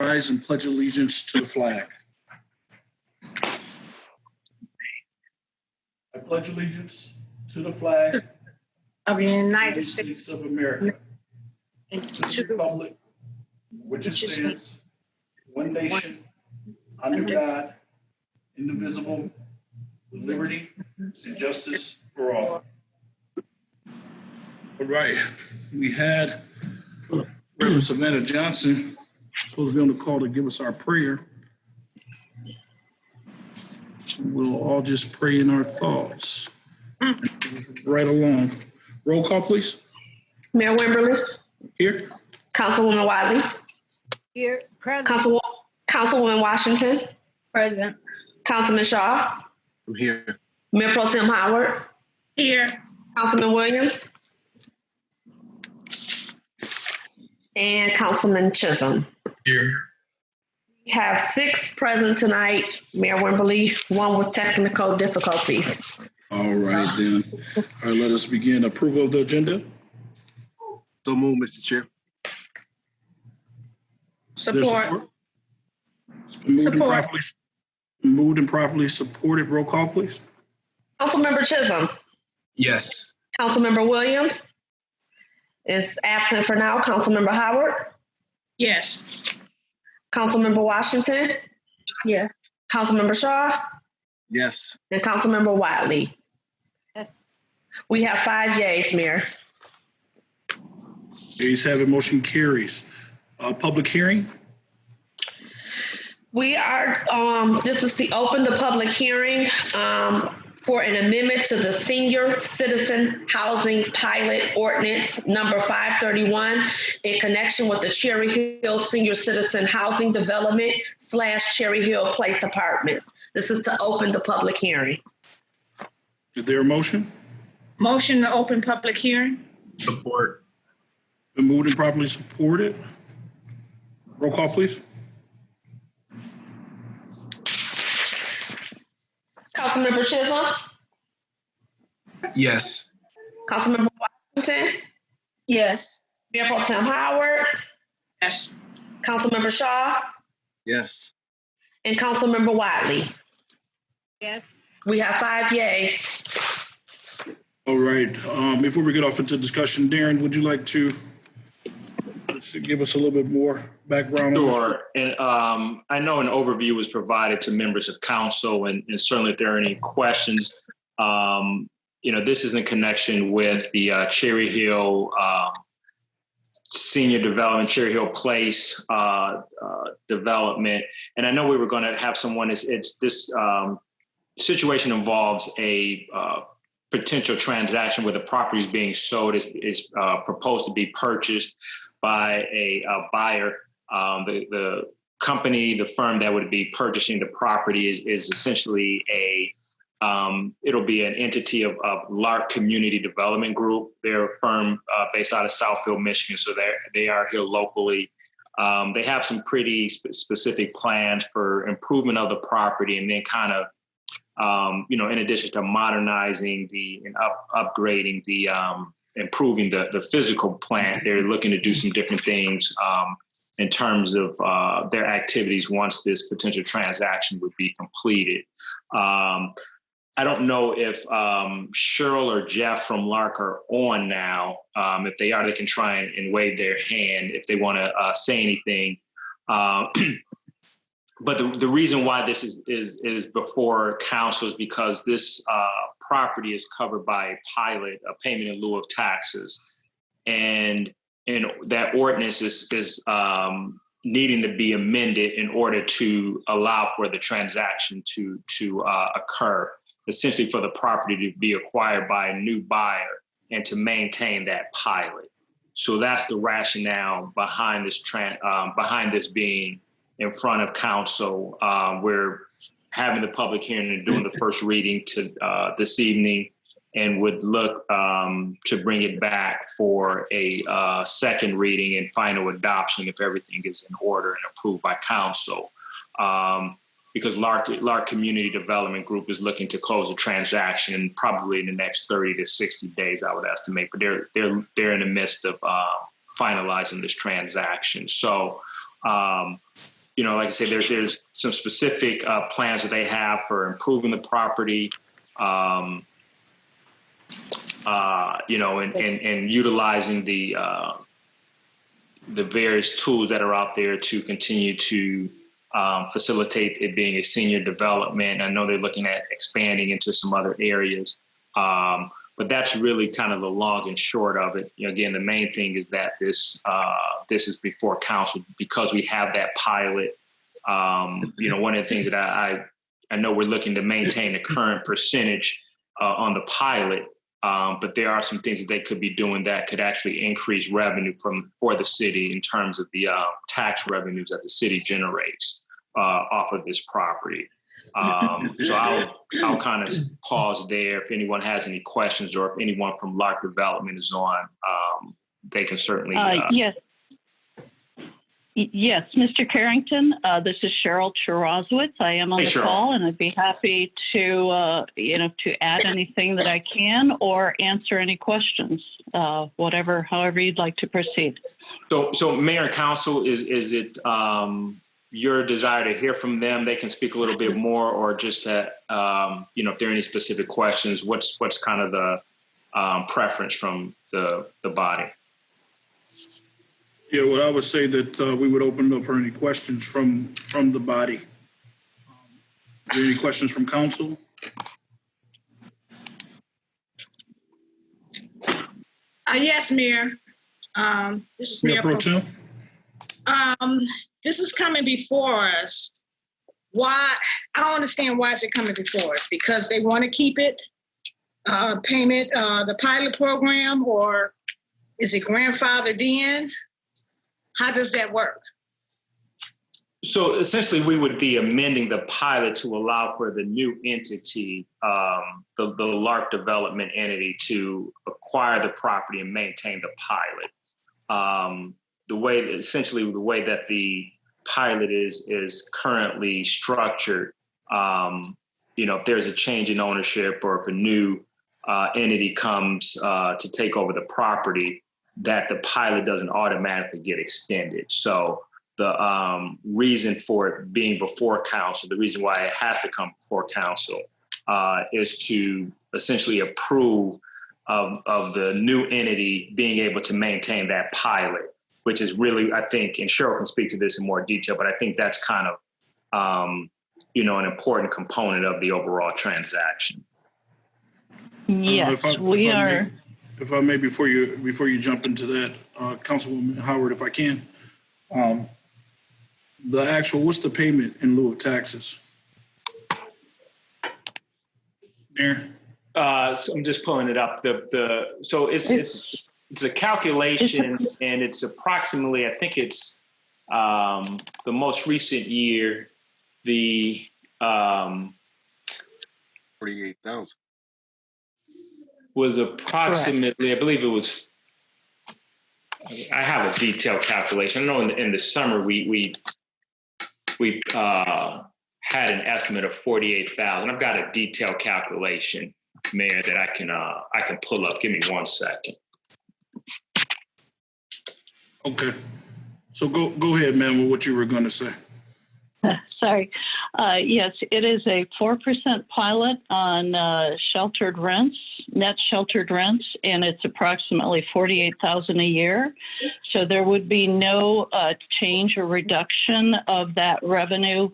Rise and pledge allegiance to the flag. I pledge allegiance to the flag of the United States of America, and to the republic which it stands, one nation, under God, indivisible, with liberty and justice for all. All right, we had Reverend Savannah Johnson supposed to be on the call to give us our prayer. We'll all just pray in our thoughts. Right along. Roll call, please. Mayor Wimberly. Here. Councilwoman Wiley. Here, present. Councilwoman Washington. Present. Councilman Shaw. I'm here. Mayor Pro Tem Howard. Here. Councilman Williams. And Councilman Chisholm. Here. We have 6 present tonight, Mayor Wimberly, 1 with technical difficulties. All right, then. All right, let us begin. Approval of the agenda. So move, Mr. Chair. Support. It's been moved and properly supported. Roll call, please. Councilmember Chisholm. Yes. Councilmember Williams is absent for now. Councilmember Howard. Yes. Councilmember Washington. Yeah. Councilmember Shaw. Yes. And Councilmember Wiley. Yes. We have 5 yays, Mayor. Ayes have it, motion carries. Public hearing. We are, this is to open the public hearing for an amendment to the Senior Citizen Housing Pilot Ordinance number 531 in connection with the Cherry Hill Senior Citizen Housing Development / Cherry Hill Place Apartments. This is to open the public hearing. Is there a motion? Motion to open public hearing. Support. Been moved and properly supported. Roll call, please. Councilmember Chisholm. Yes. Councilmember Washington. Yes. Mayor Pro Tem Howard. Yes. Councilmember Shaw. Yes. And Councilmember Wiley. Yes. We have 5 yays. All right. Before we get off into discussion, Darren, would you like to give us a little bit more background? Sure. And I know an overview was provided to members of council, and certainly if there are any questions, this is in connection with the Cherry Hill Senior Development, Cherry Hill Place development. And I know we were going to have someone, this situation involves a potential transaction where the property is being sold, is proposed to be purchased by a buyer. The company, the firm that would be purchasing the property is essentially it'll be an entity of Lark Community Development Group. They're a firm based out of Southfield, Michigan, so they are here locally. They have some pretty specific plans for improvement of the property, and then kind of, in addition to modernizing and upgrading the improving the physical plant, they're looking to do some different things in terms of their activities once this potential transaction would be completed. I don't know if Cheryl or Jeff from Lark are on now. If they are, they can try and wave their hand if they want to say anything. But the reason why this is before council is because this property is covered by a pilot, a payment in lieu of taxes. And that ordinance is needing to be amended in order to allow for the transaction to occur, essentially for the property to be acquired by a new buyer and to maintain that pilot. So that's the rationale behind this being in front of council. We're having the public hearing and doing the first reading this evening, and would look to bring it back for a second reading and final adoption if everything is in order and approved by council. Because Lark Community Development Group is looking to close the transaction probably in the next 30 to 60 days, I would estimate. But they're in the midst of finalizing this transaction. So like I said, there's some specific plans that they have for improving the property, and utilizing the various tools that are out there to continue to facilitate it being a senior development. I know they're looking at expanding into some other areas, but that's really kind of the long and short of it. Again, the main thing is that this is before council because we have that pilot. One of the things that I know we're looking to maintain the current percentage on the pilot. But there are some things that they could be doing that could actually increase revenue for the city in terms of the tax revenues that the city generates off of this property. So I'll kind of pause there. If anyone has any questions or if anyone from Lark Development is on, they can certainly. Yes, Mr. Carrington, this is Cheryl Chirozowitz. I am on the call, and I'd be happy to add anything that I can or answer any questions, however you'd like to proceed. So Mayor and Council, is it your desire to hear from them? They can speak a little bit more, or just that, if there are any specific questions, what's kind of the preference from the body? Yeah, well, I would say that we would open up for any questions from the body. Are there any questions from council? Yes, Mayor. This is Mayor Pro Tem. This is coming before us. Why? I don't understand why is it coming before us? Because they want to keep it payment, the pilot program, or is it grandfathered in? How does that work? So essentially, we would be amending the pilot to allow for the new entity, the Lark Development entity, to acquire the property and maintain the pilot. The way that the pilot is currently structured, if there's a change in ownership or if a new entity comes to take over the property, that the pilot doesn't automatically get extended. So the reason for it being before council, the reason why it has to come before council is to essentially approve of the new entity being able to maintain that pilot, which is really, I think, and Cheryl can speak to this in more detail, but I think that's kind of, an important component of the overall transaction. Yes, we are. If I may, before you jump into that, Councilwoman Howard, if I can, what's the payment in lieu of taxes? There. So I'm just pulling it up. So it's a calculation, and it's approximately, I think it's the most recent year, the 48,000. was approximately, correct. I believe it was, I have a detailed calculation. I know in the summer we had an estimate of 48,000. I've got a detailed calculation, Mayor, that I can pull up. Give me 1 second. Okay. So go ahead, man, with what you were going to say. Sorry. Yes, it is a 4% pilot on sheltered rents, net sheltered rents, and it's approximately $48,000 a year. So there would be no change or reduction of that revenue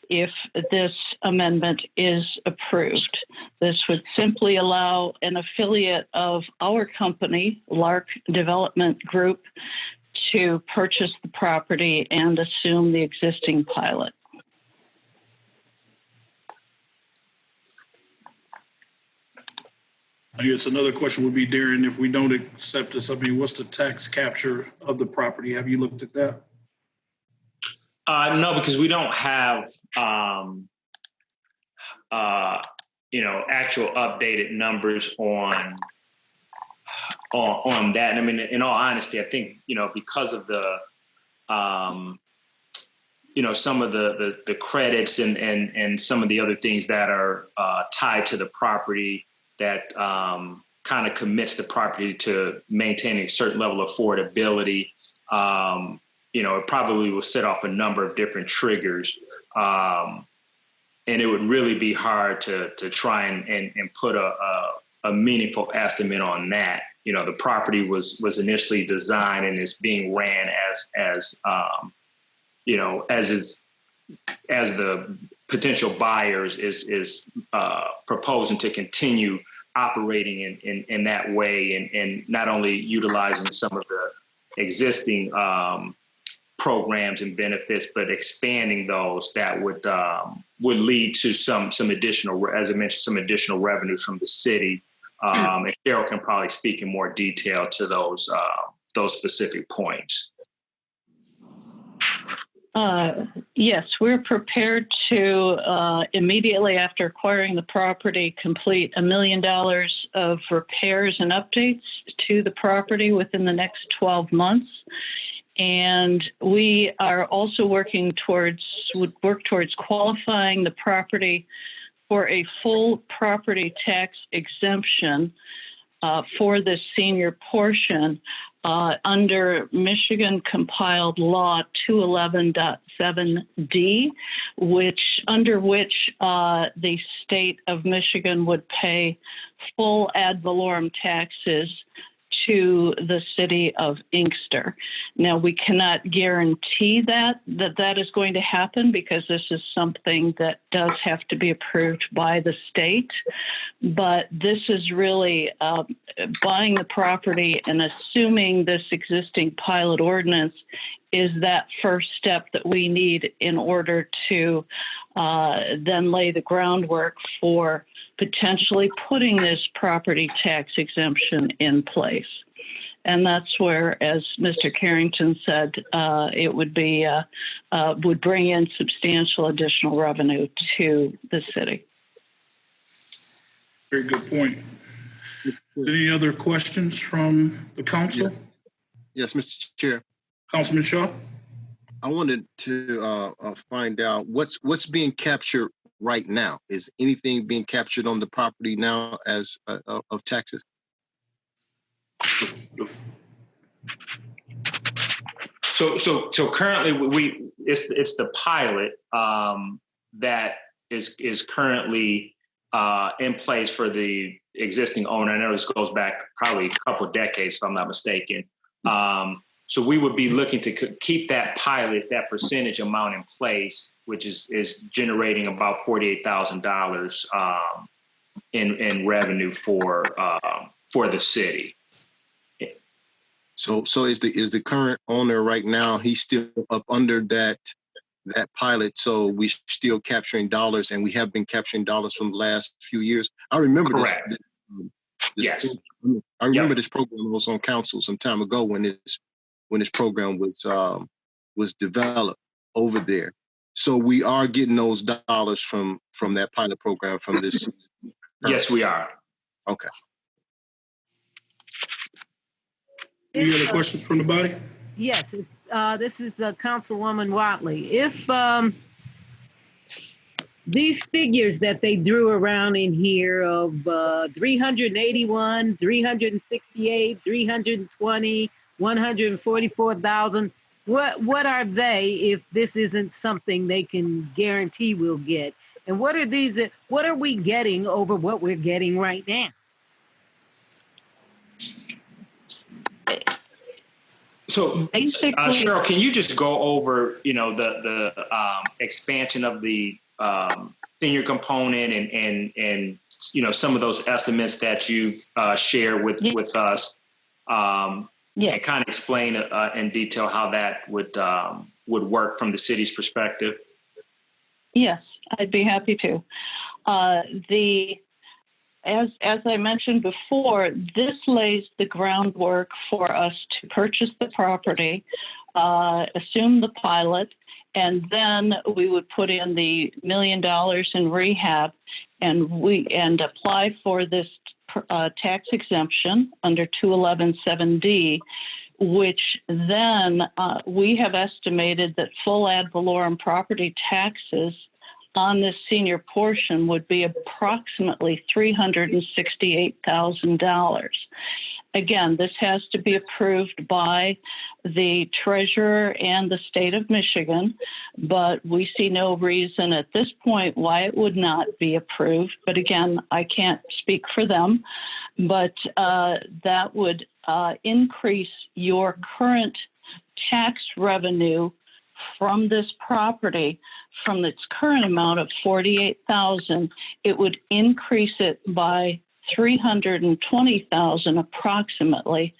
if this amendment is approved. This would simply allow an affiliate of our company, Lark Development Group, to purchase the property and assume the existing pilot. I guess another question would be, Darren, if we don't accept this, what's the tax capture of the property? Have you looked at that? No, because we don't have, actual updated numbers on that. And I mean, in all honesty, I think, because of the, some of the credits and some of the other things that are tied to the property that kind of commits the property to maintaining a certain level of affordability. it probably will set off a number of different triggers. And it would really be hard to try and put a meaningful estimate on that. The property was initially designed and is being ran as the potential buyers is proposing to continue operating in that way, and not only utilizing some of the existing programs and benefits, but expanding those that would lead to some additional, as I mentioned, some additional revenues from the city. And Cheryl can probably speak in more detail to those specific points. Yes, we're prepared to immediately after acquiring the property complete $1 million of repairs and updates to the property within the next 12 months. And we are also would work towards qualifying the property for a full property tax exemption for the senior portion under Michigan compiled law 211.7D, under which the state of Michigan would pay full ad valorem taxes to the city of Inkster. Now, we cannot guarantee that is going to happen, because this is something that does have to be approved by the state. But this is really buying the property and assuming this existing pilot ordinance is that first step that we need in order to then lay the groundwork for potentially putting this property tax exemption in place. And that's where, as Mr. Carrington said, it would bring in substantial additional revenue to the city. Very good point. Any other questions from the council? Yes, Mr. Chair. Councilman Shaw? I wanted to find out what's being captured right now. Is anything being captured on the property now as of taxes? So currently it's the pilot that is currently in place for the existing owner. I know this goes back probably a couple of decades, if I'm not mistaken. So we would be looking to keep that pilot, that percentage amount in place, which is generating about $48,000 in revenue for the city. So is the current owner right now? He's still up under that pilot. So we're still capturing dollars, and we have been capturing dollars from the last few years. I remember Correct. Yes. I remember this program was on council some time ago when this program was developed over there. So we are getting those dollars from that pilot program from this. Yes, we are. Okay. Any other questions from the body? Yes, this is Councilwoman Watley. If these figures that they drew around in here of 381, 368, 320, 144,000, what are they if this isn't something they can guarantee we'll get? And what are we getting over what we're getting right now? So, Cheryl, can you just go over, the expansion of the senior component and some of those estimates that you've shared with us, and kind of explain in detail how that would work from the city's perspective? Yes, I'd be happy to. As I mentioned before, this lays the groundwork for us to purchase the property, assume the pilot, and then we would put in the $1 million in rehab and apply for this tax exemption under 211.7D, which then we have estimated that full ad valorem property taxes on this senior portion would be approximately $368,000. again, this has to be approved by the treasurer and the state of Michigan, but we see no reason at this point why it would not be approved. But again, I can't speak for them, but that would increase your current tax revenue from this property from its current amount of $48,000. It would increase it by $320,000 approximately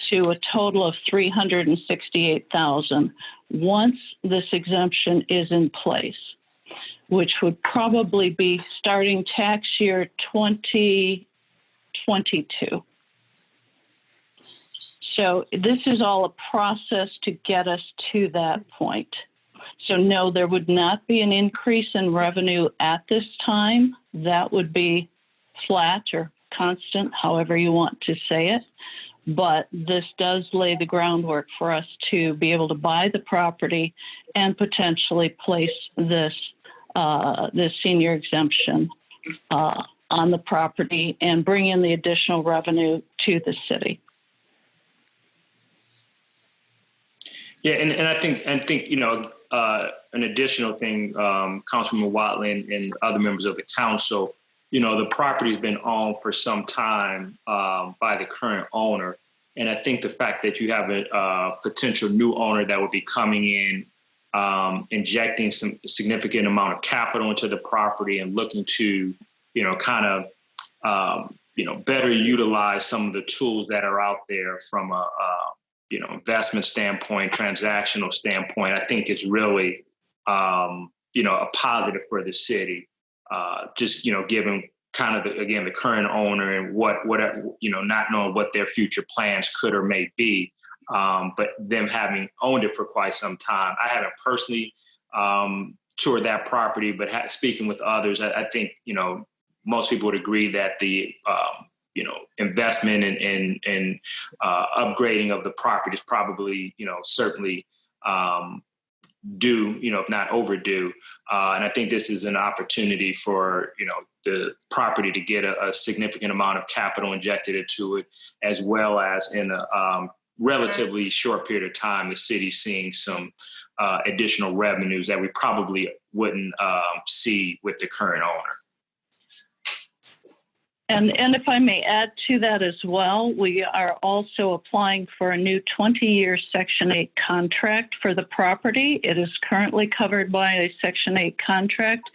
to a total of $368,000 once this exemption is in place, which would probably be starting tax year 2022. So this is all a process to get us to that point. So no, there would not be an increase in revenue at this time. That would be flat or constant, however you want to say it. But this does lay the groundwork for us to be able to buy the property and potentially place this senior exemption on the property and bring in the additional revenue to the city. Yeah, and I think an additional thing, Councilman Watley and other members of the council, the property's been owned for some time by the current owner. And I think the fact that you have a potential new owner that would be coming in, injecting some significant amount of capital into the property and looking to, better utilize some of the tools that are out there from a investment standpoint, transactional standpoint, I think it's really, a positive for the city. Just, given kind of, the current owner and what not knowing what their future plans could or may be, but them having owned it for quite some time. I haven't personally toured that property, but speaking with others, I think, most people would agree that the investment and upgrading of the property is probably, certainly due, if not overdue. And I think this is an opportunity for, the property to get a significant amount of capital injected into it, as well as in a relatively short period of time, the city seeing some additional revenues that we probably wouldn't see with the current owner. And if I may add to that as well, we are also applying for a new 20-year Section 8 contract for the property. It is currently covered by a Section 8 contract.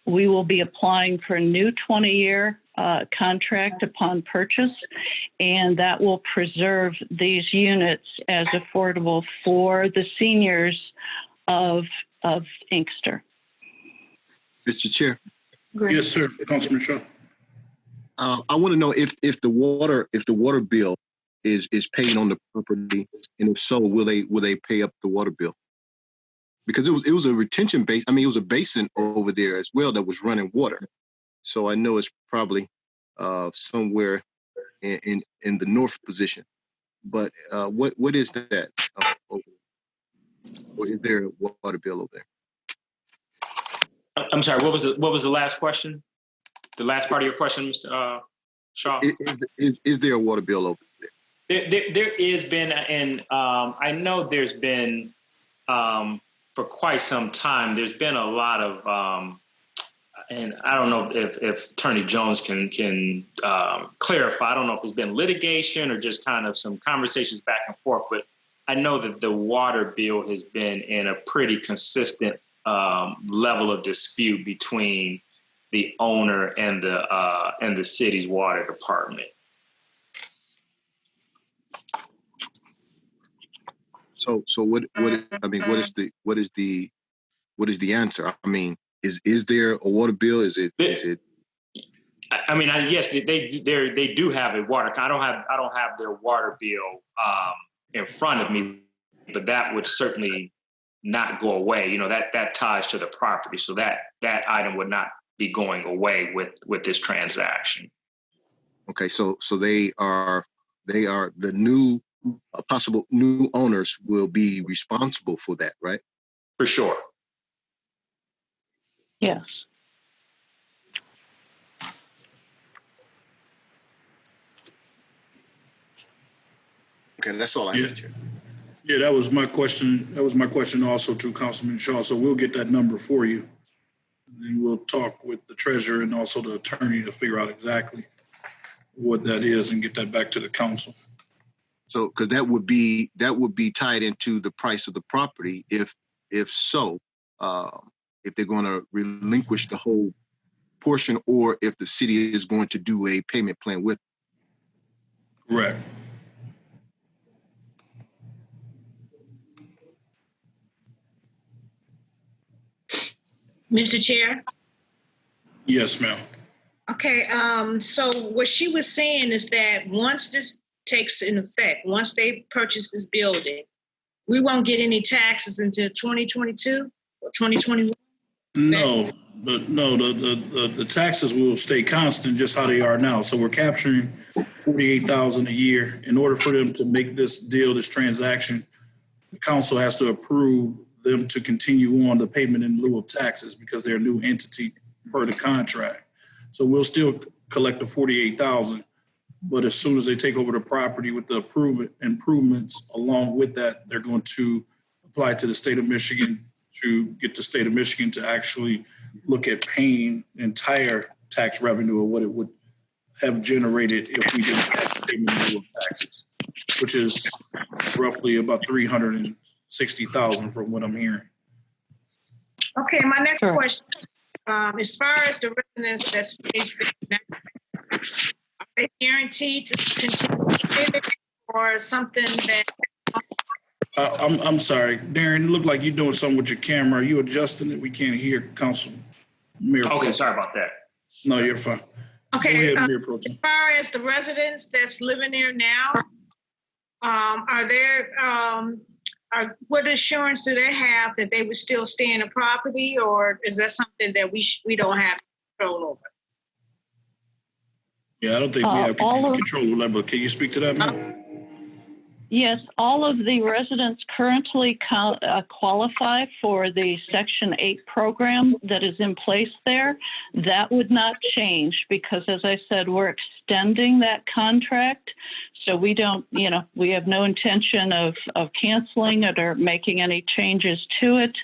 We will be applying for a new 20-year contract upon purchase, and that will preserve these units as affordable for the seniors of Inkster. Mr. Chair. Yes, sir. Councilman Shaw. I want to know if the water bill is paid on the property, and if so, will they pay up the water bill? Because it was a retention base. I mean, it was a basin over there as well that was running water. So I know it's probably somewhere in the north position. But what is that? Or is there a water bill over there? I'm sorry. What was the last question? The last part of your question, Mr. Shaw? Is there a water bill over there? There has been, and I know there's been, for quite some time, there's been a lot of, and I don't know if Attorney Jones can clarify. I don't know if it's been litigation or just kind of some conversations back and forth, but I know that the water bill has been in a pretty consistent level of dispute between the owner and the city's water department. So what is the answer? I mean, is there a water bill? Is it? I mean, yes, they do have a water. I don't have their water bill in front of me, but that would certainly not go away. That ties to the property, so that item would not be going away with this transaction. Okay, so they are the new possible new owners will be responsible for that, right? For sure. Yes. Okay, that's all I have, Yeah. Mr. Chair. Yeah, that was my question. That was my question also to Councilman Shaw. So we'll get that number for you. And we'll talk with the treasurer and also the attorney to figure out exactly what that is and get that back to the council. So, because that would be tied into the price of the property if so, if they're going to relinquish the whole portion, or if the city is going to do a payment plan with. Correct. Mr. Chair? Yes, ma'am. Okay, so what she was saying is that once this takes in effect, once they purchase this building, we won't get any taxes until 2022 or 2021? No, but no, the taxes will stay constant, just how they are now. So we're capturing 48,000 a year. In order for them to make this deal, this transaction, the council has to approve them to continue on the payment in lieu of taxes because they're a new entity per the contract. So we'll still collect the 48,000, but as soon as they take over the property with the improvements along with that, they're going to apply to the state of Michigan to get the state of Michigan to actually look at paying entire tax revenue of what it would have generated if we didn't have payment in lieu of taxes, which is roughly about 360,000 from what I'm hearing. Okay, my next Sure. question, as far as the residents that stays there now, are they guaranteed to continue living or something that? I'm sorry, Darren, it looked like you're doing something with your camera. Are you adjusting it? We can't hear Council Mayor. Okay, sorry about that. No, you're fine. Okay, Go ahead, Mayor Pro Tem. as far as the residents that's living there now, are there, what assurance do they have that they would still stay in the property, or is that something that we don't have control over? Yeah, I don't think we have all of- control over that, but can you speak to that now? Yes, all of the residents currently qualify for the Section 8 program that is in place there. That would not change because, as I said, we're extending that contract. So we don't, we have no intention of canceling it or making any changes to it.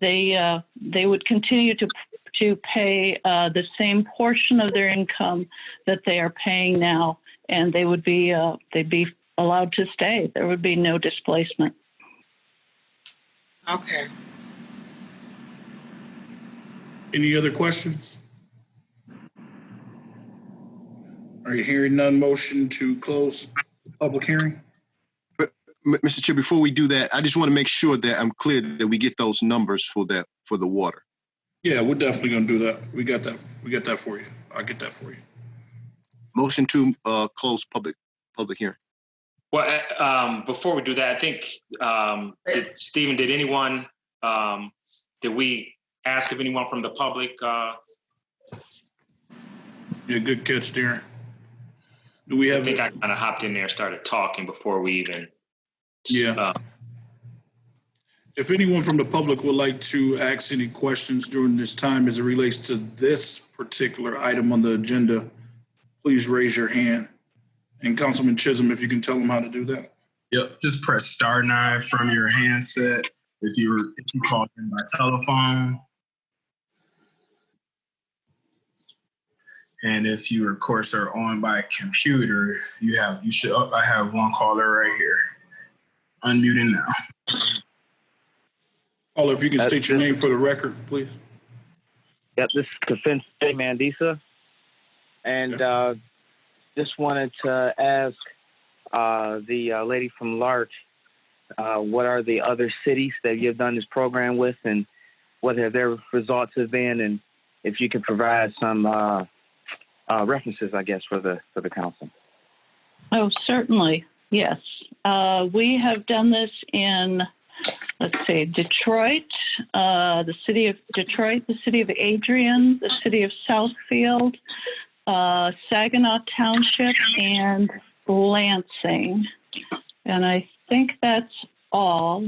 They would continue to pay the same portion of their income that they are paying now, and they'd be allowed to stay. There would be no displacement. Okay. Any other questions? All right, hearing none, motion to close the public hearing. Mr. Chair, before we do that, I just want to make sure that I'm clear that we get those numbers for the water. Yeah, we're definitely going to do that. We got that. We got that for you. I'll get that for you. Motion to close public hearing. Well, before we do that, I think, Stephen, did we ask if anyone from the public? Yeah, good catch, Darren. Do we have? I think I kind of hopped in there and started talking before we even. Yeah. If anyone from the public would like to ask any questions during this time as it relates to this particular item on the agenda, please raise your hand. And Councilman Chisholm, if you can tell them how to do that. Yep, just press *9 from your handset if you called in by telephone. And if you, of course, are on by computer, I have one caller right here. Unmuting now. Caller, if you can state your name for the record, please. Yep, this is Defense J. Mandisa. And just wanted to ask the lady from Larch, what are the other cities that you've done this program with, and what have their results have been, and if you could provide some references, I guess, for the council. Oh, certainly. Yes. We have done this in, Detroit, the city of Detroit, the city of Adrian, the city of Southfield, Saginaw Township, and Lansing. And I think that's all.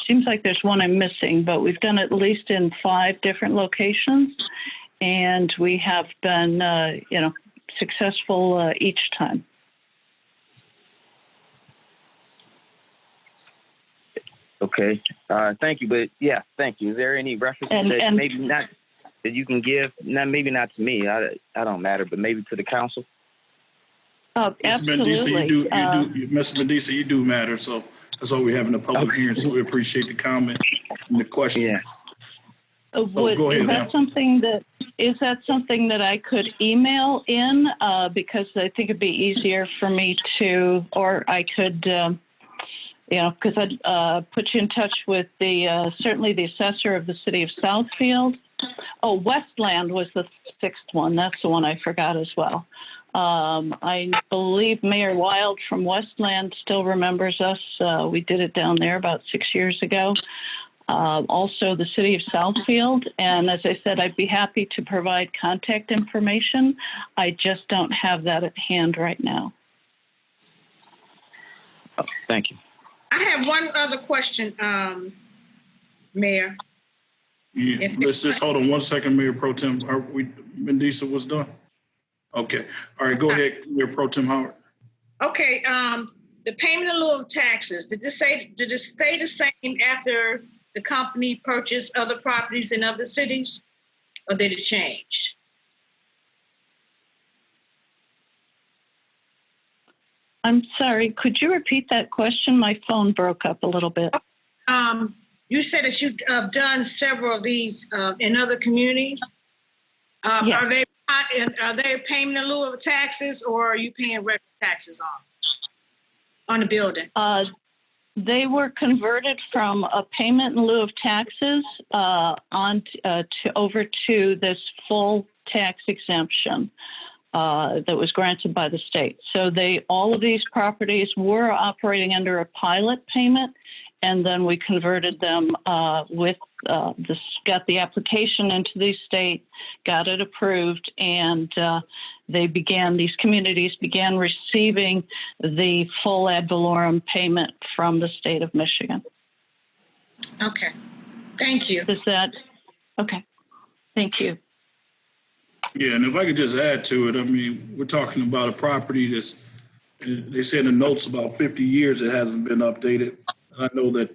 Seems like there's one I'm missing, but we've done at least in 5 different locations, and we have been, successful each time. Okay. Thank you. But yeah, thank you. Is there any reference that maybe not that you can give? Not maybe not to me. I don't matter, but maybe to the council. Oh, absolutely. Mr. Mendisa, you do matter. So that's why we're having a public hearing. So we appreciate the comment and the question. Yeah. So go ahead, Is that something that I could email in? Because I think it'd be easier for me to, or I could, because I'd put you in touch with certainly the assessor of the city of Southfield. Oh, Westland was the sixth one. That's the one I forgot as well. I believe Mayor Wild from Westland still remembers us. We did it down there about 6 years ago. Also the city of Southfield. And as I said, I'd be happy to provide contact information. I just don't have that at hand right now. Oh, thank you. I have one other question, Mayor. Yeah, let's just hold on 1 second, Mayor Pro Tem. Mendisa was done? Okay. All right, go ahead, Mayor Pro Tem Howard. Okay, the payment in lieu of taxes, did it stay the same after the company purchased other properties in other cities, or did it change? I'm sorry, could you repeat that question? My phone broke up a little bit. You said that you have done several of these in other communities. Yes. Are they payment in lieu of taxes, or are you paying regular taxes on the building? They were converted from a payment in lieu of taxes over to this full tax exemption that was granted by the state. So all of these properties were operating under a pilot payment, and then we converted them got the application into the state, got it approved, and these communities began receiving the full ad valorem payment from the state of Michigan. Okay, thank you. Okay, thank you. Yeah, and if I could just add to it, I mean, we're talking about a property they say in the notes about 50 years it hasn't been updated. I know that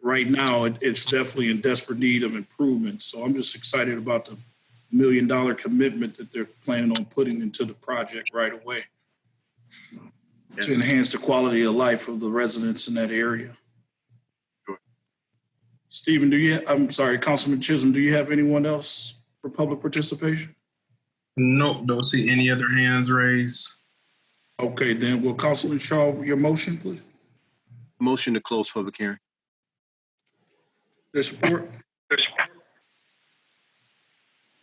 right now it's definitely in desperate need of improvement. So I'm just excited about the $1 million commitment that they're planning on putting into the project right away to enhance the quality of life of the residents in that area. Sure. Stephen, Councilman Chisholm, do you have anyone else for public participation? Nope, don't see any other hands raised. Okay, then will Councilman Shaw, your motion, please? Motion to close public hearing. There's support? I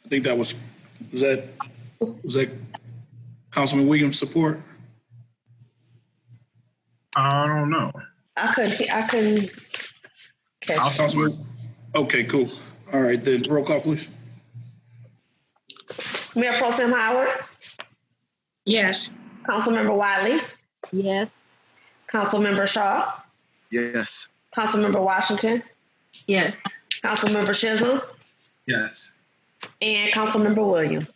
think that was that Councilman Williams' support? I don't know. I couldn't catch. Councilman? Okay, cool. All right, then roll call, please. Mayor Pro Tem Howard, Yes. Councilmember Wiley, Yes. Councilmember Shaw, Yes. Councilmember Washington, Yes. Councilmember Chisholm, Yes. and Councilmember Williams.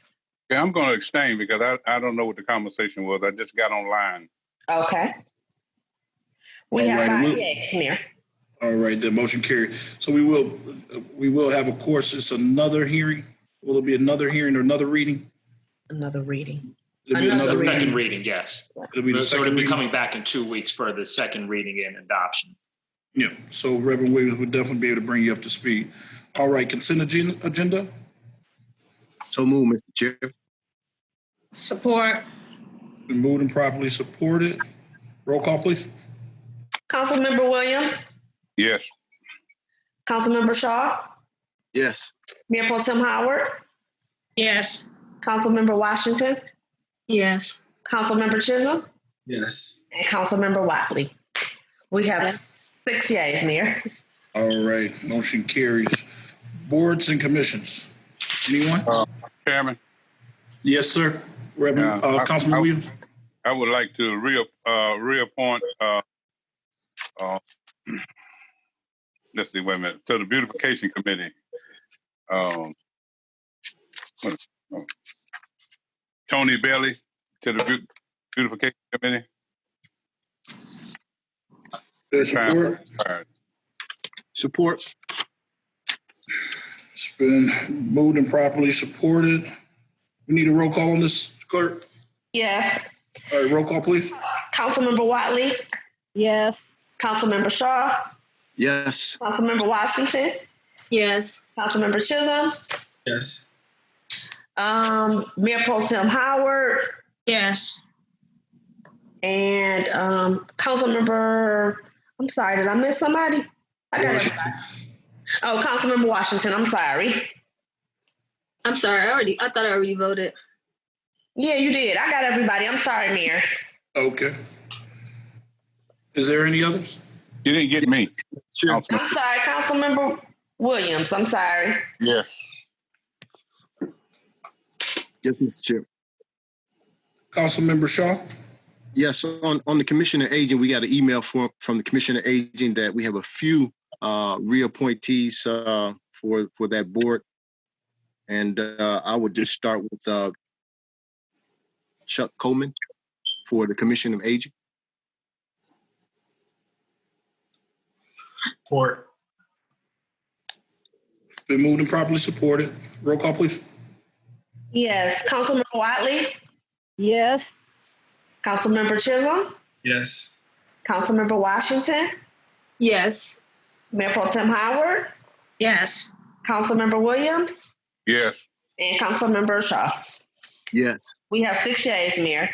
Yeah, I'm going to abstain because I don't know what the conversation was. I just got online. Okay. We All have right, 5 yeas here. All right, the motion carried. So we will have, of course, it's another hearing. Will it be another hearing or another reading? Another reading. It'll be another Second reading. reading, yes. It'll be the So second it'll be reading. coming back in 2 weeks for the second reading and adoption. Yeah, so Reverend Williams would definitely be able to bring you up to speed. All right, consent agenda? So move, Mr. Chair. Support. Been moved and properly supported. Roll call, please. Councilmember Williams, Yes. Councilmember Shaw, Yes. Mayor Pro Tem Howard, Yes. Councilmember Washington, Yes. Councilmember Chisholm, Yes. and Councilmember Wiley. We have Yes. 6 yeas, Mayor. All right, motion carries. Boards and commissions. Anyone? Chairman, Yes, sir. Reverend, Councilman Williams? I would like to reappoint, let's see, wait a minute, to the Beautification Committee. Tony Bailey to the Beautification Committee. There's Time support. expired. Support. It's been moved and properly supported. We need a roll call on this, clerk. Yes. All right, roll call, please. Councilmember Watley, Yes. Councilmember Shaw, Yes. Councilmember Washington, Yes. Councilmember Chisholm, Yes. Mayor Pro Tem Howard, Yes. and Councilmember, I'm sorry, did I miss somebody? I got Washington. everybody. Oh, Councilmember Washington, I'm sorry. I'm sorry. I thought I already voted. Yeah, you did. I got everybody. I'm sorry, Mayor. Okay. Is there any others? You didn't get me. Sure. Councilman. I'm sorry, Councilmember Williams. I'm sorry. Yes. Yes, Mr. Chair. Councilmember Shaw? Yes, on the commissioner agent, we got an email from the commissioner agent that we have a few reappointees for that board. And I would just start with Chuck Coleman for the commissioner agent. Support. Been moved and properly supported. Roll call, please. Yes, Councilmember Watley, Yes. Councilmember Chisholm, Yes. Councilmember Washington, Yes. Mayor Pro Tem Howard, Yes. Councilmember Williams, Yes. and Councilmember Shaw. Yes. We have 6 yeas, Mayor.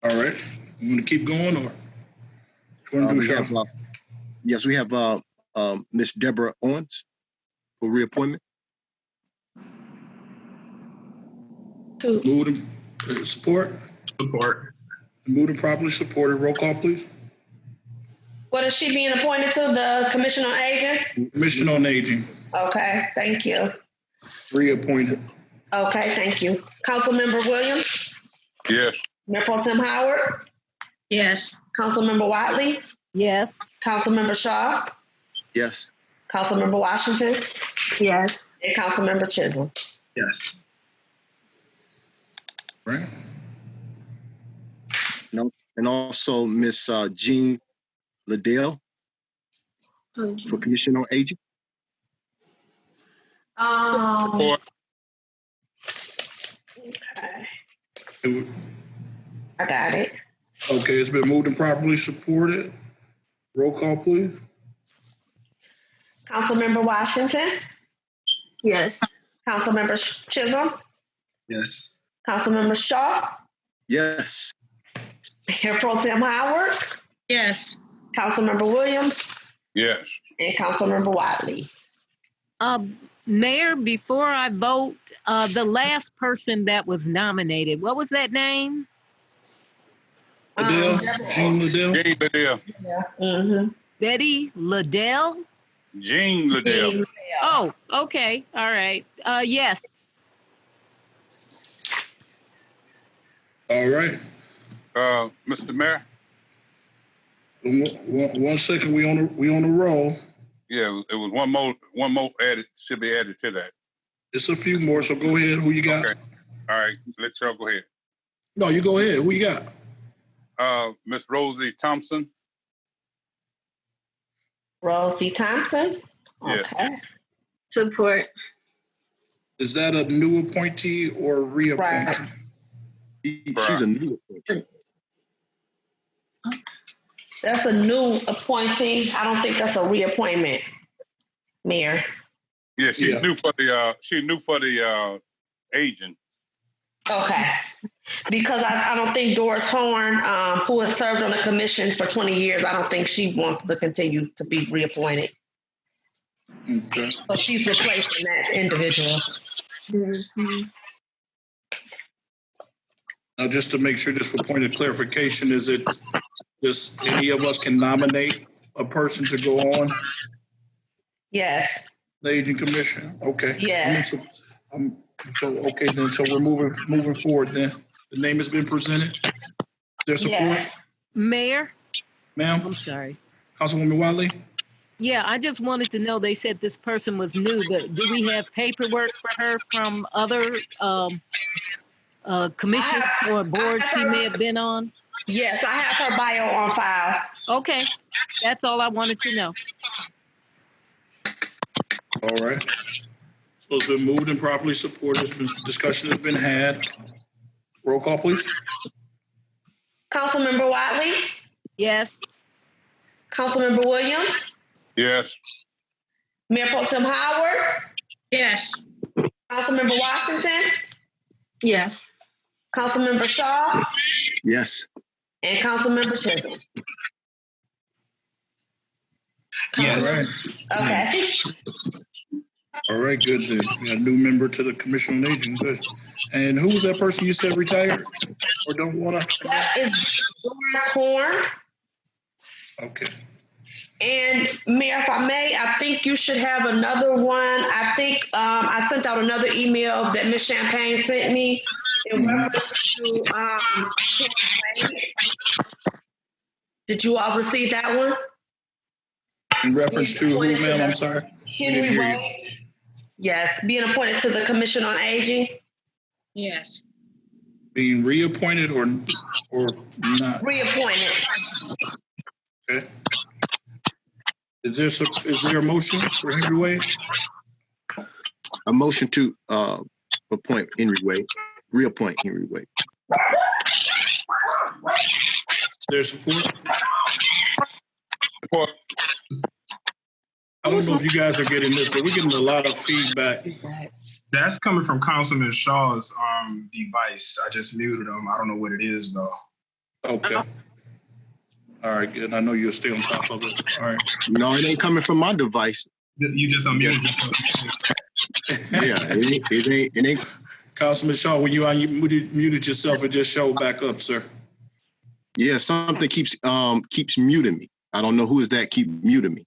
All right. You want to keep going or? What you want to do, We Shaw? have, yes, we have Miss Deborah Owens for reappointment. Moved and support. Support. Moved and properly supported. Roll call, please. What is she being appointed to? The Commission on Aging? Commission on Aging, Okay, thank you. reappointed. Okay, thank you. Councilmember Williams, Yes. Mayor Pro Tem Howard, Yes. Councilmember Watley, Yes. Councilmember Shaw, Yes. Councilmember Washington, Yes. and Councilmember Chisholm. Yes. Right. And also Miss Jean Liddell for commission on aging. Support. Okay, It I got it. Okay, it's been moved and properly supported. Roll call, please. Councilmember Washington, Yes. Councilmember Chisholm, Yes. Councilmember Shaw, Yes. Mayor Pro Tem Howard, Yes. Councilmember Williams, Yes. and Councilmember Watley. Mayor, before I vote, the last person that was nominated, what was that name? Liddell, Jean Liddell. Jean Liddell. Mm-hmm. Betty Liddell? Jean Liddell. Oh, okay. All right. Yes. All right. Mr. Mayor. One second, we on a roll. Yeah, it was one more added, should be added to that. It's a few more, so go ahead. Who you got? Okay. All right, let y'all go ahead. No, you go ahead. Who you got? Miss Rosie Thompson. Rosie Thompson. Yes. Okay. Support. Is that a new appointee or a reappointee? Right. She's a new appointee. That's a new appointee. I don't think that's a reappointment, Mayor. Yeah, she's Yeah. new for the agent. Okay. Because I don't think Doris Horn, who has served on the commission for 20 years, I don't think she wants to continue to be reappointed. Okay. So she's replacing that individual. Now, just to make sure, just for point of clarification, is it just any of us can nominate a person to go on Yes. the aging commission? Okay. Yes. Okay, then, so we're moving forward then. The name has been presented. There's support? Yes. Mayor? Ma'am? I'm sorry. Councilwoman Wiley? Yeah, I just wanted to know, they said this person was new, but do we have paperwork for her from other commissions or boards she may have been on? Yes, I have her bio on file. Okay, that's all I wanted to know. All right. So it's been moved and properly supported. Discussion has been had. Roll call, please. Councilmember Wiley, Yes. Councilmember Williams, Yes. Mayor Pro Tem Howard, Yes. Councilmember Washington, Yes. Councilmember Shaw, Yes. and Councilmember Chisholm. Yes. All right. Okay. All right, good. Then we got a new member to the Commission on Aging. Good. And who was that person you said retired or don't want to? That is Doris Horn. Okay. And Mayor, if I may, I think you should have another one. I think I sent out another email that Ms. Champagne sent me in reference to did you all receive that one? In reference to who, ma'am? I'm sorry. Henry Wade. Yes, being appointed to the Commission on Aging. Yes. Being reappointed or not? Reappointed. Okay. Is there a motion for Henry Wade? A motion to appoint Henry Wade, reappoint Henry Wade. There's support? Support. I don't know if you guys are getting this, but we're getting a lot of feedback. That's coming from Councilman Shaw's device. I just muted him. I don't know what it is though. Okay. All right, good. I know you'll stay on top of it. All right. No, it ain't coming from my device. You just unmuted. Yeah, it ain't. Councilman Shaw, when you muted yourself, it just showed back up, sir. Yeah, something keeps muting me. I don't know who is that keep muting me.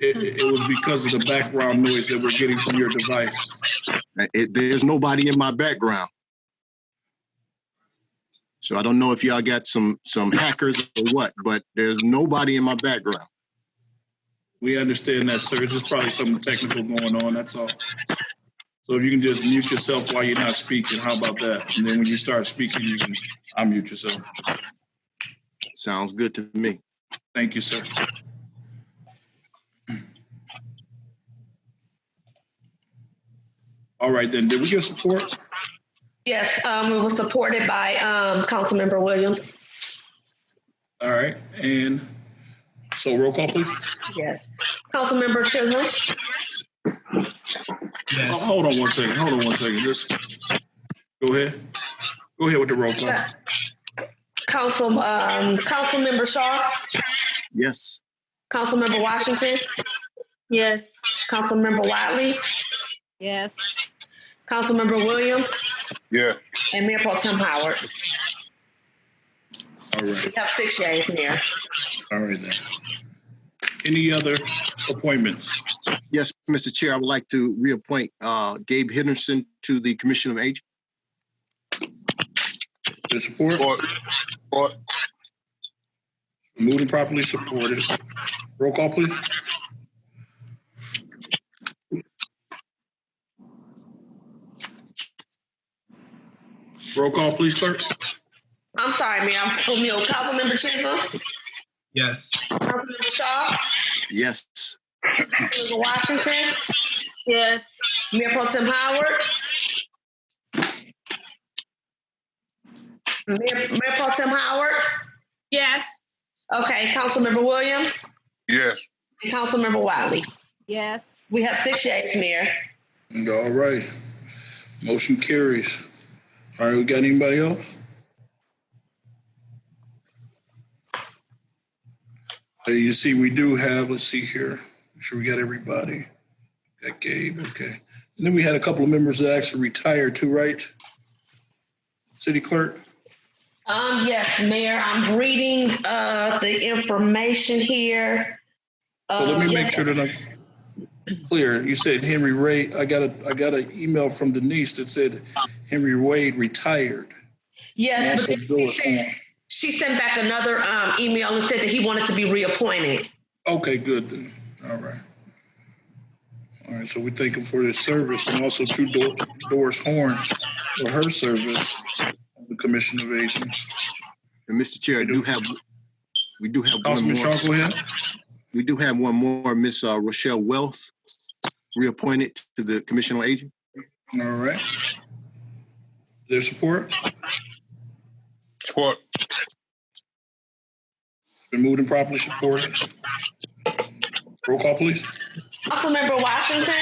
It was because of the background noise that we're getting from your device. There's nobody in my background. So I don't know if y'all got some hackers or what, but there's nobody in my background. We understand that, sir. It's just probably something technical going on, that's all. So if you can just mute yourself while you're not speaking, how about that? And then when you start speaking, you can unmute yourself. Sounds good to me. Thank you, sir. All right, then. Did we get support? Yes, it was supported by Councilmember Williams. All right. And so roll call, please. Yes. Councilmember Chisholm. Yes. Oh, hold on one second. Just go ahead. Go ahead with the roll call. Councilmember Shaw. Yes. Councilmember Washington. Yes. Councilmember Wiley. Yes. Councilmember Williams. Yeah. And Mayor Pro Tem Howard. All right. We have 6 yeas, Mayor. All right, then. Any other appointments? Yes, Mr. Chair, I would like to reappoint Gabe Henderson to the Commission of Aging. The support? Support. Moved and properly supported. Roll call, please. Roll call, please, clerk. I'm sorry, Mayor. I'm still mute. Councilmember Chisholm. Yes. Councilmember Shaw. Yes. Councilmember Washington. Yes. Mayor Pro Tem Howard. Mayor Pro Tem Howard. Yes. Okay, Councilmember Williams. Yes. And Councilmember Wiley. Yes. We have 6 yeas, Mayor. All right. Motion carries. All right, we got anybody else? You see, we do have, let's see here. Make sure we got everybody. Got Gabe, okay. And then we had a couple of members that actually retired too, right? City clerk? Yes, Mayor. I'm reading the information here. So let me make sure that I'm clear. You said Henry Ray. I got an email from Denise that said Henry Wade retired. Yes, but Doris Horn. she sent back another email and said that he wanted to be reappointed. Okay, good then. All right. All right, so we thank him for his service and also to Doris Horn for her service on the Commission of Aging. And Mr. Chair, we do have one Councilman more. Shaw, go ahead. We do have one more, Miss Rochelle Wells, reappointed to the Commission on Aging. All right. Their support? Support. Been moved and properly supported. Roll call, please. Councilmember Washington,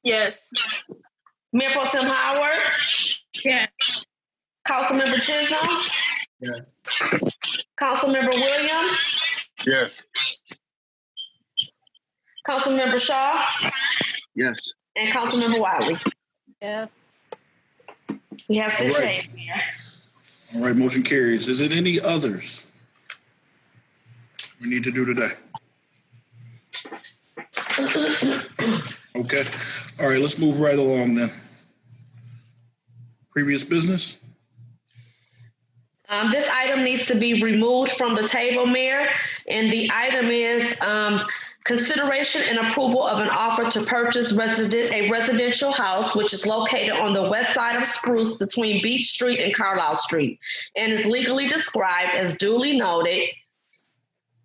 Yes. Mayor Pro Tem Howard, Yes. Councilmember Chisholm, Yes. Councilmember Williams, Yes. Councilmember Shaw, Yes. and Councilmember Wiley. Yes. We have 6 All right. days here. All right, motion carries. Is it any others we need to do today? Okay. All right, let's move right along then. Previous business? This item needs to be removed from the table, Mayor, and the item is consideration and approval of an offer to purchase a residential house, which is located on the west side of Spruce between Beach Street and Carlisle Street, and is legally described as duly noted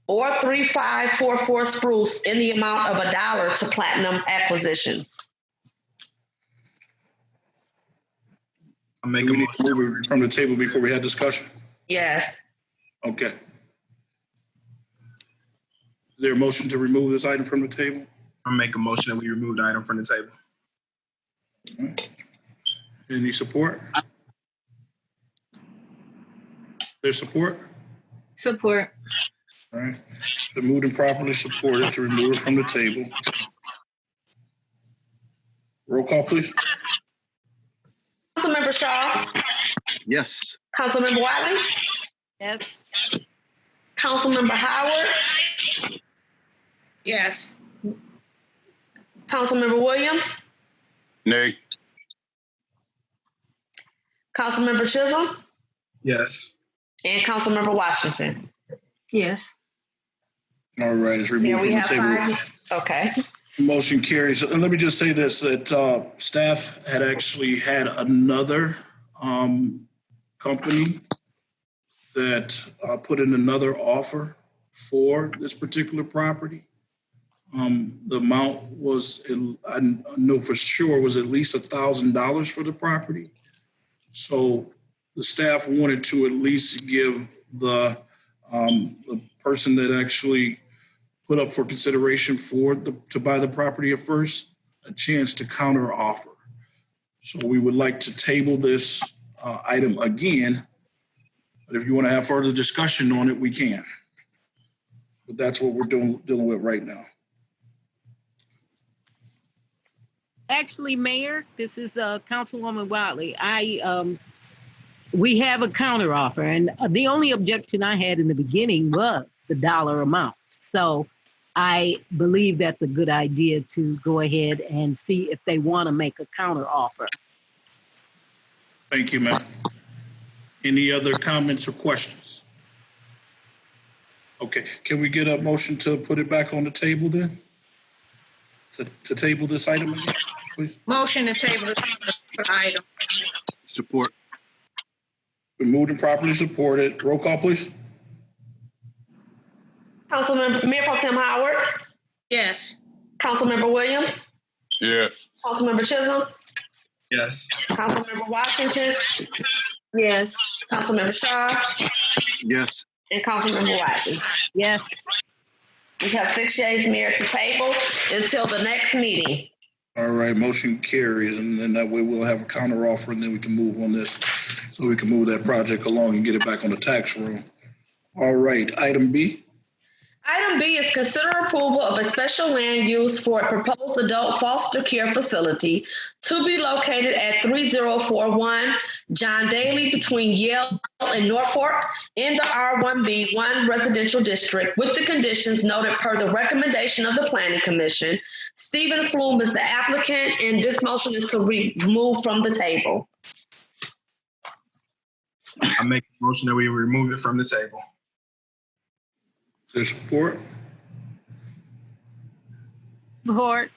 or 3544 Spruce in the amount of $1 to Platinum Acquisitions. I'll make Do a we need to motion. move it from the table before we had discussion? Yes. Okay. Is there a motion to remove this item from the table? I'll make a motion that we remove the item from the table. Any support? There's support? Support. All right. Been moved and properly supported to remove it from the table. Roll call, please. Councilmember Shaw, Yes. Councilmember Wiley, Yes. Councilmember Howard, Yes. Councilmember Williams, Nay. Councilmember Chisholm, Yes. and Councilmember Washington. Yes. All right, it's There removed we from the have table. 5. Okay. Motion carries. And let me just say this, that staff had actually had another company that put in another offer for this particular property. The amount was, I know for sure, was at least $1,000 for the property. So the staff wanted to at least give the person that actually put up for consideration to buy the property at first, a chance to counter offer. So we would like to table this item again, but if you want to have further discussion on it, we can. But that's what we're dealing with right now. Actually, Mayor, this is Councilwoman Wiley. We have a counter offer, and the only objection I had in the beginning was the dollar amount. So I believe that's a good idea to go ahead and see if they want to make a counter offer. Thank you, ma'am. Any other comments or questions? Okay, can we get a motion to put it back on the table then? To table this item again, please? Motion to table this item. Support. Been moved and properly supported. Roll call, please. Councilmember, Mayor Pro Tem Howard, Yes. Councilmember Williams, Yes. Councilmember Chisholm, Yes. Councilmember Washington, Yes. Councilmember Shaw, Yes. and Councilmember Wiley. Yes. We have 6 days, Mayor, to table until the next meeting. All right, motion carries, and then that way we'll have a counter offer, and then we can move on this, so we can move that project along and get it back on the tax roll. All right, item B. Item B is consider approval of a special land use for a proposed adult foster care facility to be located at 3041 John Daly between Yale and Norfolk in the R1B1 residential district with the conditions noted per the recommendation of the Planning Commission. Stephen Flume is the applicant, and this motion is to remove from the table. I make a motion that we remove it from the table. There's support. Support.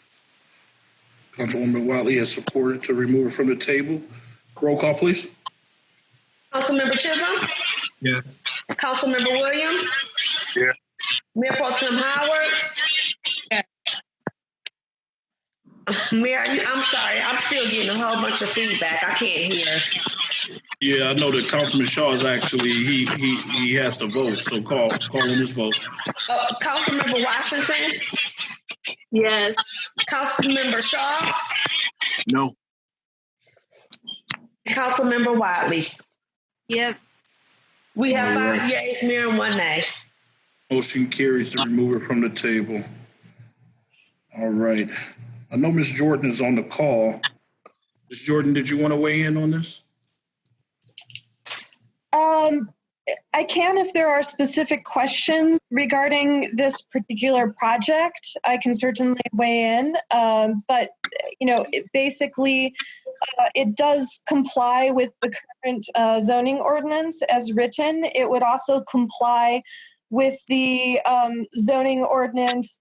Councilwoman Wiley has supported to remove it from the table. Roll call, please. Councilmember Chisholm, Yes. Councilmember Williams? Yeah. Mayor Pro Tem Howard? Mayor, I'm sorry, I'm still getting a whole bunch of feedback. I can't hear. Yeah, I know that Councilman Shaw is actually, he has to vote, so call on his vote. Councilmember Washington? Yes. Councilmember Shaw? No. Councilmember Wiley? Yep. We have All 5 right. yeas, Mayor, and 1 nay. Motion carries to remove it from the table. All right. I know Ms. Jordan is on the call. Ms. Jordan, did you want to weigh in on this? I can if there are specific questions regarding this particular project. I can certainly weigh in, but basically, it does comply with the current zoning ordinance as written. It would also comply with the zoning ordinance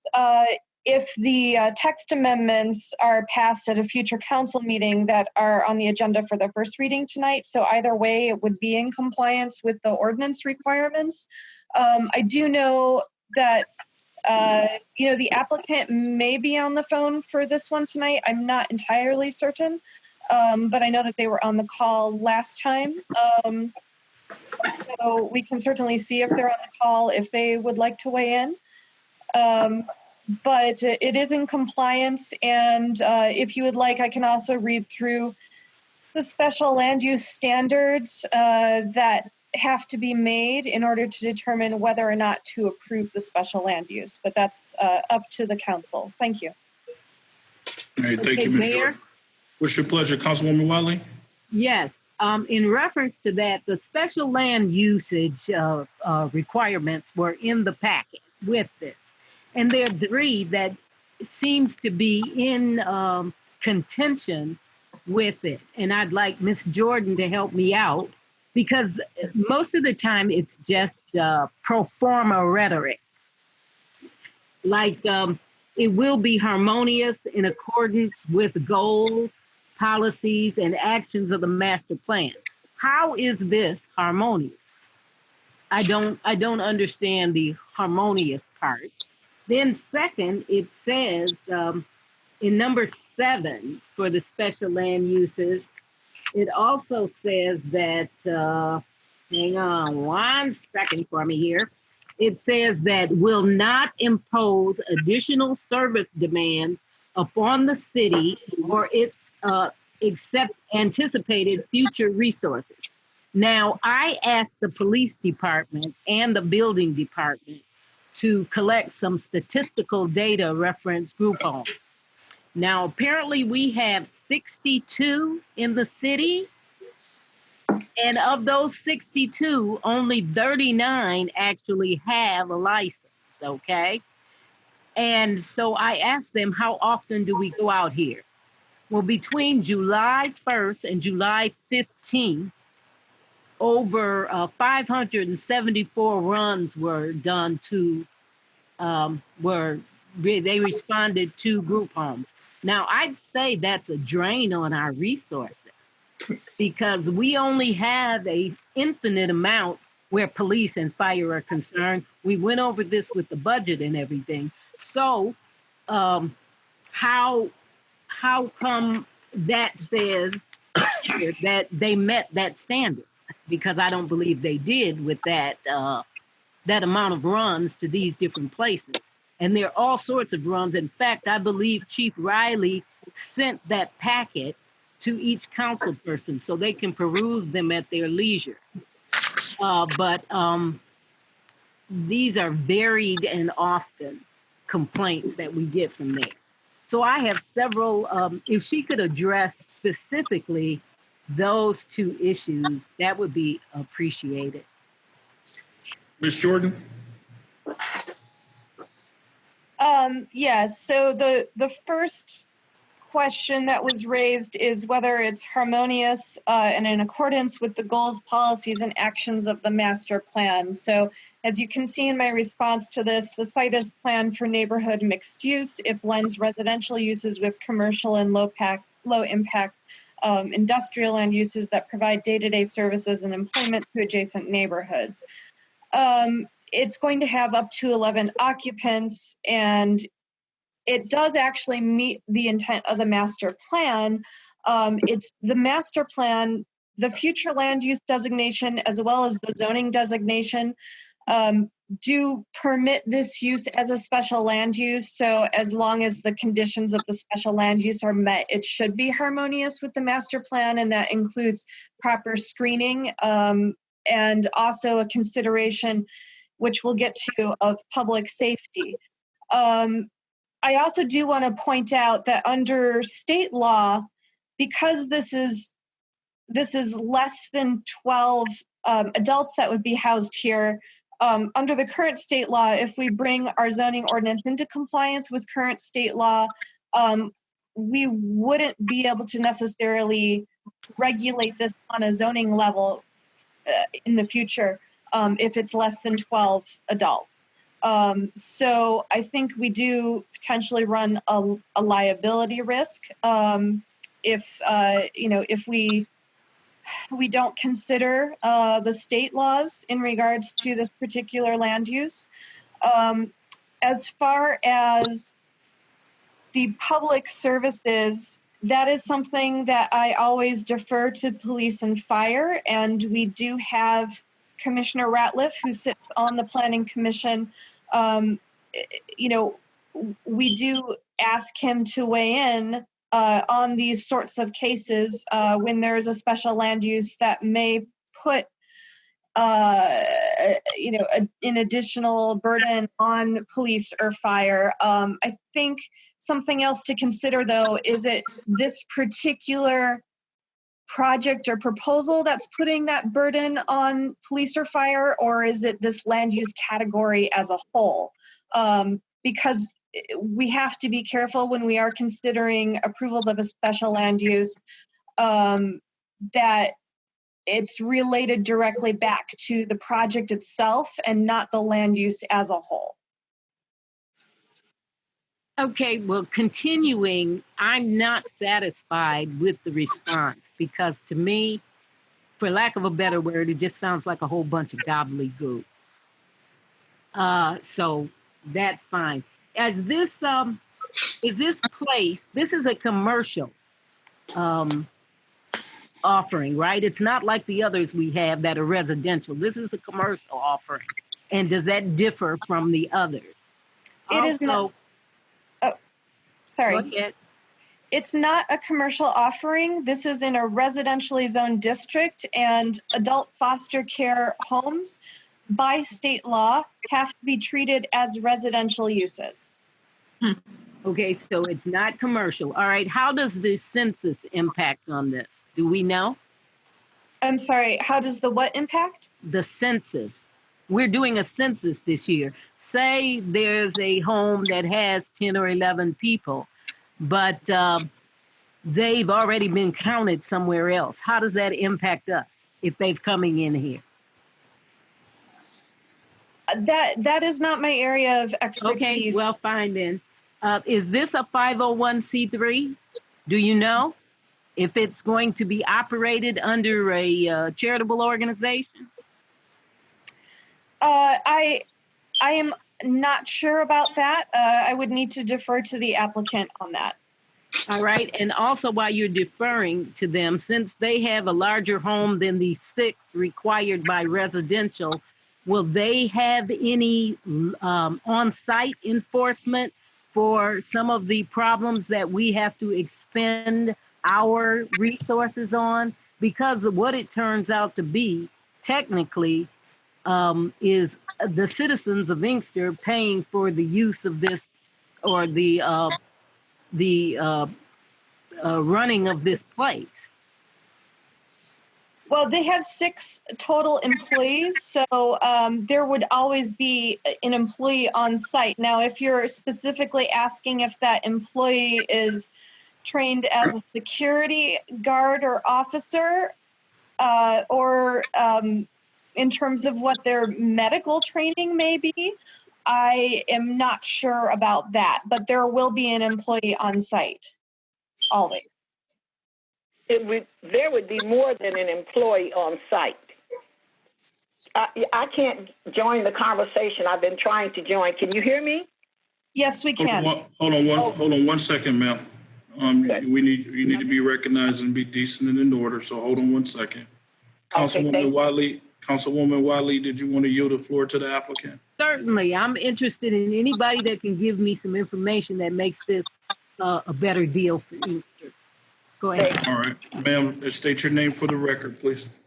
if the text amendments are passed at a future council meeting that are on the agenda for the first reading tonight. So either way, it would be in compliance with the ordinance requirements. I do know that the applicant may be on the phone for this one tonight. I'm not entirely certain, but I know that they were on the call last time. So we can certainly see if they're on the call, if they would like to weigh in. But it is in compliance, and if you would like, I can also read through the special land use standards that have to be made in order to determine whether or not to approve the special land use, but that's up to the council. Thank you. All right, thank you, Ms. Jordan. What's your pleasure, Councilwoman Wiley? Yes. In reference to that, the special land usage requirements were in the packet with this. And there are 3 that seems to be in contention with it. And I'd like Ms. Jordan to help me out because most of the time it's just pro forma rhetoric. Like it will be harmonious in accordance with goals, policies, and actions of the master plan. How is this harmonious? I don't understand the harmonious part. Then second, it says in number 7 for the special land uses, it also says that, hang on 1 second for me here. It says that will not impose additional service demands upon the city or its except anticipated future resources. Now, I asked the police department and the building department to collect some statistical data reference group homes. Now, apparently we have 62 in the city, and of those 62, only 39 actually have a license, okay? And so I asked them, how often do we go out here? Well, between July 1st and July 15th, over 574 runs were done to, they responded to group homes. Now, I'd say that's a drain on our resources because we only have an infinite amount where police and fire are concerned. We went over this with the budget and everything. So how come that says that they met that standard? Because I don't believe they did with that that amount of runs to these different places. And there are all sorts of runs. In fact, I believe Chief Riley sent that packet to each council person so they can peruse them at their leisure. But these are varied and often complaints that we get from there. So I have several, if she could address specifically those 2 issues, that would be appreciated. Ms. Jordan? Yes, so the first question that was raised is whether it's harmonious and in accordance with the goals, policies, and actions of the master plan. So as you can see in my response to this, the site is planned for neighborhood mixed use. It blends residential uses with commercial and low impact industrial land uses that provide day-to-day services and employment to adjacent neighborhoods. It's going to have up to 11 occupants, and it does actually meet the intent of the master plan. It's the master plan, the future land use designation, as well as the zoning designation, do permit this use as a special land use. So as long as the conditions of the special land use are met, it should be harmonious with the master plan, and that includes proper screening, and also a consideration, which we'll get to, of public safety. I also do want to point out that under state law, because this is less than 12 adults that would be housed here, under the current state law, if we bring our zoning ordinance into compliance with current state law, we wouldn't be able to necessarily regulate this on a zoning level in the future if it's less than 12 adults. So I think we do potentially run a liability risk if we don't consider the state laws in regards to this particular land use. As far as the public services, that is something that I always defer to police and fire, and we do have Commissioner Ratliff, who sits on the Planning Commission. We do ask him to weigh in on these sorts of cases when there's a special land use that may put an additional burden on police or fire. I think something else to consider, though, is it this particular project or proposal that's putting that burden on police or fire, or is it this land use category as a whole? Because we have to be careful when we are considering approvals of a special land use that it's related directly back to the project itself and not the land use as a whole. Okay, well, continuing, I'm not satisfied with the response because to me, for lack of a better word, it just sounds like a whole bunch of gobbledygook. So that's fine. As this is this place, this is a commercial offering, right? It's not like the others we have that are residential. This is a commercial offering. And does that differ from the others? It is not. Oh, sorry. Go ahead. It's not a commercial offering. This is in a residentially zoned district, and adult foster care homes by state law have to be treated as residential uses. Okay, so it's not commercial. All right, how does the census impact on this? Do we know? I'm sorry, how does the what impact? The census. We're doing a census this year. Say there's a home that has 10 or 11 people, but they've already been counted somewhere else. How does that impact us if they've coming in here? That is not my area of expertise. Okay, well, fine then. Is this a 501c3? Do you know if it's going to be operated under a charitable organization? I am not sure about that. I would need to defer to the applicant on that. All right, and also while you're deferring to them, since they have a larger home than the 6 required by residential, will they have any on-site enforcement for some of the problems that we have to expend our resources on? Because of what it turns out to be, technically, is the citizens of Inkster paying for the use of this or the running of this place? Well, they have 6 total employees, so there would always be an employee on site. Now, if you're specifically asking if that employee is trained as a security guard or officer, or in terms of what their medical training may be, I am not sure about that, but there will be an employee on site, always. there would be more than an employee on site. I can't join the conversation. I've been trying to join. Can you hear me? Yes, we can. Hold on one second, ma'am. You need to be recognized and be decent and in order. So hold on one second. Councilwoman Wiley, did you want to yield the floor to the applicant? Certainly. I'm interested in anybody that can give me some information that makes this a better deal for Inkster. Go ahead. All right, ma'am, state your name for the record, please.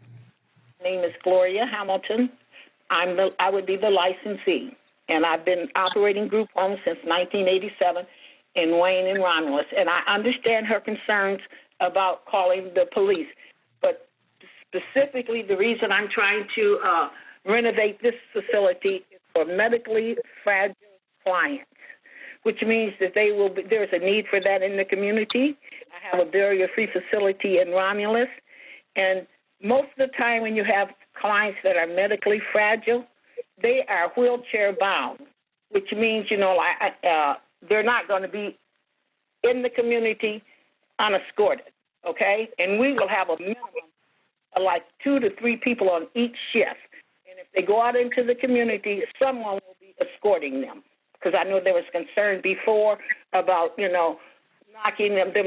My name is Gloria Hamilton. I would be the licensee, and I've been operating group homes since 1987 in Wayne and Romulus. And I understand her concerns about calling the police, but specifically the reason I'm trying to renovate this facility is for medically fragile clients, which means that there's a need for that in the community. I have a barrier-free facility in Romulus, and most of the time when you have clients that are medically fragile, they are wheelchair bound, which means, they're not going to be in the community unescorted, okay? And we will have a minimum of like 2 to 3 people on each shift. And if they go out into the community, someone will be escorting them. Because I know there was concern before about, them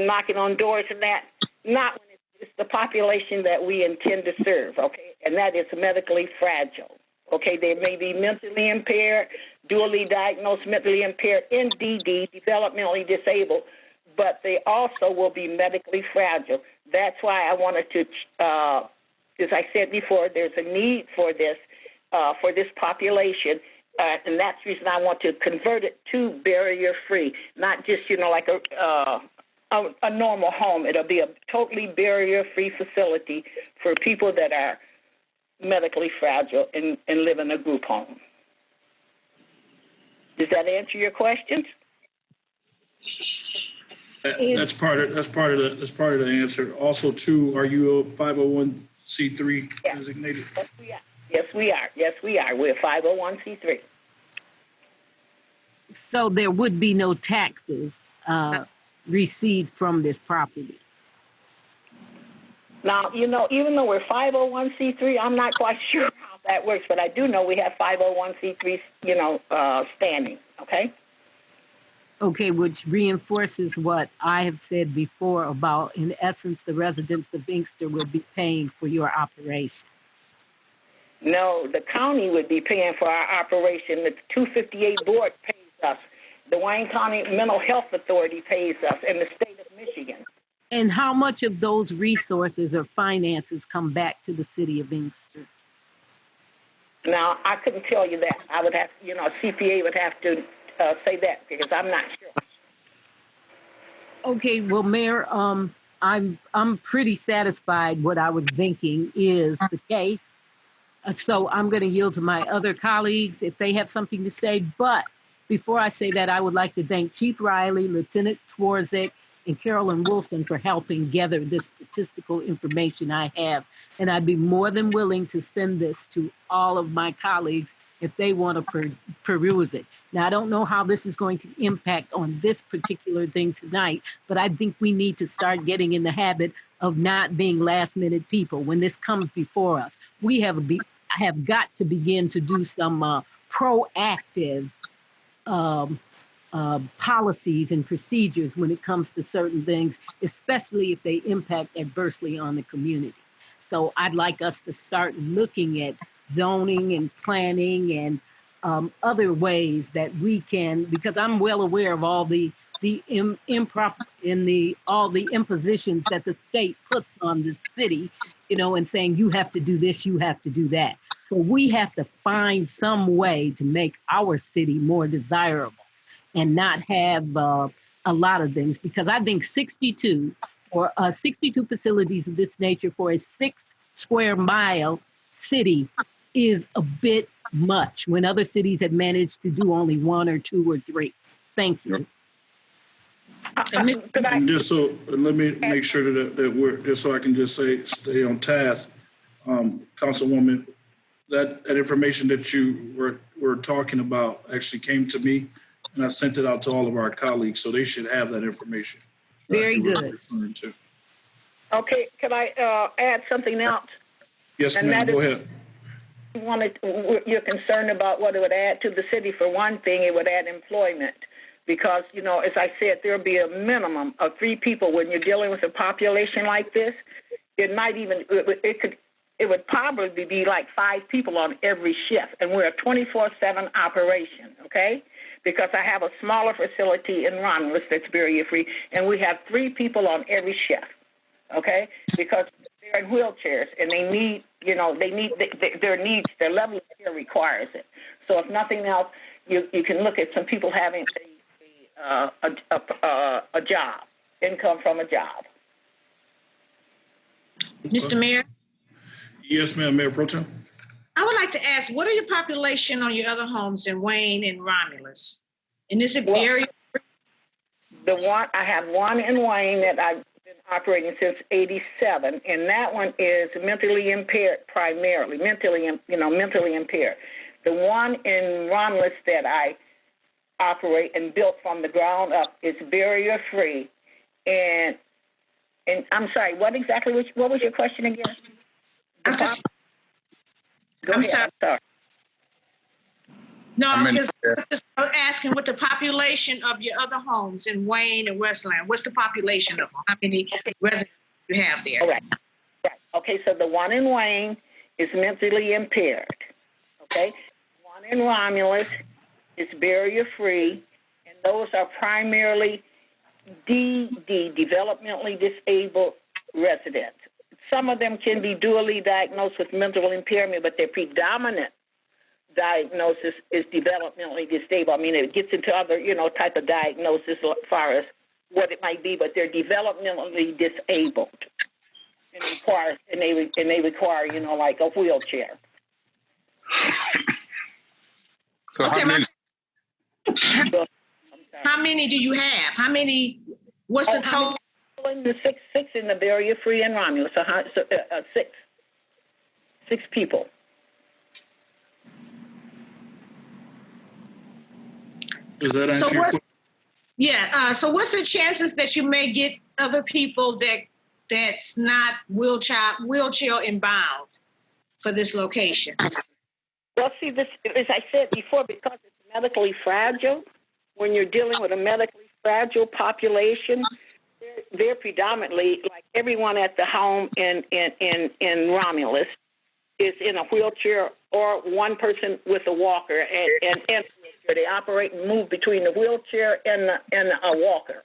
knocking on doors and that. Not when it's the population that we intend to serve, okay? And that is medically fragile, okay? They may be mentally impaired, dually diagnosed mentally impaired, NDD, developmentally disabled, but they also will be medically fragile. That's why I wanted to, as I said before, there's a need for this population. And that's the reason I want to convert it to barrier-free, not just, like a normal home. It'll be a totally barrier-free facility for people that are medically fragile and live in a group home. Does that answer your questions? That's part of the answer. Also, too, are you a 501c3 designated? Yes, we are. Yes, we are. We're 501c3. So there would be no taxes received from this property. Now, even though we're 501c3, I'm not quite sure how that works, but I do know we have 501c3, standing, okay? Okay, which reinforces what I have said before about, in essence, the residents of Inkster will be paying for your operation. No, the county would be paying for our operation. The 258 board pays us. The Wayne County Mental Health Authority pays us, and the state of Michigan. And how much of those resources or finances come back to the city of Inkster? Now, I couldn't tell you that. I would have, a CPA would have to say that because I'm not sure. Okay, well, Mayor, I'm pretty satisfied what I was thinking is the case. So I'm going to yield to my other colleagues if they have something to say. But before I say that, I would like to thank Chief Riley, Lieutenant Twardzik, and Carolyn Wilson for helping gather this statistical information I have. And I'd be more than willing to send this to all of my colleagues if they want to peruse it. Now, I don't know how this is going to impact on this particular thing tonight, but I think we need to start getting in the habit of not being last-minute people. When this comes before us, we have got to begin to do some proactive policies and procedures when it comes to certain things, especially if they impact adversely on the community. So I'd like us to start looking at zoning and planning and other ways that we can, because I'm well aware of all the improper all the impositions that the state puts on the city, and saying you have to do this, you have to do that. So we have to find some way to make our city more desirable and not have a lot of things, because I think 62 facilities of this nature for a 6 square mile city is a bit much when other cities have managed to do only 1 or 2 or 3. Thank you. And just so, let me make sure that we're, just so I can just stay on task, Councilwoman, that information that you were talking about actually came to me, and I sent it out to all of our colleagues, so they should have that information. Very good. Referring to. Okay, can I add something else? Yes, And ma'am. that Go is- ahead. You're concerned about what it would add to the city. For one thing, it would add employment because, you know, as I said, there'll be a minimum of 3 people when you're dealing with a population like this. It might even, it would probably be like 5 people on every shift, and we're a 24/7 operation, okay? Because I have a smaller facility in Romulus that's barrier-free, and we have 3 people on every shift, okay? Because they're in wheelchairs, and they need, you know, their needs, their level of care requires it. So if nothing else, you can look at some people having a job, income from a job. Mr. Mayor, Yes, ma'am. Mayor Pro Tem. I would like to ask, what are your population on your other homes in Wayne and Romulus? And is it very? I have one in Wayne that I've been operating since '87, and that one is mentally impaired primarily, mentally impaired. The one in Romulus that I operate and built from the ground up is barrier-free. And I'm sorry, what was your question again? I'm sorry. No, I'm just asking what the population of your other homes in Wayne and Westland, what's the population of them? How many residents you have there? All right. Okay, so the one in Wayne is mentally impaired. Okay? One in Romulus is barrier-free, and those are primarily developmentally disabled residents. Some of them can be dually diagnosed with mental impairment, but their predominant diagnosis is developmentally disabled. I mean, it gets into other, type of diagnosis as far as what it might be, but they're developmentally disabled and they require, like a wheelchair. So okay, how many do you have? What's the total? The six in the barrier-free in Romulus. Six people. Does that answer your question? Yeah. So what's the chances that you may get other people that's not wheelchair inbound for this location? Well, see, this, as I said before, because it's medically fragile, when you're dealing with a medically fragile population, they're predominantly, like everyone at the home in Romulus is in a wheelchair or one person with a walker and they operate and move between the wheelchair and a walker.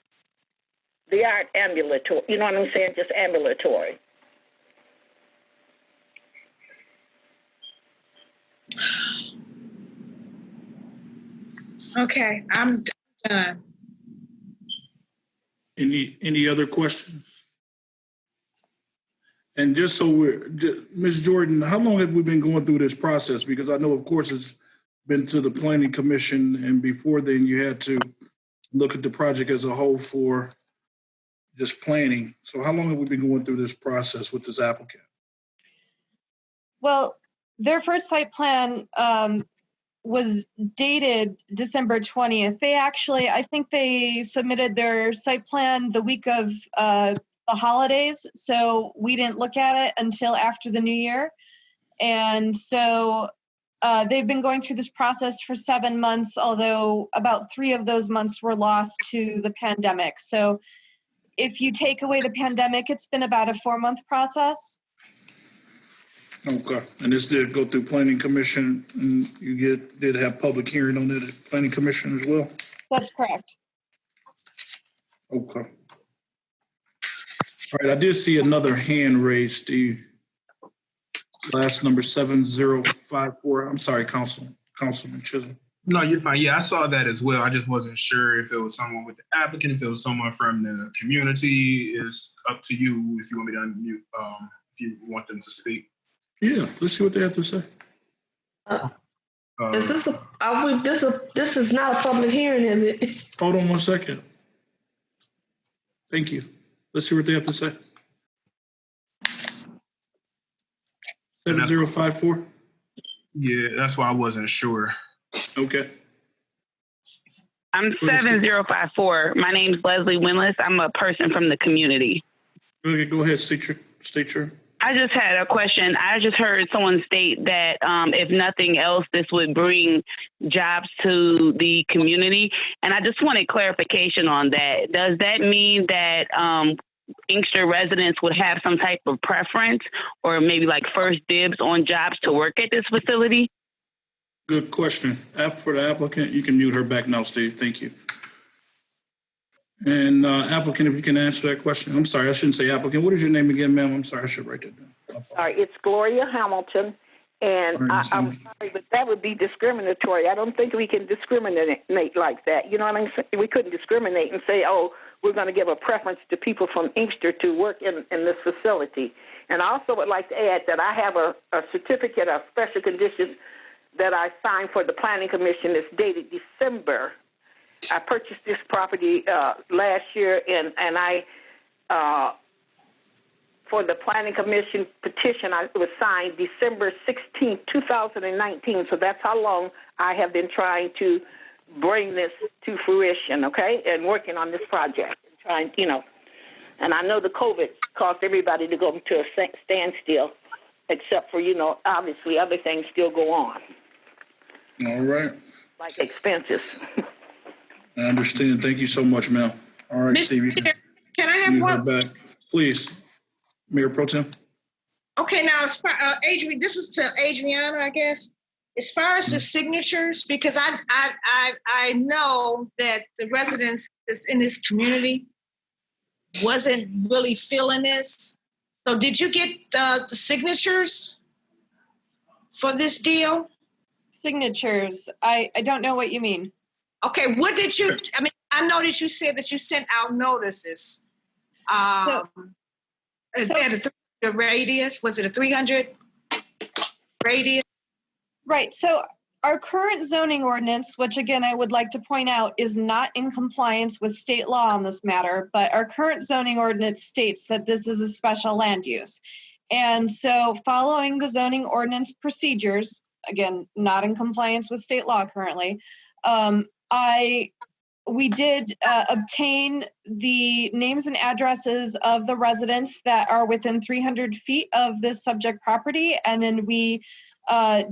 They aren't ambulatory. You know what I'm saying? Just ambulatory. Okay, I'm done. Any other questions? And just so Ms. Jordan, how long have we been going through this process? Because I know, of course, it's been to the Planning Commission, and before then you had to look at the project as a whole for just planning. So how long have we been going through this process with this applicant? Well, their first site plan was dated December 20th. I think they submitted their site plan the week of the holidays, so we didn't look at it until after the new year. And so they've been going through this process for 7 months, although about 3 of those months were lost to the pandemic. So if you take away the pandemic, it's been about a 4-month process. Okay, and this did go through Planning Commission, and you did have public hearing on it at Planning Commission as well? That's correct. Okay. All right, I did see another hand raised, Steve. Last number 7054. I'm sorry, Councilman Chisholm. No, you're fine. Yeah, I saw that as well. I just wasn't sure if it was someone with the applicant, if it was someone from the community. It's up to you if you want me to unmute, if you want them to speak. Yeah, let's see what they have to say. Is this is not a public hearing, is it? Hold on one second. Thank you. Let's see what they have to say. 7054. Yeah, that's why I wasn't sure. Okay. I'm 7054. My name's Leslie Winless. I'm a person from the community. Go ahead, state your. I just had a question. I just heard someone state that if nothing else, this would bring jobs to the community. And I just wanted clarification on that. Does that mean that Inkster residents would have some type of preference or maybe like first dibs on jobs to work at this facility? Good question. For the applicant, you can mute her back now, Steve. Thank you. And applicant, if you can answer that question. I'm sorry, I shouldn't say applicant. What is your name again, ma'am? I'm sorry, I should write that down. Sorry, it's Gloria Hamilton. And I'm sorry, but that would be discriminatory. I don't think we can discriminate like that. You know what I'm saying? We couldn't discriminate and say, oh, we're going to give a preference to people from Inkster to work in this facility. And I also would like to add that I have a certificate of special conditions that I signed for the Planning Commission. It's dated December. I purchased this property last year, and I, for the Planning Commission petition, it was signed December 16, 2019. So that's how long I have been trying to bring this to fruition, okay, and working on this project. Trying, and I know the COVID caused everybody to go to a standstill, except for, obviously other things still go on. All right. Like expenses. I understand. Thank you so much, ma'am. All right, Steve. Can I have one? Back. Please, Mayor Pro Tem. Okay, now, as far, Adrian, this is to Adriana, I guess. As far as the signatures, because I know that the residents that's in this community wasn't really feeling this. So did you get the signatures for this deal? Signatures. I don't know what you mean. Okay, what did you, I know that you said that you sent out notices. At a 300 radius, was it a 300 radius? Right, so our current zoning ordinance, which again, I would like to point out is not in compliance with state law on this matter, but our current zoning ordinance states that this is a special land use. And so following the zoning ordinance procedures, again, not in compliance with state law currently, we did obtain the names and addresses of the residents that are within 300 feet of this subject property. And then we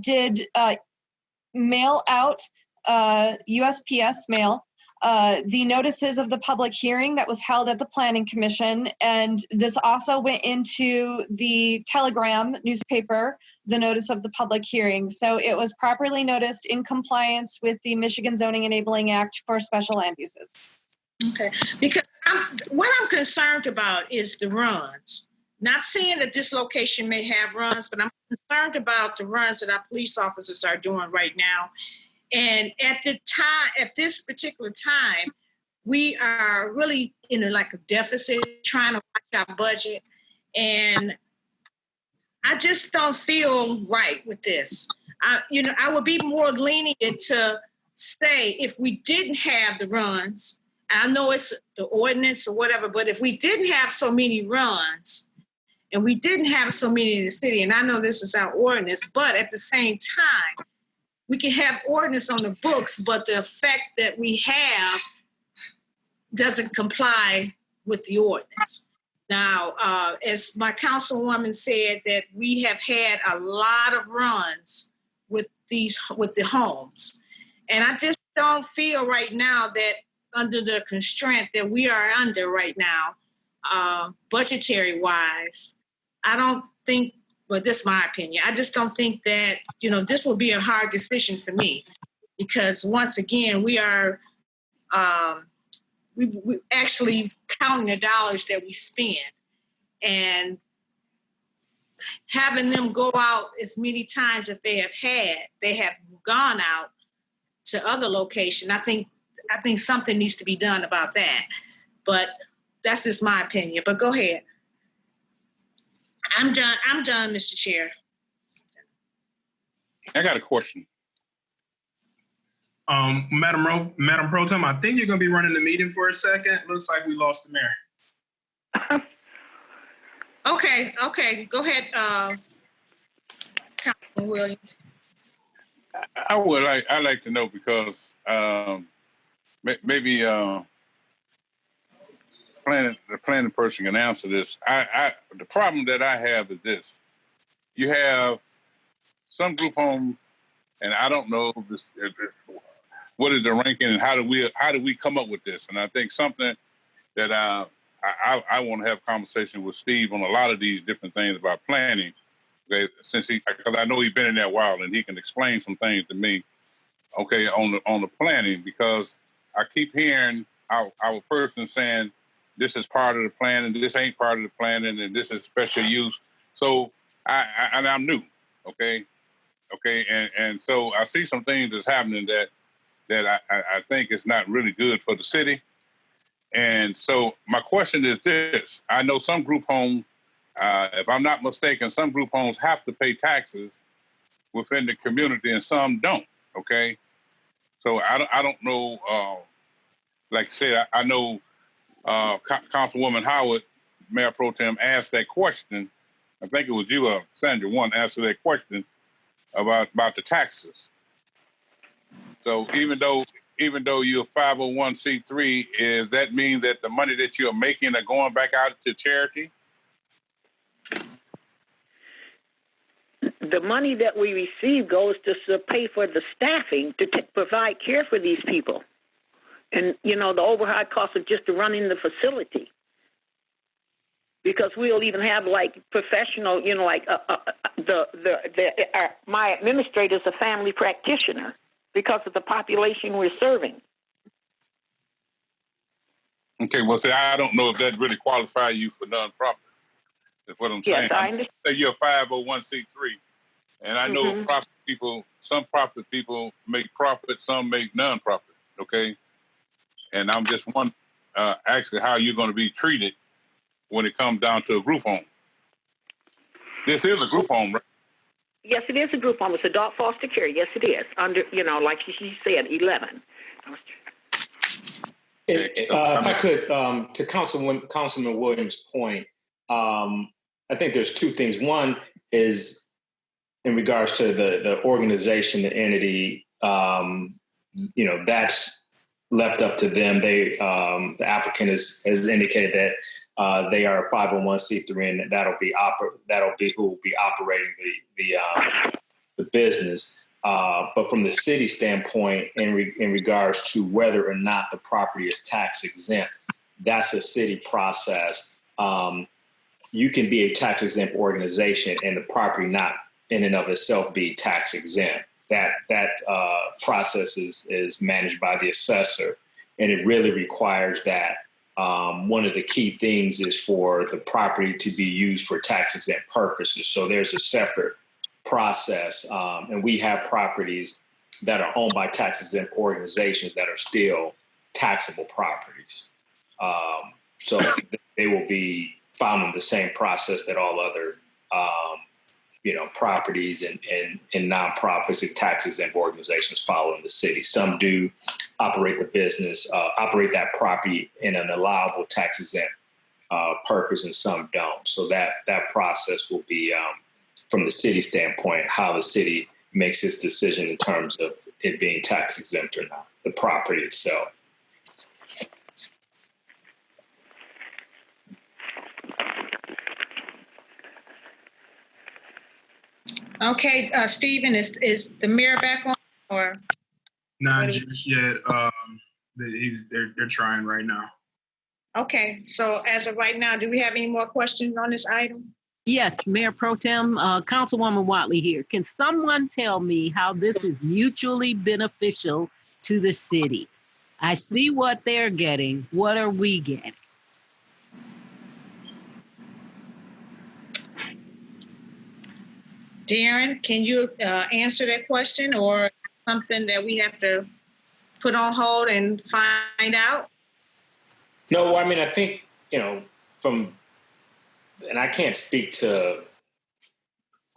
did mail out, USPS mail, the notices of the public hearing that was held at the Planning Commission. And this also went into the Telegram newspaper, the notice of the public hearing. So it was properly noticed in compliance with the Michigan Zoning Enabling Act for special land uses. Okay, because what I'm concerned about is the runs. Not saying that this location may have runs, but I'm concerned about the runs that our police officers are doing right now. And at this particular time, we are really in a deficit, trying to watch our budget. And I just don't feel right with this. I would be more lenient to say if we didn't have the runs, I know it's the ordinance or whatever, but if we didn't have so many runs and we didn't have so many in the city, and I know this is our ordinance, but at the same time, we can have ordinance on the books, but the effect that we have doesn't comply with the ordinance. Now, as my councilwoman said, that we have had a lot of runs with the homes. And I just don't feel right now that under the constraint that we are under right now, budgetary wise, I don't think, but this is my opinion, I just don't think that, this will be a hard decision for me, because once again, we are we actually counting the dollars that we spend, and having them go out as many times as they have gone out to other locations. I think something needs to be done about that, but that's just my opinion. But go ahead. I'm done, Mr. Chair. I got a question. Madam Pro Tem, I think you're going to be running the meeting for a second. Looks like we lost the mayor. Okay. Go ahead, Councilman Williams. I'd like to know because maybe planning person can answer this. The problem that I have is this: you have some group homes, and I don't know what is the ranking and how do we come up with this? And I think something that I want to have a conversation with Steve on a lot of these different things about planning. Okay, because I know he's been in there a while and he can explain some things to me. Okay, on the planning, because I keep hearing our person saying this is part of the plan and this ain't part of the planning and this is special use. So I'm new. Okay, and so I see some things that's happening that I think is not really good for the city. And so my question is this: I know some group homes, if I'm not mistaken, some group homes have to pay taxes within the community and some don't. Okay, so I don't know. Like I said, I know Councilwoman Howard, Mayor Pro Tem, asked that question. I think it was you, Sandra, one answered that question about the taxes. So even though you're 501c3, does that mean that the money that you're making are going back out to charity? The money that we receive goes to pay for the staffing to provide care for these people. And, the overhead cost of just running the facility. Because we'll even have like professional, my administrator is a family practitioner because of the population we're serving. Okay, well, see, I don't know if that really qualifies you for nonprofit. That's what I'm saying. Yes, I understand. Say you're a 501c3, and I know some profit people make profit, some make nonprofit. Okay, and I'm just actually how you're going to be treated when it comes down to a group home. This is a group home, right? Yes, it is a group home. It's adult foster care. Yes, it is. Under, like she said, 11. If I could, to Councilman Williams' point, I think there's two things. One is in regards to the organization, the entity, that's left up to them. They, the applicant has indicated that they are a 501c3, and that'll be who will be operating the business. But from the city standpoint, in regards to whether or not the property is tax exempt, that's a city process. You can be a tax exempt organization and the property not in and of itself be tax exempt. That process is managed by the assessor, and it really requires that. One of the key things is for the property to be used for tax exempt purposes. So there's a separate process, and we have properties that are owned by tax exempt organizations that are still taxable properties. So they will be following the same process that all other properties and nonprofits and tax exempt organizations follow in the city. Some do operate the business, operate that property in an allowable tax exempt purpose, and some don't. So that process will be, from the city standpoint, how the city makes its decision in terms of it being tax exempt or not, the property itself. Okay, Stephen, is the mayor back on, or? Not just yet. They're trying right now. Okay, so as of right now, do we have any more questions on this item? Yes, Mayor Pro Tem, Councilwoman Watley here. Can someone tell me how this is mutually beneficial to the city? I see what they're getting. What are we getting? Darren, can you answer that question, or something that we have to put on hold and find out? No, I mean, I think, and I can't speak to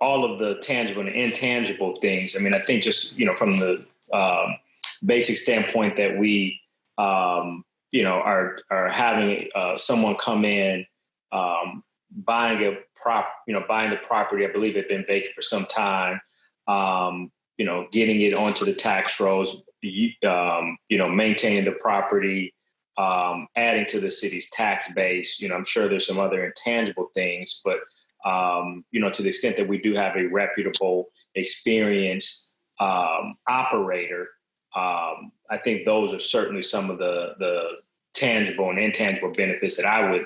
all of the tangible and intangible things. I mean, I think just, from the basic standpoint that we, are having someone come in, buying the property. I believe it had been vacant for some time, getting it onto the tax rolls, maintaining the property, adding to the city's tax base. I'm sure there's some other intangible things, but to the extent that we do have a reputable, experienced operator, I think those are certainly some of the tangible and intangible benefits that I would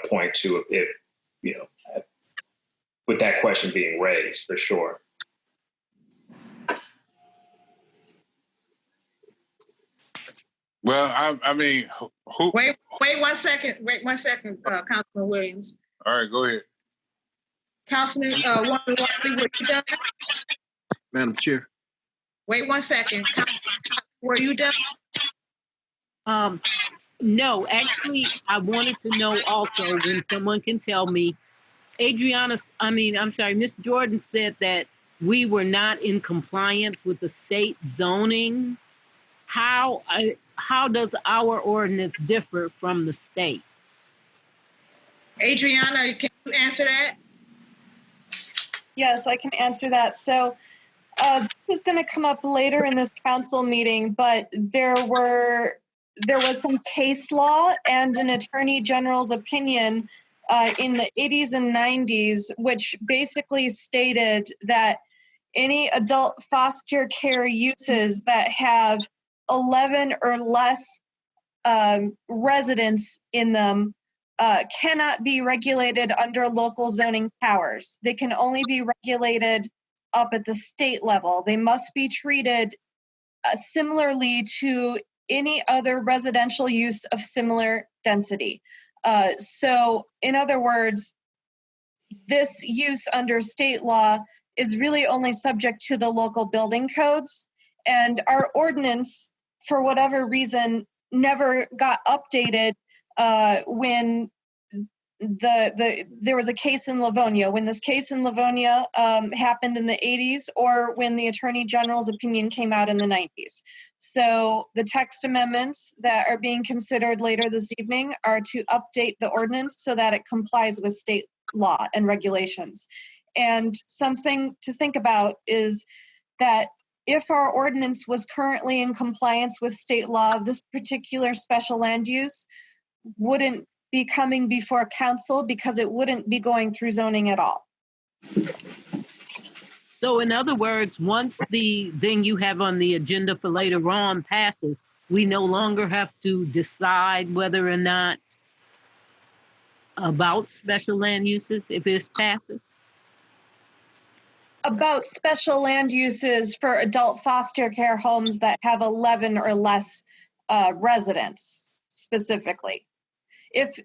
point to if with that question being raised, for sure. Well, I mean, who? Wait 1 second. Wait 1 second, Councilman Williams. All right, go ahead. Councilman Woman Wiley, were you done? Madam Chair. Wait 1 second. Were you done? No, actually, I wanted to know also when someone can tell me, Miss Jordan said that we were not in compliance with the state zoning. How does our ordinance differ from the state? Adriana, can you answer that? Yes, I can answer that. So this is going to come up later in this council meeting, but there was some case law and an attorney general's opinion in the 80s and 90s, which basically stated that any adult foster care uses that have 11 or less residents in them cannot be regulated under local zoning powers. They can only be regulated up at the state level. They must be treated similarly to any other residential use of similar density. So in other words, this use under state law is really only subject to the local building codes, and our ordinance, for whatever reason, never got updated when there was a case in Livonia. When this case in Livonia happened in the 80s, or when the Attorney General's opinion came out in the 90s. So the text amendments that are being considered later this evening are to update the ordinance so that it complies with state law and regulations. And something to think about is that if our ordinance was currently in compliance with state law, this particular special land use wouldn't be coming before council because it wouldn't be going through zoning at all. So in other words, once the thing you have on the agenda for later on passes, we no longer have to decide whether or not about special land uses if it passes? About special land uses for adult foster care homes that have 11 or less residents specifically. If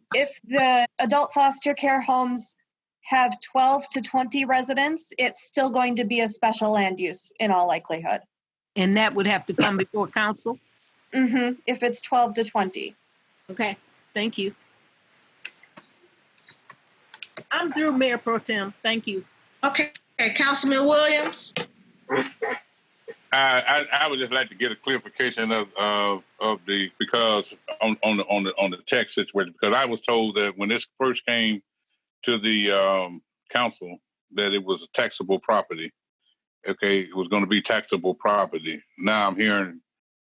the adult foster care homes have 12 to 20 residents, it's still going to be a special land use in all likelihood. And that would have to come before council? Mm-hmm, if it's 12 to 20. Okay, thank you. I'm through, Mayor Pro Tem. Thank you. Okay, Councilman Williams. I would just like to get a clarification of the, because on the tax situation, because I was told that when this first came to the council that it was a taxable property. Okay, it was going to be taxable property. Now I'm hearing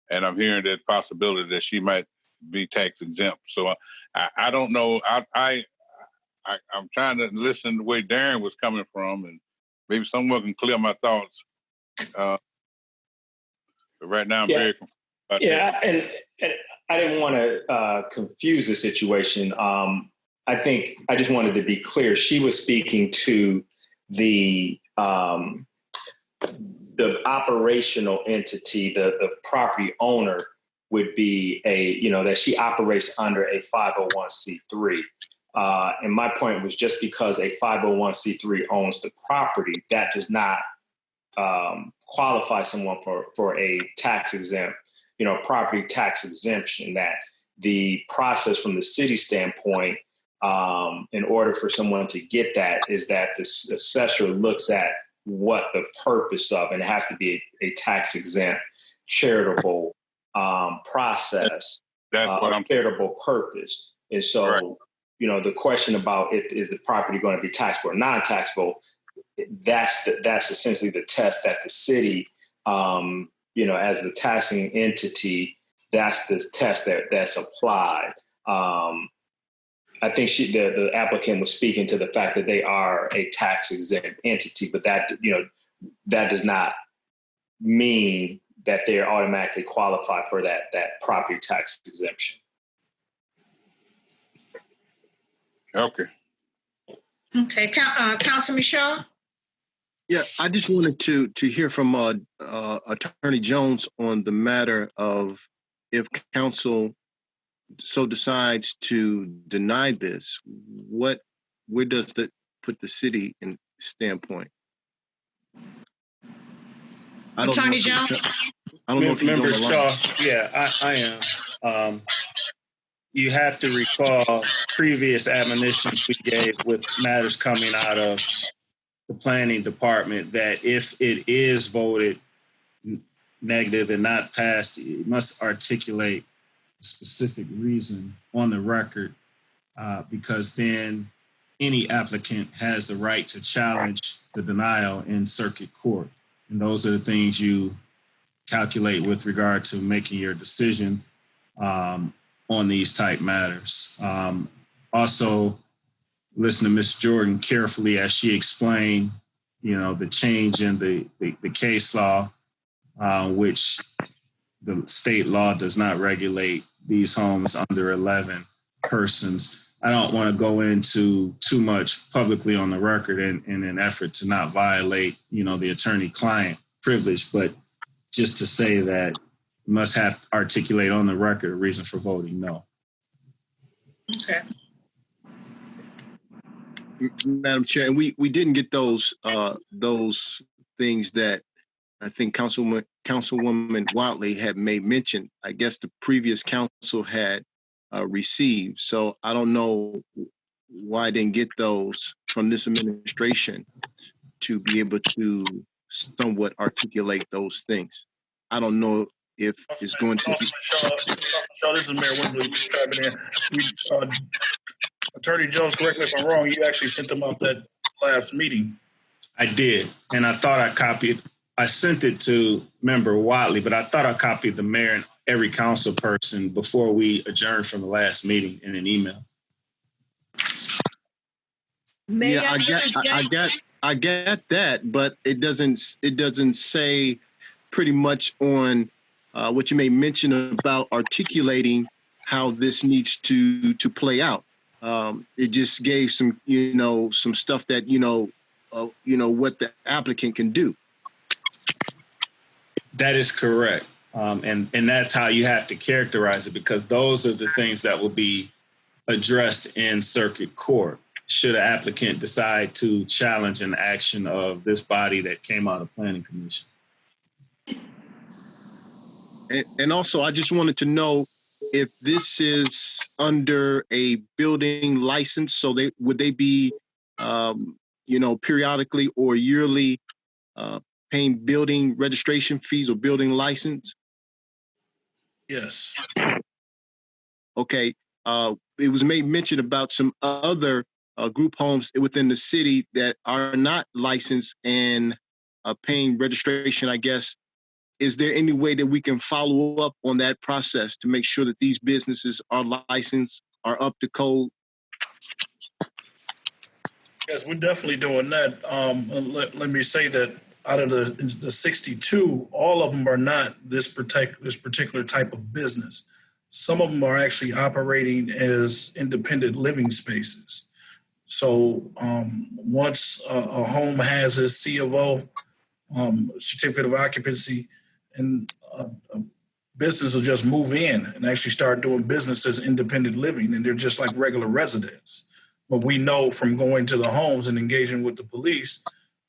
that possibility that she might be tax exempt. So I don't know. I'm trying to listen to the way Darren was coming from, and maybe someone can clear my thoughts. But right now I'm very confused about that. And I didn't want to confuse the situation. I think I just wanted to be clear. She was speaking to the operational entity, the property owner would be that she operates under a 501c3. And my point was just because a 501c3 owns the property, that does not qualify someone for a tax exempt, property tax exemption. That the process from the city standpoint, in order for someone to get that, is that the assessor looks at what the purpose of, and it has to be a tax exempt charitable process. That's what I'm charitable purpose. And so, right. The question about is the property going to be taxable or non-taxable, that's essentially the test that the city, as the taxing entity, that's the test that's applied. I think the applicant was speaking to the fact that they are a tax exempt entity, but that does not mean that they're automatically qualified for that property tax exemption. Okay. Okay, Councilman Shaw? Yeah, I just wanted to hear from Attorney Jones on the matter of if council so decides to deny this, where does that put the city in standpoint? Attorney Jones? I don't know if he's on Member the line. Shaw, yeah, I am. You have to recall previous admonitions we gave with matters coming out of the planning department that if it is voted negative and not passed, it must articulate a specific reason on the record, because then any applicant has the right to challenge the denial in circuit court. And those are the things you calculate with regard to making your decision on these type matters. Also, listen to Ms. Jordan carefully as she explained, the change in the case law, which the state law does not regulate these homes under 11 persons. I don't want to go into too much publicly on the record in an effort to not violate, the attorney-client privilege, but just to say that you must have articulate on the record a reason for voting no. Okay. Madam Chair, and we didn't get those things that I think Councilwoman Watley had made mention. I guess the previous council had received. So I don't know why I didn't get those from this administration to be able to somewhat articulate those things. I don't know if it's going to be. Shaw, this is Mayor Wimbley chiming in. Attorney Jones, correct me if I'm wrong, you actually sent them out that last meeting. I did, and I sent it to Member Watley, but I thought I copied the mayor and every council person before we adjourned from the last meeting in an email. Yeah, I get that, but it doesn't say pretty much on what you may mention about articulating how this needs to play out. It just gave some some stuff that what the applicant can do. That is correct, and that's how you have to characterize it, because those are the things that will be addressed in circuit court should an applicant decide to challenge an action of this body that came out of Planning Commission. And also, I just wanted to know if this is under a building license, so would they be, periodically or yearly paying building registration fees or building license? Yes. Okay. It was made mention about some other group homes within the city that are not licensed and paying registration, I guess. Is there any way that we can follow up on that process to make sure that these businesses are licensed, are up to code? Yes, we're definitely doing that. Let me say that out of the 62, all of them are not this particular type of business. Some of them are actually operating as independent living spaces. So once a home has a C of O, certificate of occupancy, and business will just move in and actually start doing business as independent living, and they're just like regular residents. But we know from going to the homes and engaging with the police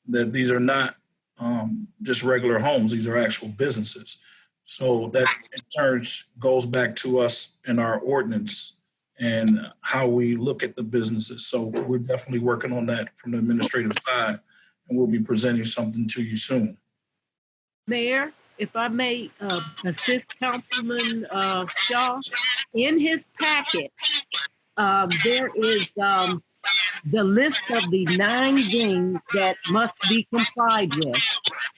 that these are not just regular homes, these are actual businesses. So that in turn goes back to us in our ordinance and how we look at the businesses. So we're definitely working on that from the administrative side, and we'll be presenting something to you soon. Mayor, if I may assist Councilman Shaw, in his packet, there is the list of the 9 things that must be complied with.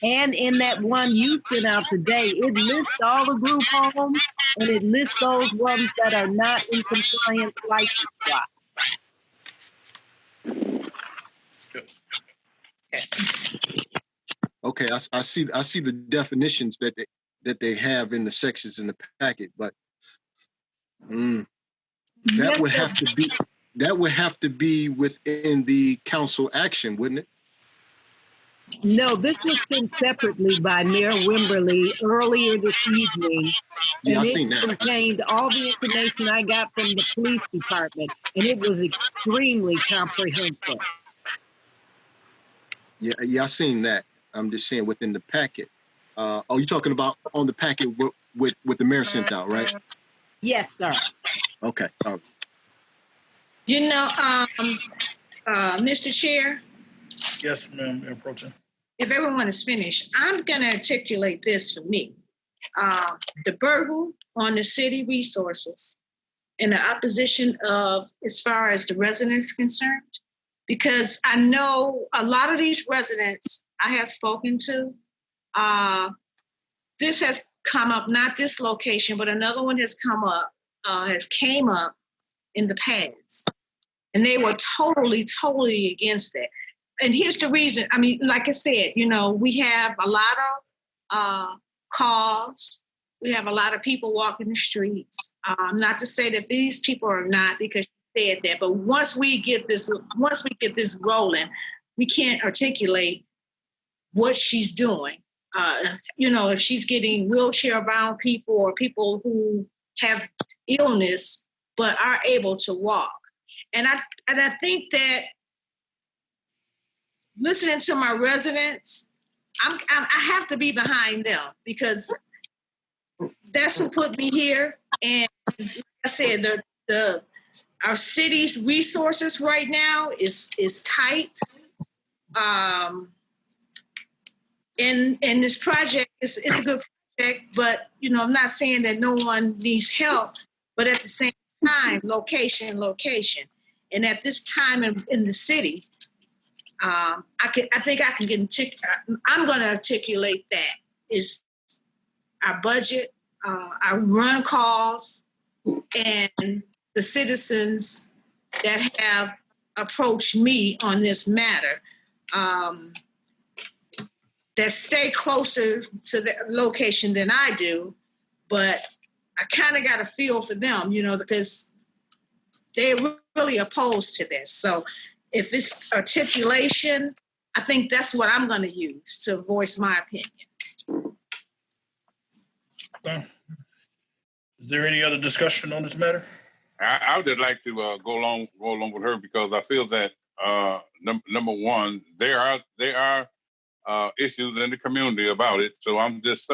And in that one you sent out today, it lists all the group homes and it lists those ones that are not in compliance license-wise. Okay, I see the definitions that they have in the sections in the packet, but that would have to be within the council action, wouldn't it? No, this was sent separately by Mayor Wimberly earlier this evening. Yeah, and I it seen that. contained all the information I got from the police department, and it was extremely comprehensive. Yeah, I seen that. I'm just saying within the packet. Oh, you're talking about on the packet with the mayor sent out, right? Yes, sir. Okay. All right. You know, Mr. Chair, Yes, ma'am, Mayor Pro Tem. if everyone is finished, I'm going to articulate this for me. The burden on the city resources and the opposition of as far as the residents concerned, because I know a lot of these residents I have spoken to, this has come up, not this location, but another one has came up in the past. And they were totally against it. And here's the reason. I mean, like I said, you know, we have a lot of calls. We have a lot of people walking the streets. Not to say that these people are not, because you said that, but once we get this rolling, we can't articulate what she's doing. You know, if she's getting wheelchair-bound people or people who have illness but are able to walk. And I think that listening to my residents, I have to be behind them because that's who put me here. And like I said, our city's resources right now is tight. And this project is a good project, but you know, I'm not saying that no one needs help, but at the same time, location. And at this time in the city, I'm going to articulate that is our budget, our run calls, and the citizens that have approached me on this matter that stay closer to the location than I do, but I kind of got a feel for them, you know, because they're really opposed to this. So if it's articulation, I think that's what I'm going to use to voice my opinion. Is there any other discussion on this matter? I would just like to go along with her because I feel that number one, there are issues in the community about it. So I'm just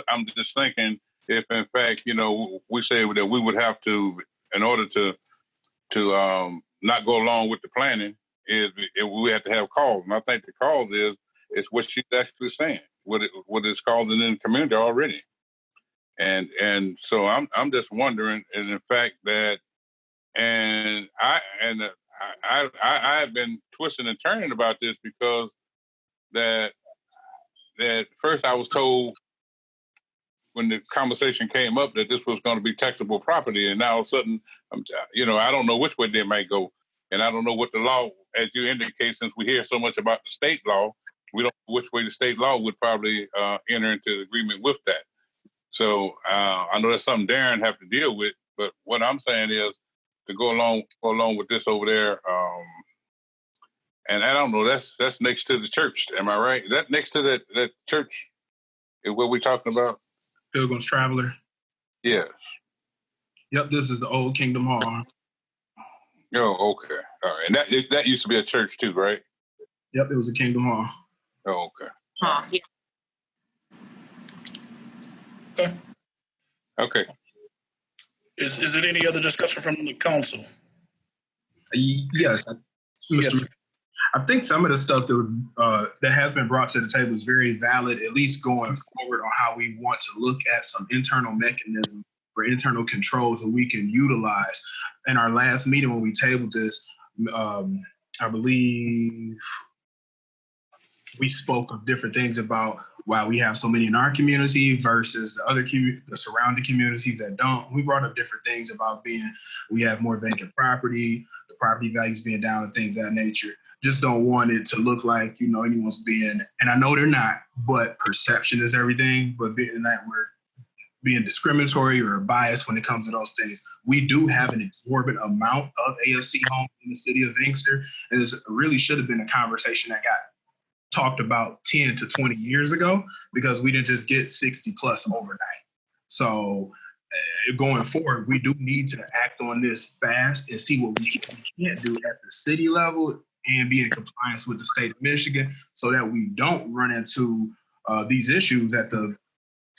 thinking if in fact, you know, we say that we would have to, in order to not go along with the planning, is we have to have calls. And I think the cause is what she's actually saying, what is causing in the community already. And so I'm just wondering, and in fact that, and I have been twisting and turning about this because that first I was told when the conversation came up that this was going to be taxable property, and now all of a sudden, you know, I don't know which way they might go, and I don't know what the law, as you indicate, since we hear so much about the state law, we don't know which way the state law would probably enter into agreement with that. So I know that's something Darren have to deal with, but what I'm saying is to go along with this over there. And I don't know, that's next to the church. Am I right? That next to that church is what we're talking about? Pilgrim's Traveler. Yes. Yep, this is the old Kingdom Hall. Oh, okay. All right. And that used to be a church too, right? Yep, it was a Kingdom Hall. Oh, okay. Yeah. Okay. Is it any other discussion from the council? Yes. Yes. I think some of the stuff that has been brought to the table is very valid, at least going forward on how we want to look at some internal mechanisms or internal controls that we can utilize. In our last meeting when we tabled this, I believe we spoke of different things about why we have so many in our community versus the surrounding communities that don't. We brought up different things about we have more vacant property, the property values being down and things of that nature. Just don't want it to look like, anyone's being, and I know they're not, but perception is everything, but being that we're being discriminatory or biased when it comes to those things. We do have an exorbitant amount of AFC homes in the city of Inkster, and it really should have been a conversation that got talked about 10 to 20 years ago, because we didn't just get 60 plus overnight. So going forward, we do need to act on this fast and see what we can do at the city level and be in compliance with the state of Michigan, so that we don't run into these issues at the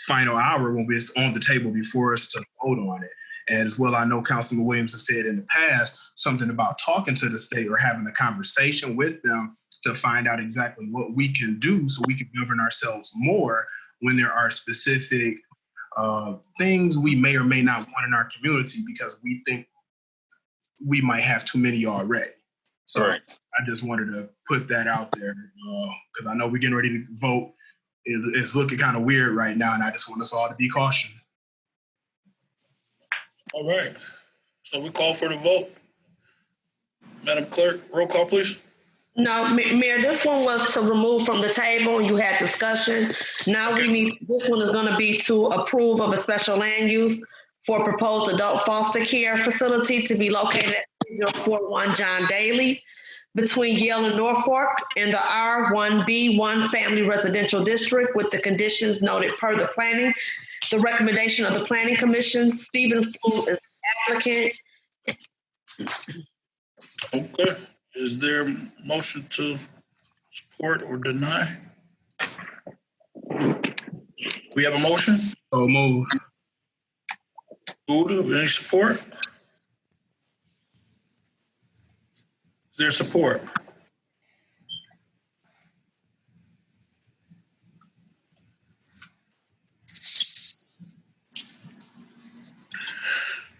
final hour when it's on the table before us to vote on it. And as well, I know Councilman Williams has said in the past something about talking to the state or having a conversation with them to find out exactly what we can do so we can govern ourselves more when there are specific things we may or may not want in our community, because we think we might have too many already. So right. I just wanted to put that out there because I know we're getting ready to vote. It's looking kind of weird right now, and I just want us all to be cautious. All right. So we call for the vote. Madam Clerk, roll call, please. No, Mayor, this one was to remove from the table. You had discussion. Now this one is going to be to approve of a special land use for proposed adult foster care facility to be located at 041 John Daly between Yale and Norfolk in the R1B1 Family Residential District with the conditions noted per the planning. The recommendation of the Planning Commission. Stephen Flew is the applicant. Okay. Is there a motion to support or deny? We have a motion? So move. Any support? Is there support?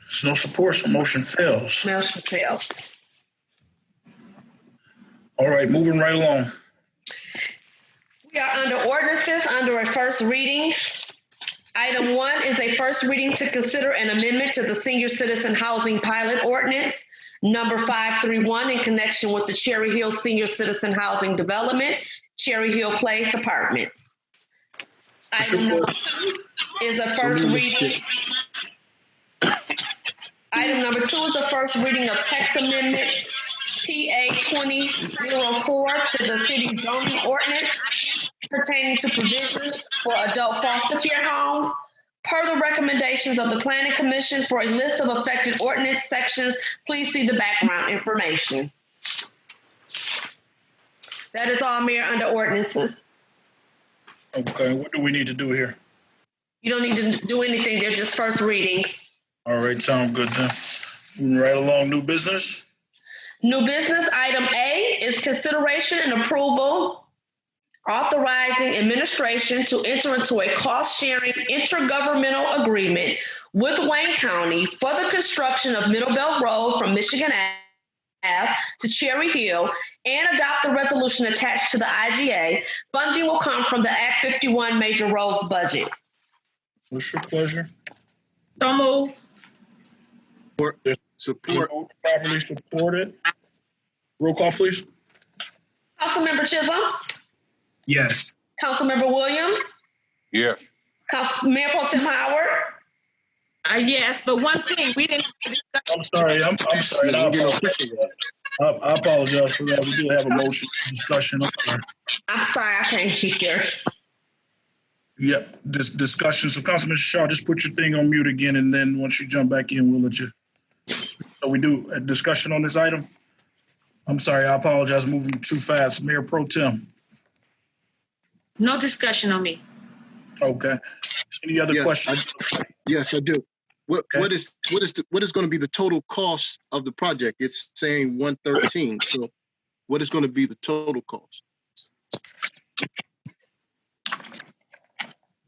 There's no support, so motion fails. Motion fails. All right, moving right along. We are under ordinances under a first reading. Item 1 is a first reading to consider an amendment to the Senior Citizen Housing Pilot Ordinance number 531 in connection with the Cherry Hill Senior Citizen Housing Development, Cherry Hill Place Apartments. Item number 2 is a first reading. Item number 2 is a first reading of text amendments TA 2004 to the city zoning ordinance pertaining to provisions for adult foster care homes. Per the recommendations of the Planning Commission, for a list of affected ordinance sections, please see the background information. That is all, Mayor, under ordinances. Okay, what do we need to do here? You don't need to do anything. They're just first readings. All right, sound good then. Moving right along, new business. New business, item A is consideration and approval authorizing administration to enter into a cost-sharing intergovernmental agreement with Wayne County for the construction of Middle Belt Road from Michigan Ave to Cherry Hill and adopt the resolution attached to the IGA. Funding will come from the Act 51 Major Roads budget. What's your pleasure? So move. Support. Properly supported. Roll call, please. Councilmember Chisholm? Yes. Councilmember Williams? Yes. Mayor Pro Tem Howard? Yes, but one thing we didn't. I'm sorry. I'm sorry. I apologize for that. We did have a motion discussion. I'm sorry, I can't hear. Yep, this discussion. So, Councilman Shaw, just put your thing on mute again, and then once you jump back in, we'll let you. So we do a discussion on this item. I'm sorry, I apologize, moving too fast. Mayor Pro Tem. No discussion on me. Okay. Any other questions? Yes, I do. What is going to be the total cost of the project? It's saying 113. So, what is going to be the total cost?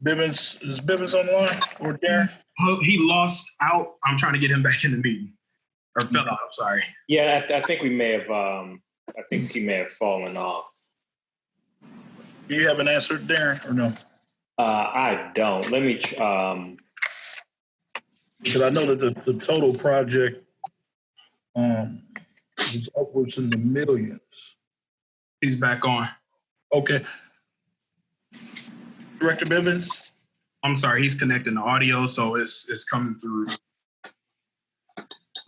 Bivens, is Bivens online or Darren? He lost out. I'm trying to get him back in the meeting. Or fell out, I'm sorry. Yeah, I think we may have, I think he may have fallen off. Do you have an answer, Darren, or no? I don't. Let me. Because I know that the total project is upwards in the millions. He's back on. Okay. Director Bivens? I'm sorry, he's connecting the audio, so it's coming through.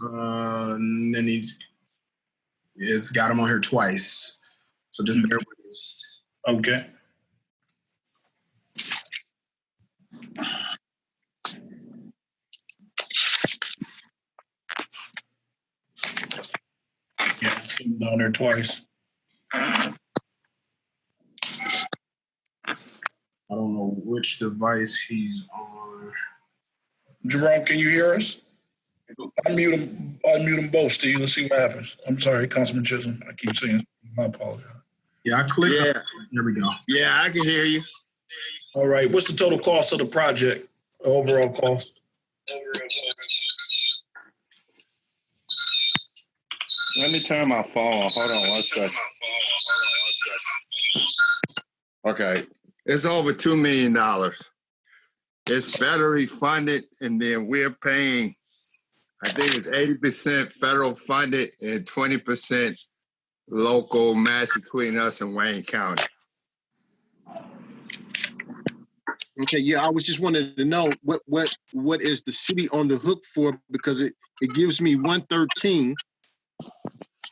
And then it's got him on here twice. So just bear with us. Okay. Yeah, I've seen him down there twice. I don't know which device he's on. Jerome, can you hear us? Unmute them both, Steve. Let's see what happens. I'm sorry, Councilman Chisholm. I keep saying, I apologize. Yeah, I clicked. Yeah. There we go. Yeah, I can hear you. All right. What's the total cost of the project? Overall cost? Let me turn my phone on. Hold on one second. Okay. It's over $2 million. It's federally funded, and then we're paying, I think it's 80% federal funded and 20% local match between us and Wayne County. Okay, yeah, I was just wanting to know what is the city on the hook for, because it gives me 113,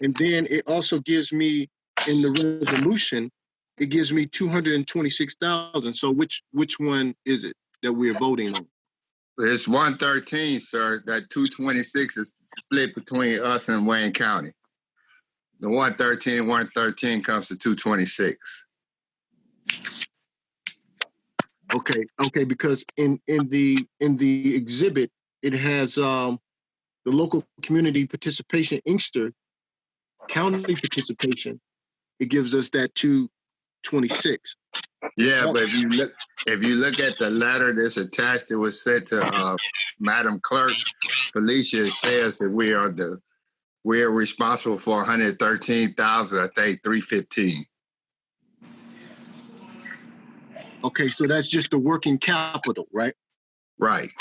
and then it also gives me in the resolution, it gives me 226,000. So which one is it that we're voting on? It's 113, sir. That 226 is split between us and Wayne County. The 113 and 113 comes to 226. Okay, because in the exhibit it has the local community participation, Inkster county participation. It gives us that 226. Yeah, but if you look at the letter that's attached, it was sent to Madam Clerk Felicia. It says that we are responsible for 113,000, I think 315. Okay, so that's just the working capital, right? Right.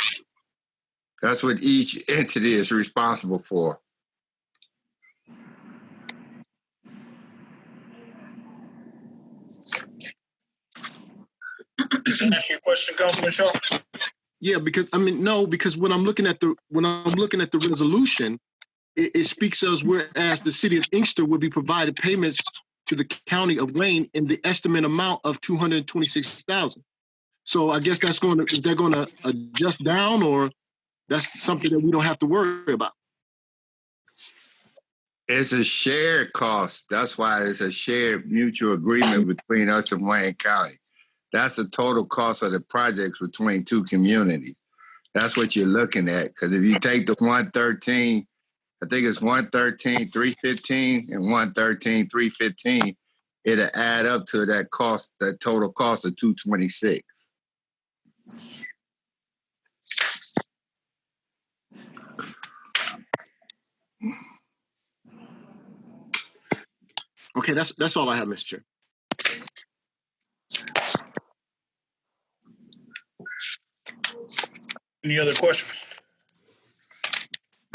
That's what each entity is responsible for. Does that answer your question, Councilman Shaw? Yeah, because when I'm looking at the resolution, it speaks as whereas the city of Inkster will be provided payments to the county of Wayne in the estimate amount of 226,000. So I guess is that going to adjust down, or that's something that we don't have to worry about? It's a shared cost. That's why it's a shared mutual agreement between us and Wayne County. That's the total cost of the projects between two communities. That's what you're looking at. Because if you take the 113, I think it's 113, 315 and 113, 315, it'll add up to that cost, that total cost of 226. Okay, that's all I have, Mr. Chair. Any other questions?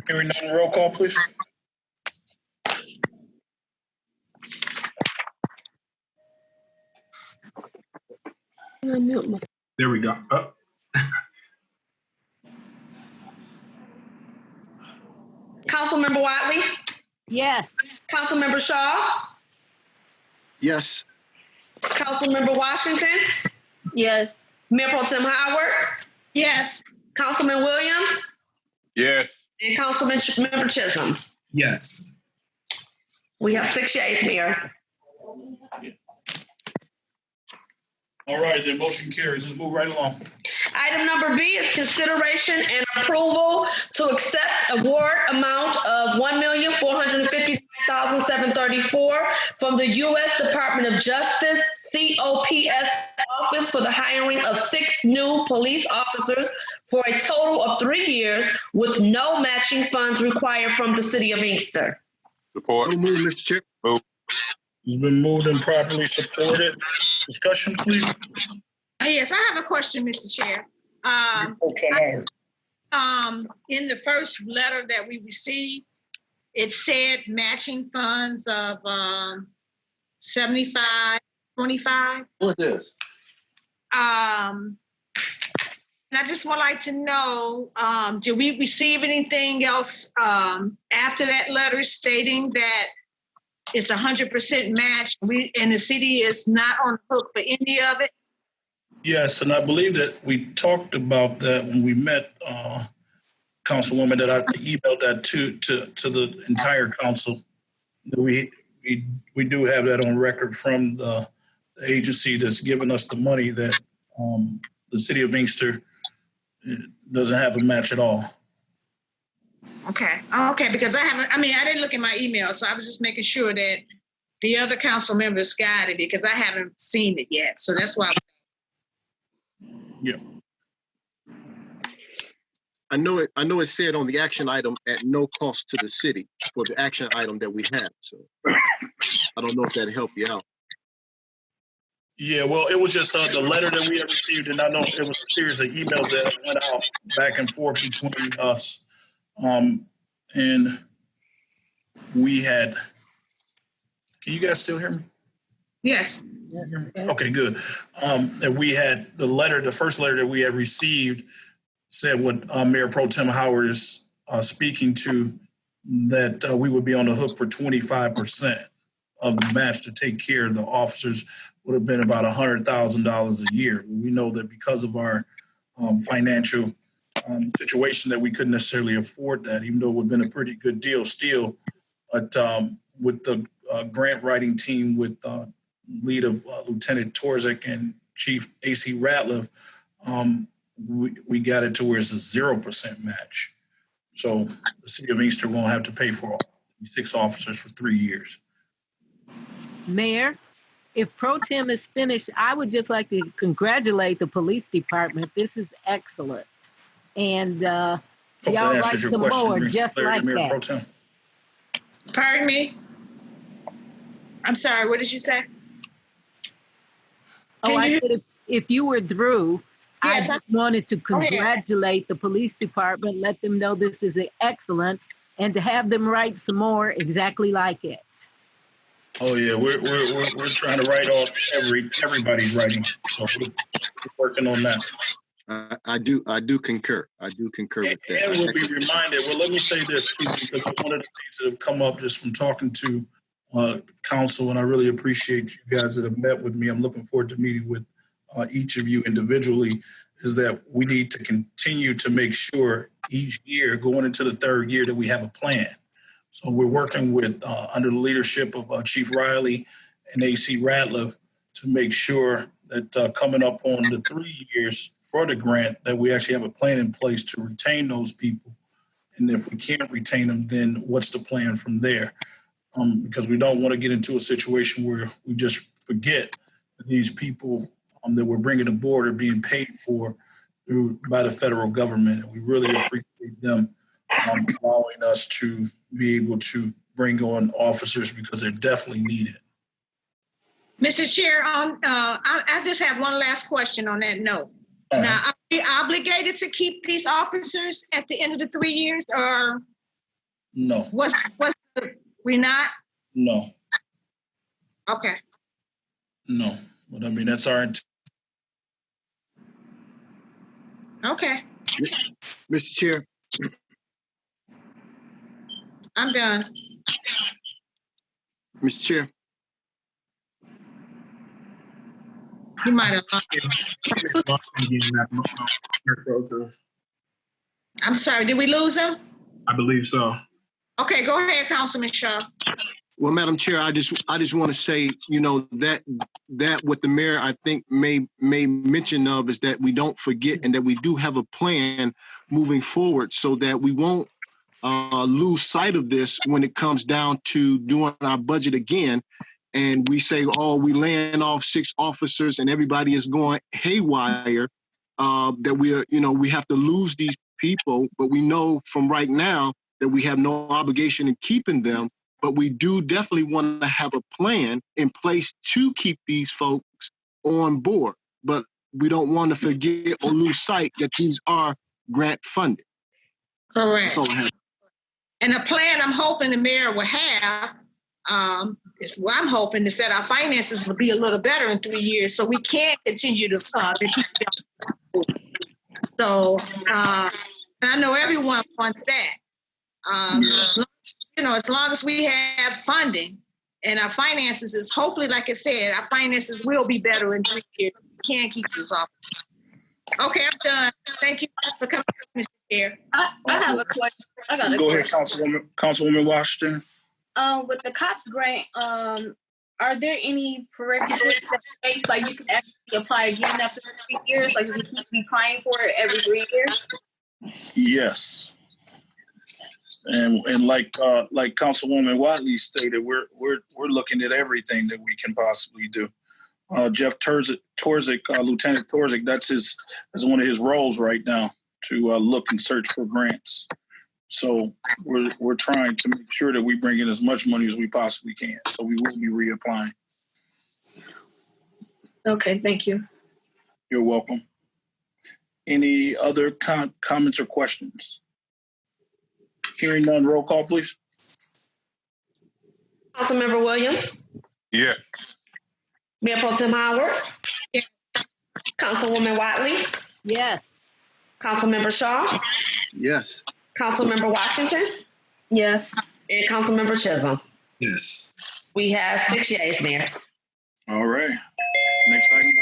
Hearing none, roll call, please. There we go. Oh. Councilmember Wiley? Yes. Councilmember Shaw? Yes. Councilmember Washington? Yes. Mayor Pro Tem Howard? Yes. Councilman Williams? Yes. And Councilmember Chisholm? Yes. We have 6 yeas, Mayor. All right, then motion carries. Let's move right along. Item number B is consideration and approval to accept award amount of $1,459,734 from the U.S. Department of Justice COPS office for the hiring of 6 new police officers for a total of 3 years with no matching funds required from the city of Inkster. Support. So move, Mr. Chair. Move. It's been moved and properly supported. Discussion, please. Yes, I have a question, Mr. Chair. In the first letter that we received, it said matching funds of 75, 25. What's this? And I just would like to know, did we receive anything else after that letter stating that it's 100% match and the city is not on the hook for any of it? Yes, and I believe that we talked about that when we met, Councilwoman, that I emailed that to the entire council. We do have that on record from the agency that's given us the money that the city of Inkster doesn't have a match at all. Okay, because I didn't look at my email, so I was just making sure that the other council members got it because I haven't seen it yet. So that's why. Yeah. I know it said on the action item at no cost to the city for the action item that we have. So I don't know if that'll help you out. Yeah, well, it was just the letter that we had received, and I know it was a series of emails that went out back and forth between us. And we had, can you guys still hear me? Yes. Okay, good. And we had the first letter that we had received said what Mayor Pro Tem Howard is speaking to, that we would be on the hook for 25% of the match to take care of the officers. Would have been about $100,000 a year. We know that because of our financial situation that we couldn't necessarily afford that, even though it would have been a pretty good deal still. But with the grant writing team with lead of Lieutenant Torzik and Chief AC Ratliff, we got it to where it's a 0% match. So the city of Inkster won't have to pay for 6 officers for 3 years. Mayor, if Pro Tem is finished, I would just like to congratulate the police department. This is excellent. And y'all write some more just like that. Pro Tem. Pardon me? I'm sorry, what did you say? I said if you were through, yes, I wanted to congratulate the police department, let them know this is excellent, and to have them write some more exactly like it. Oh yeah, we're trying to write off everybody's writing, so we're working on that. I do concur. I do concur with that. And we'll be reminded. Well, let me say this too, because one of the things that have come up just from talking to council, and I really appreciate you guys that have met with me. I'm looking forward to meeting with each of you individually. Is that we need to continue to make sure each year, going into the 3rd year, that we have a plan. So we're working with under the leadership of Chief Riley and AC Ratliff to make sure that coming up on the 3 years for the grant, that we actually have a plan in place to retain those people. And if we can't retain them, then what's the plan from there? Because we don't want to get into a situation where we just forget that these people that we're bringing aboard are being paid for by the federal government. And we really appreciate them allowing us to be able to bring on officers because they're definitely needed. Mr. Chair, I just have one last question on that note. Now, are we obligated to keep these officers at the end of the 3 years, or no? We not? No. Okay. No, but I mean that's our intent. Okay. Mr. Chair. I'm done. Mr. Chair. You might have. I'm sorry, did we lose him? I believe so. Okay, go ahead, Councilman Shaw. Well, Madam Chair, I just want to say, that what the mayor I think may mention of is that we don't forget and that we do have a plan moving forward so that we won't lose sight of this when it comes down to doing our budget again. And we say, oh, we laying off 6 officers and everybody is going haywire, that we have to lose these people, but we know from right now that we have no obligation in keeping them. but we do definitely want to have a plan in place to keep these folks on board. But we don't want to forget or lose sight that these are grant funded. Correct. That's all I have. And the plan I'm hoping the mayor will have is what I'm hoping is that our finances will be a little better in 3 years, so we can continue to keep them. So, and I know everyone wants that. As long as we have funding and our finances is hopefully, like I said, our finances will be better in 3 years. We can't keep this off. Okay, I'm done. Thank you for coming, Mr. Chair. I have a question. I got a Go ahead, question. Councilwoman Washington. With the COPS grant, are there any prerequisites that face like you can actually apply again after 3 years? Like you can keep applying for it every 3 years? Yes. And like Councilwoman Watley stated, we're looking at everything that we can possibly do. Jeff Torzik, Lieutenant Torzik, that's one of his roles right now to look and search for grants. So we're trying to make sure that we bring in as much money as we possibly can. So we will be reapplying. Okay, thank you. You're welcome. Any other comments or questions? Hearing none, roll call, please. Councilmember Williams? Yes. Mayor Pro Tem Howard? Yes. Councilwoman Watley? Yes. Councilmember Shaw? Yes. Councilmember Washington? Yes. And Councilmember Chisholm? Yes. We have 6 yeas, Mayor. All right. Next item.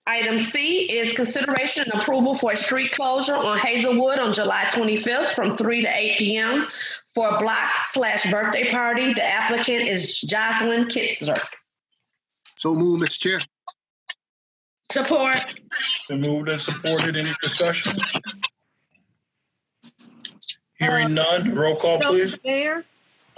Item C is consideration and approval for a street closure on Hazelwood on July 25th from 3 to 8 p.m. for a block/birthday party. The applicant is Jocelyn Kitzler. So move, Mr. Chair. Support. Been moved and supported. Any discussion? Hearing none, roll call, please. Mayor?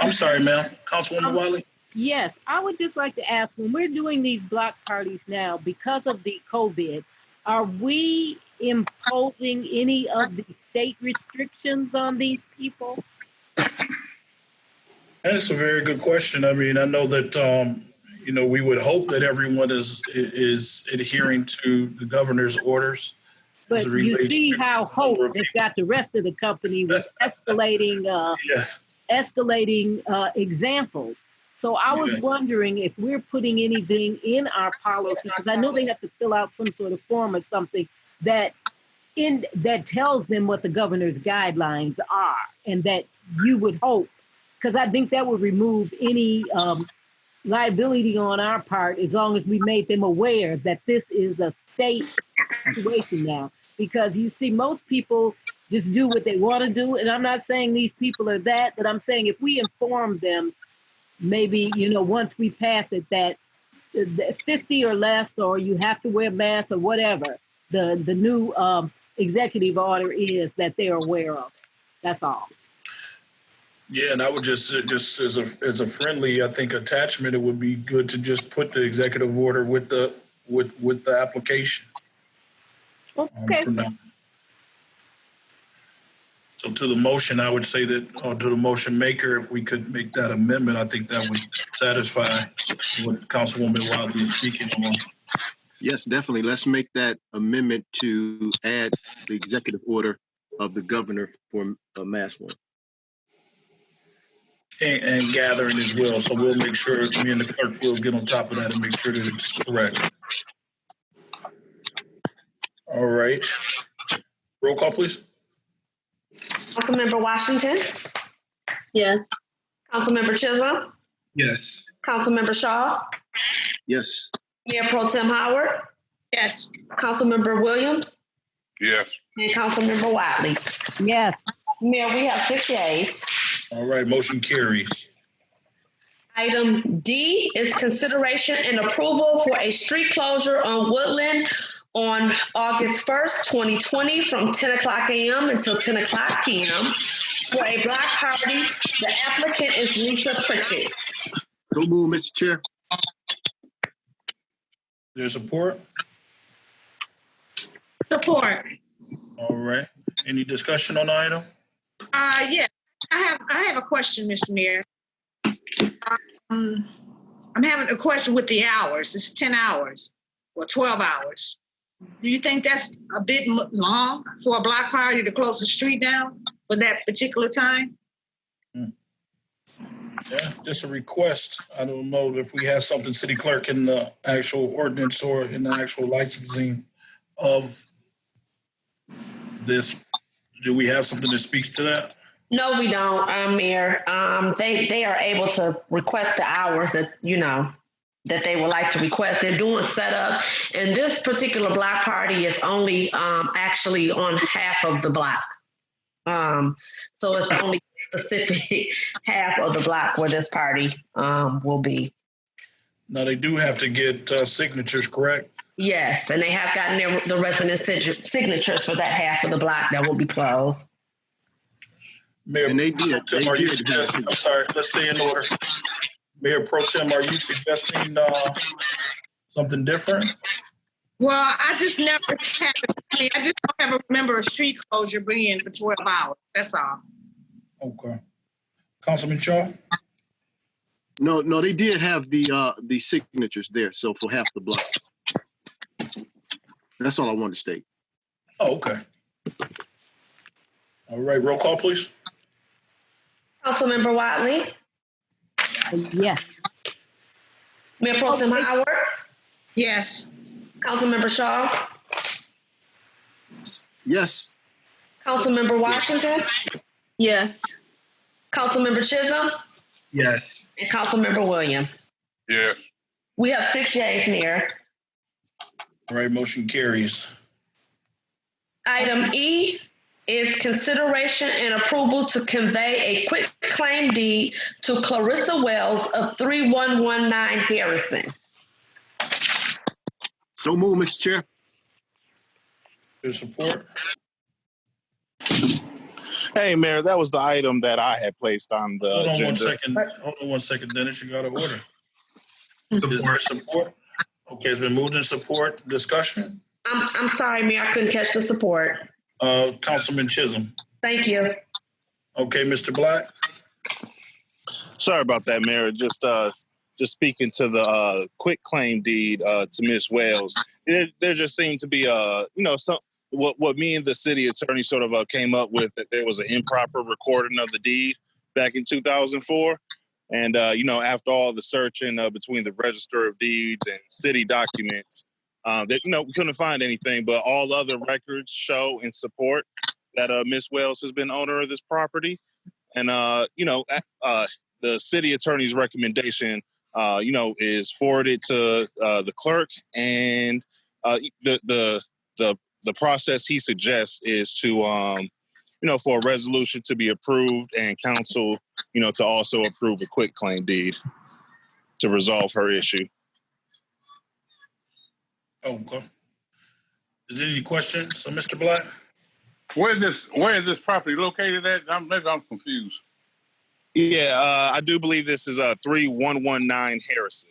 I'm sorry, ma'am. Councilwoman Watley? Yes, I would just like to ask, when we're doing these block parties now, because of the COVID, are we imposing any of the state restrictions on these people? That's a very good question. I mean, I know that, we would hope that everyone is adhering to the governor's orders. But you see how Hope has got the rest of the company with escalating examples. So I was wondering if we're putting anything in our policy, because I know they have to fill out some sort of form or something that tells them what the governor's guidelines are, and that you would hope, because I think that would remove any liability on our part as long as we made them aware that this is a state situation now. Because you see, most people just do what they want to do, and I'm not saying these people are that, but I'm saying if we inform them, maybe, once we pass it, that 50 or less, or you have to wear masks or whatever, the new executive order is, that they're aware of it. That's all. Yeah, and I would just as a friendly, I think, attachment, it would be good to just put the executive order with the application. Okay. For now. So to the motion, I would say that, or to the motion maker, if we could make that amendment, I think that would satisfy what Councilwoman Wiley is speaking on. Yes, definitely. Let's make that amendment to add the executive order of the governor for a mass one. And gathering as well. So we'll make sure, me and the clerk will get on top of that and make sure that it's correct. All right. Roll call, please. Councilmember Washington? Yes. Councilmember Chisholm? Yes. Councilmember Shaw? Yes. Mayor Pro Tem Howard? Yes. Councilmember Williams? Yes. And Councilmember Watley? Yes. Mayor, we have 6 yeas. All right, motion carries. Item D is consideration and approval for a street closure on Woodland on August 1st, 2020 from 10 o'clock a.m. until 10 o'clock p.m. for a block party. The applicant is Lisa Pritchett. So move, Mr. Chair. There's support? Support. All right. Any discussion on the item? Yeah. I have a question, Mr. Mayor. I'm having a question with the hours. It's 10 hours or 12 hours. Do you think that's a bit long for a block party to close the street down for that particular time? Yeah, just a request. I don't know if we have something, city clerk, in the actual ordinance or in the actual licensing of this. Do we have something that speaks to that? No, we don't, Mayor. They are able to request the hours that, that they would like to request. They're doing setup, and this particular block party is only actually on half of the block. So it's only specific half of the block where this party will be. Now, they do have to get signatures, correct? Yes, and they have gotten the resident signatures for that half of the block that will be closed. Mayor, and they did. Are you suggesting? I'm sorry. Let's stay in order. Mayor Pro Tem, are you suggesting something different? Well, I just never happened. I just don't ever remember a street closure being for 12 hours. That's all. Okay. Councilman Shaw? No, they did have the signatures there. So for half the block. That's all I wanted to state. Oh, okay. All right, roll call, please. Councilmember Watley? Yes. Mayor Pro Tem Howard? Yes. Councilmember Shaw? Yes. Councilmember Washington? Yes. Councilmember Chisholm? Yes. And Councilmember Williams? Yes. We have 6 yeas, Mayor. All right, motion carries. Item E is consideration and approval to convey a quit claim deed to Clarissa Wells of 3119 Harrison. So move, Mr. Chair. Your support? Hey, Mayor, that was the item that I had placed on the Hold on agenda. 1 second. Hold on 1 second, Dennis. You got to order. Support. Is there support? Okay, it's been moved in support. Discussion? I'm sorry, Mayor, I couldn't catch the support. Councilman Chisholm. Thank you. Okay, Mr. Black. Sorry about that, Mayor. Just speaking to the quit claim deed to Miss Wells. There just seemed to be some what me and the city attorney sort of came up with, that there was an improper recording of the deed back in 2004. And, after all the searching between the Register of Deeds and city documents, we couldn't find anything, but all other records show and support that Miss Wells has been owner of this property. And, the city attorney's recommendation, is forwarded to the clerk, and the process he suggests is to, for a resolution to be approved and council, to also approve a quit claim deed to resolve her issue. Okay. Is there any questions? So, Mr. Black? Where is this property located at? Maybe I'm confused. Yeah, I do believe this is 3119 Harrison.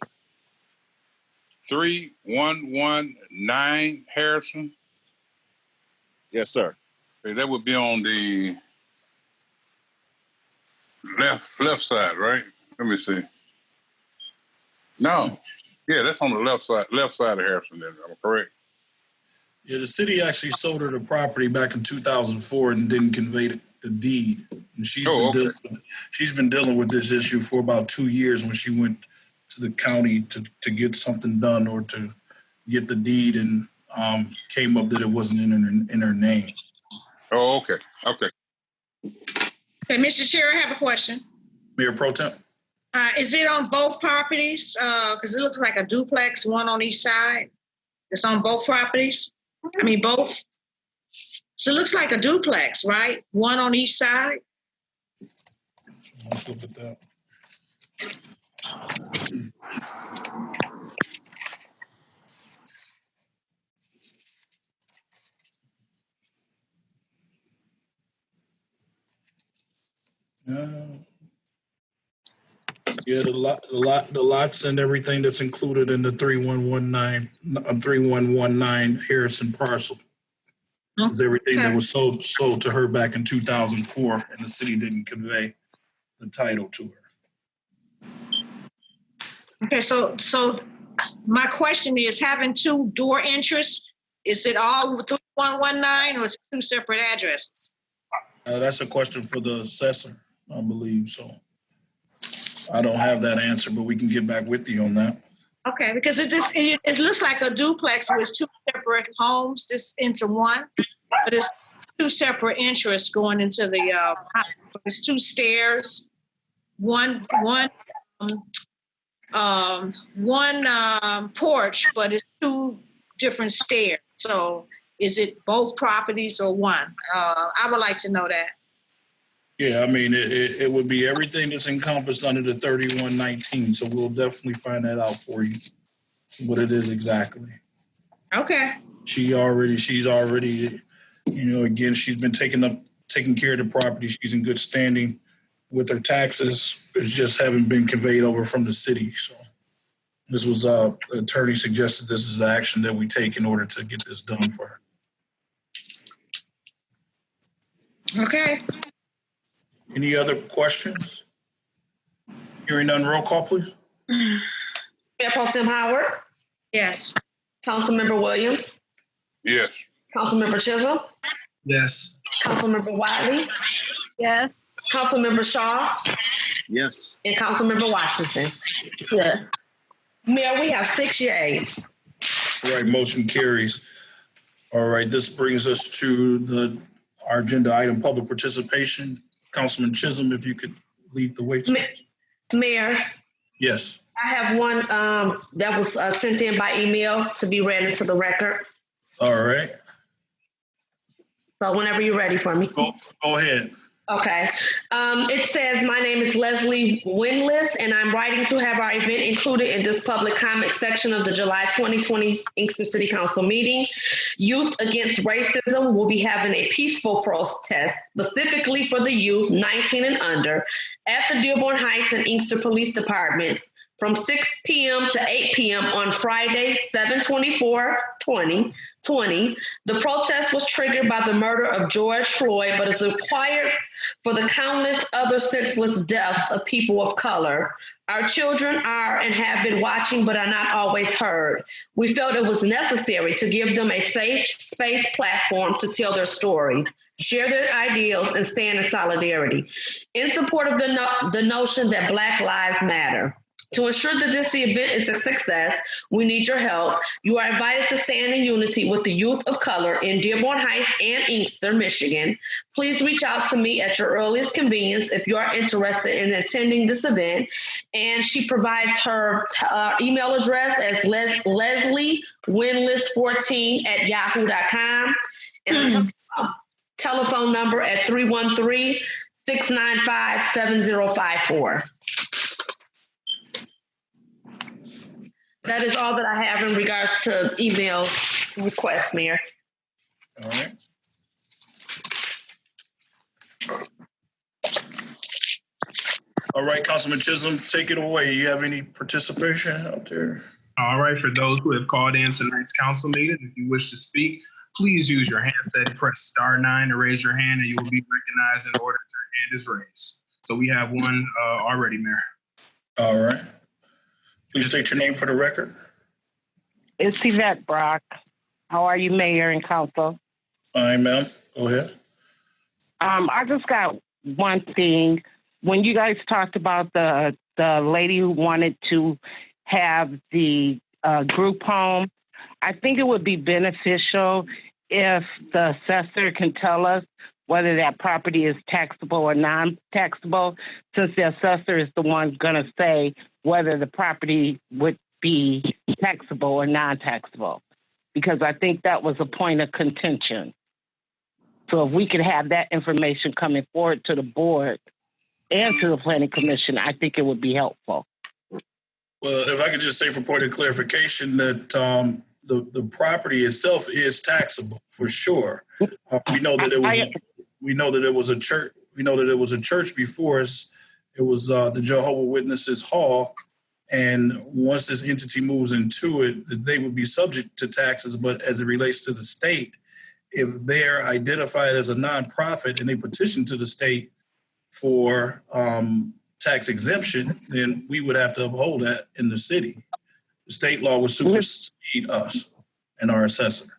3119 Harrison? Yes, sir. Okay, that would be on the left side, right? Let me see. No. Yeah, that's on the left side of Harrison, then. I'm correct. Yeah, the city actually sold her the property back in 2004 and didn't convey the deed. And she's been dealing with this issue for about 2 years when she went to the county to get something done or to get the deed, and came up that it wasn't in her name. Oh, okay. Okay. Okay, Mr. Chair, I have a question. Mayor Pro Tem. Is it on both properties? Because it looks like a duplex, one on each side. It's on both properties? I mean, both? So it looks like a duplex, right? One on each side? Let's look at that. Yeah, the lots and everything that's included in the 3119 Harrison parcel. It was everything that was sold to her back in 2004, and the city didn't convey the title to her. Okay, so my question is, having two door entries, is it all 3119 or is it two separate addresses? That's a question for the assessor, I believe. So I don't have that answer, but we can get back with you on that. Okay, because it looks like a duplex with two separate homes just into one, but it's two separate interests going into the house. It's two stairs, one porch, but it's two different stairs. So is it both properties or one? I would like to know that. Yeah, I mean, it would be everything that's encompassed under the 3119. So we'll definitely find that out for you, what it is exactly. Okay. She's already, again, she's been taking care of the property. She's in good standing with her taxes. It's just haven't been conveyed over from the city. So this was, the attorney suggested this is the action that we take in order to get this done for her. Okay. Any other questions? Hearing none, roll call, please. Mayor Pro Tem Howard? Yes. Councilmember Williams? Yes. Councilmember Chisholm? Yes. Councilmember Wiley? Yes. Councilmember Shaw? Yes. And Councilmember Washington? Yes. Mayor, we have 6 yeas. All right, motion carries. All right, this brings us to our agenda item, public participation. Councilman Chisholm, if you could lead the way. Mayor? Yes. I have one that was sent in by email to be read into the record. All right. So whenever you're ready for me. Go ahead. Okay. It says, my name is Leslie Winless, and I'm writing to have our event included in this public comment section of the July 2020 Inkster City Council meeting. Youth Against Racism will be having a peaceful protest specifically for the youth 19 and under at the Dearborn Heights and Inkster Police Departments from 6 p.m. to 8 p.m. on Friday, 7/24/2020. The protest was triggered by the murder of George Floyd, but is required for the countless other senseless deaths of people of color. Our children are and have been watching, but are not always heard. We felt it was necessary to give them a safe space platform to tell their stories, share their ideals, and stand in solidarity in support of the notion that Black Lives Matter. To ensure that this event is a success, we need your help. You are invited to stand in unity with the youth of color in Dearborn Heights and Inkster, Michigan. Please reach out to me at your earliest convenience if you are interested in attending this event. And she provides her email address as lesliewinless14@yahoo.com and a telephone number at 313-695-7054. That is all that I have in regards to email requests, Mayor. All right. All right, Councilman Chisholm, take it away. You have any participation out there? All right, for those who have called in tonight's council meeting, if you wish to speak, please use your handset and press *9 to raise your hand, and you will be recognized in order your hand is raised. So we have one already, Mayor. All right. Please state your name for the record. It's Yvette Brock. How are you, Mayor and Council? Hi, ma'am. Go ahead. I just got one thing. When you guys talked about the lady who wanted to have the group home, I think it would be beneficial if the assessor can tell us whether that property is taxable or non-taxable, since the assessor is the one going to say whether the property would be taxable or non-taxable, because I think that was a point of contention. So if we could have that information coming forward to the board and to the Planning Commission, I think it would be helpful. Well, if I could just say for point of clarification that the property itself is taxable for sure. We know that it was a church. We know that it was a church before us. It was the Jehovah's Witnesses Hall. And once this entity moves into it, they would be subject to taxes. But as it relates to the state, if they're identified as a nonprofit and they petition to the state for tax exemption, then we would have to uphold that in the city. The state law would supersede us and our assessor.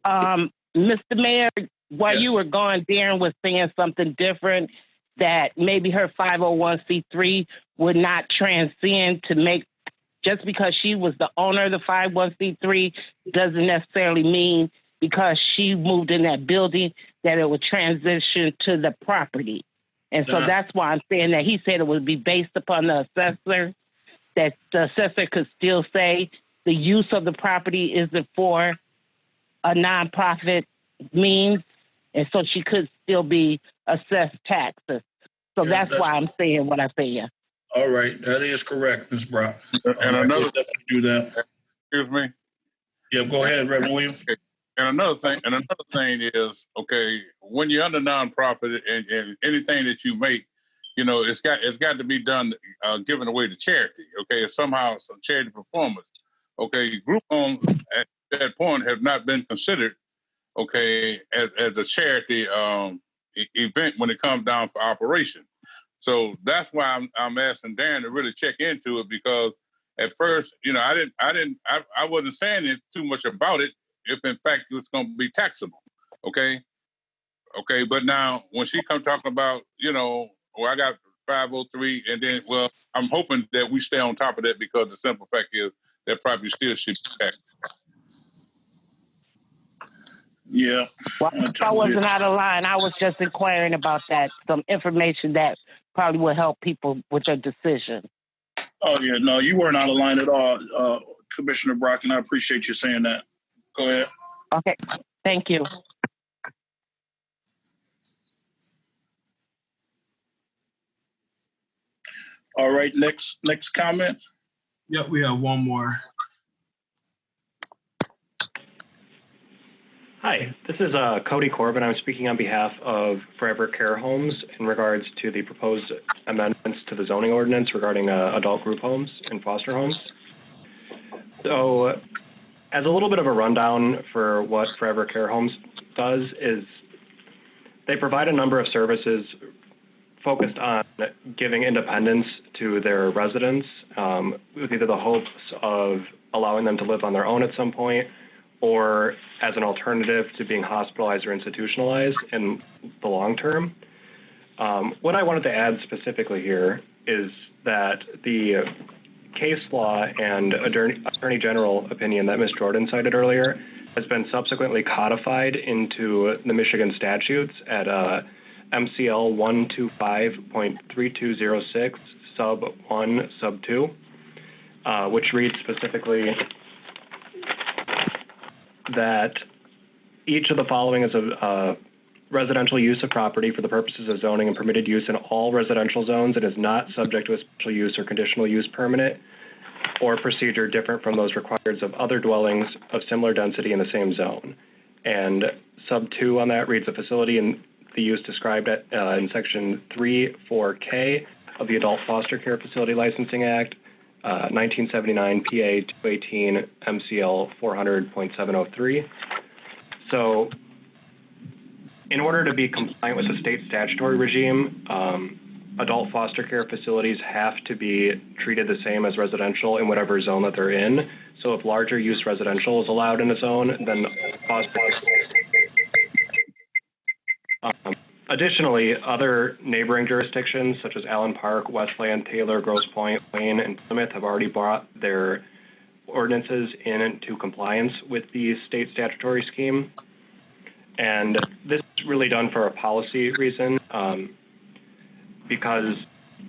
Mr. Mayor, while you were gone, Darren was saying something different, that maybe her 501c3 would not transcend to make, just because she was the owner of the 501c3 doesn't necessarily mean because she moved in that building that it would transition to the property. And so that's why I'm saying that he said it would be based upon the assessor, that the assessor could still say the use of the property isn't for a nonprofit means, and so she could still be assessed taxes. So that's why I'm saying what I'm saying. All right, that is correct, Ms. Brock. And another, we'll definitely do that. Excuse me. Yeah, go ahead, Reverend Williams. Okay. And another thing is, okay, when you're under nonprofit and anything that you make, you know, it's got to be done, given away to charity. Okay, somehow some charity performance. Okay, group homes at that point have not been considered, okay, as a charity event when it comes down for operation. So that's why I'm asking Darren to really check into it, because at first, you know, I wasn't saying it too much about it if in fact it was going to be taxable. Okay. But now when she come talking about, you know, I got 503, and then, well, I'm hoping that we stay on top of that, because the simple fact is that property still should be taxed. Yeah. Well, I wasn't out of line. I was just inquiring about that, some information that probably will help people with their decision. Oh, yeah, no, you weren't out of line at all, Commissioner Brock, and I appreciate you saying that. Go ahead. Okay, thank you. All right, next comment. Yep, we have one more. Hi, this is Cody Corbin. I'm speaking on behalf of Forever Care Homes in regards to the proposed amendments to the zoning ordinance regarding adult group homes and foster homes. So, as a little bit of a rundown for what Forever Care Homes does is they provide a number of services focused on giving independence to their residents, with either the hopes of allowing them to live on their own at some point, or as an alternative to being hospitalized or institutionalized in the long term. What I wanted to add specifically here is that the case law and Attorney General opinion that Ms. Jordan cited earlier has been subsequently codified into the Michigan statutes at MCL 125.3206 sub 1 sub 2, which reads specifically that each of the following is a residential use of property for the purposes of zoning and permitted use in all residential zones and is not subject to a special use or conditional use permit or procedure different from those required of other dwellings of similar density in the same zone. And sub 2 on that reads a facility in the use described in section 3(4)K of the Adult Foster Care Facility Licensing Act, 1979 PA 218 MCL 400.703. So in order to be compliant with the state statutory regime, adult foster care facilities have to be treated the same as residential in whatever zone that they're in. So if larger use residential is allowed in a zone, then foster care. Additionally, other neighboring jurisdictions such as Allen Park, Westland, Taylor, Grosse Pointe, Wayne, and Plymouth have already brought their ordinances into compliance with the state statutory scheme. And this is really done for a policy reason, because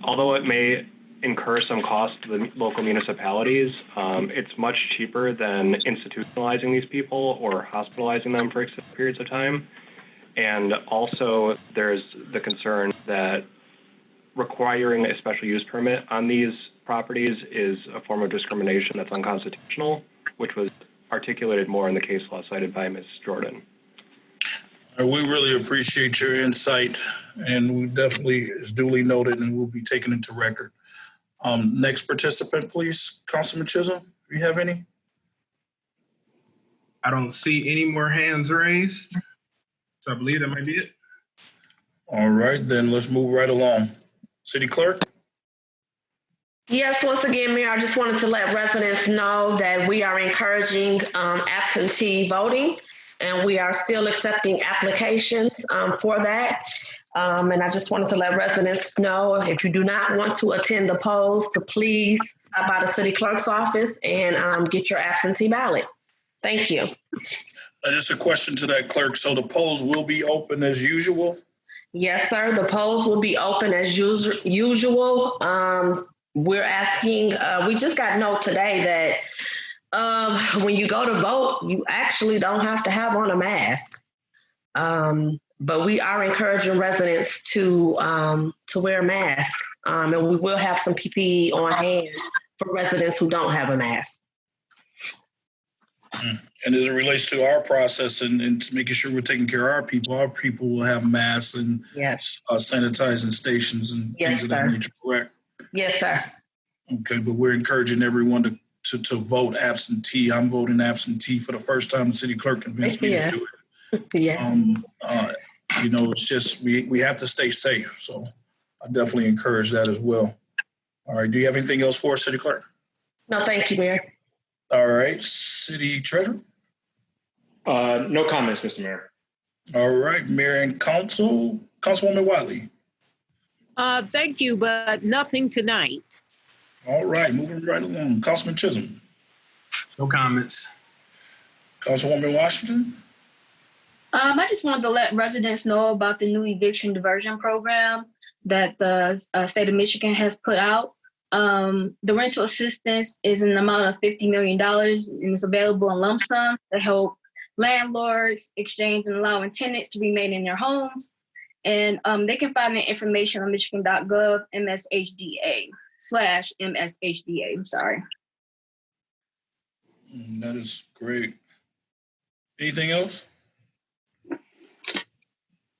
although it may incur some cost to the local municipalities, it's much cheaper than institutionalizing these people or hospitalizing them for extended periods of time. And also there's the concern that requiring a special use permit on these properties is a form of discrimination that's unconstitutional, which was articulated more in the case law cited by Ms. Jordan. We really appreciate your insight, and we definitely is duly noted and will be taken into record. Next participant, please. Councilman Chisholm, do you have any? I don't see any more hands raised. So I believe that might be it. All right, then let's move right along. City Clerk? Yes, once again, Mayor, I just wanted to let residents know that we are encouraging absentee voting, and we are still accepting applications for that. And I just wanted to let residents know, if you do not want to attend the polls, to please stop by the city clerk's office and get your absentee ballot. Thank you. Just a question to that clerk. So the polls will be open as usual? Yes, sir. The polls will be open as usual. We're asking, we just got note today that when you go to vote, you actually don't have to have on a mask. But we are encouraging residents to wear a mask. And we will have some PPE on hand for residents who don't have a mask. And as it relates to our process and making sure we're taking care of our people will have masks and sanitizing stations and things of that nature, correct? Yes, sir. Okay, but we're encouraging everyone to vote absentee. I'm voting absentee for the first time. The city clerk convinced me to do it. Yeah. It's just we have to stay safe. So I definitely encourage that as well. All right. Do you have anything else for us, City Clerk? No, thank you, Mayor. All right. City Treasurer? No comments, Mr. Mayor. All right. Mayor and Council. Councilwoman Wiley. Thank you, but nothing tonight. All right. Moving right along. Councilman Chisholm. No comments. Councilwoman Washington. I just wanted to let residents know about the new eviction diversion program that the state of Michigan has put out. The rental assistance is in the amount of $50 million and is available in lump sum to help landlords exchange and allowing tenants to remain in their homes. And they can find the information on michigan.gov MSHDA/MSHDA. I'm sorry. That is great. Anything else?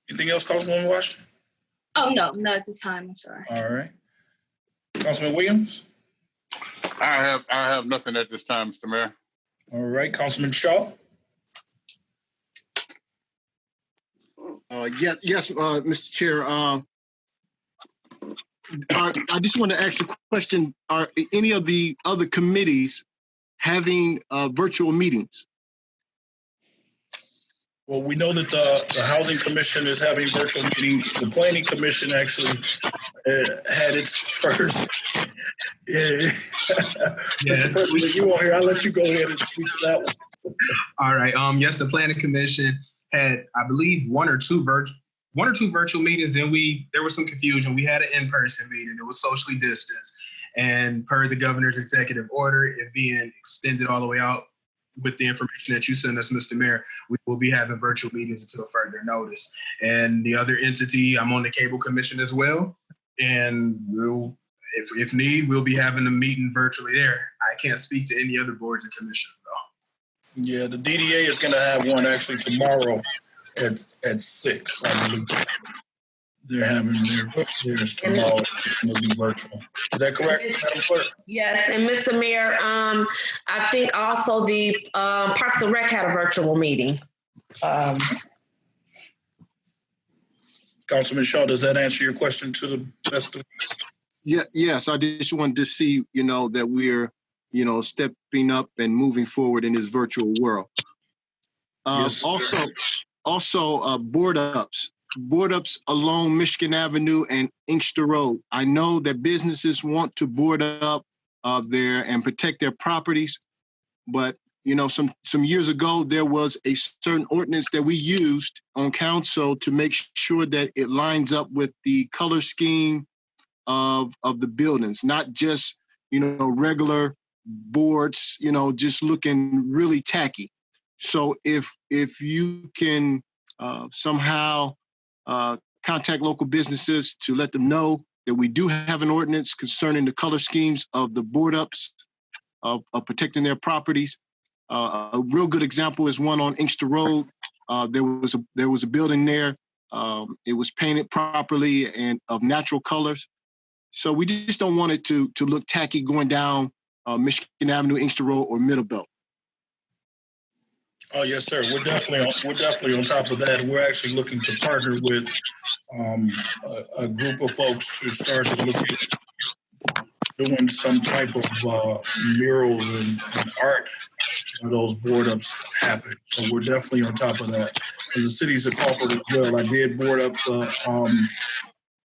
Anything else, Councilwoman Washington? Oh, no, not at this time. I'm sorry. All right. Councilman Williams? I have nothing at this time, Mr. Mayor. All right. Councilman Shaw? Yes, Mr. Chair. I just want to ask a question. Are any of the other committees having virtual meetings? Well, we know that the Housing Commission is having virtual meetings. The Planning Commission actually had its first. Mr. President, you want here? I'll let you go ahead and speak to that one. All right. Yes, the Planning Commission had, I believe, one or two virtual meetings. Then there was some confusion. We had an in-person meeting. It was socially distanced, and per the governor's executive order, it being extended all the way out with the information that you sent us, Mr. Mayor, we will be having virtual meetings until further notice. And the other entity, I'm on the Cable Commission as well, and we'll, if need, we'll be having a meeting virtually there. I can't speak to any other boards and commissions though. Yeah, the DDA is going to have one actually tomorrow at 6, I believe. They're having theirs tomorrow. It's going to be virtual. Is that correct, Madam Clerk? Yes, and Mr. Mayor, I think also the Parks and Rec had a virtual meeting. Councilman Shaw, does that answer your question to the best of? Yes, I just wanted to see, that we're, stepping up and moving forward in this virtual world. Yes, also, board ups along Michigan Avenue and Inkster Road. I know that businesses want to board up there and protect their properties, but some years ago there was a certain ordinance that we used on council to make sure that it lines up with the color scheme of the buildings, not just regular boards, just looking really tacky. So if you can somehow contact local businesses to let them know that we do have an ordinance concerning the color schemes of the board ups of protecting their properties. A real good example is one on Inkster Road. There was a building there. It was painted properly and of natural colors. So we just don't want it to look tacky going down Michigan Avenue, Inkster Road, or Middle Belt. Oh yes, sir. We're definitely on top of that. We're actually looking to partner with a group of folks to start to look at doing some type of murals and art where those board ups happen. So we're definitely on top of that. As the city's a culprit as well, I did board up the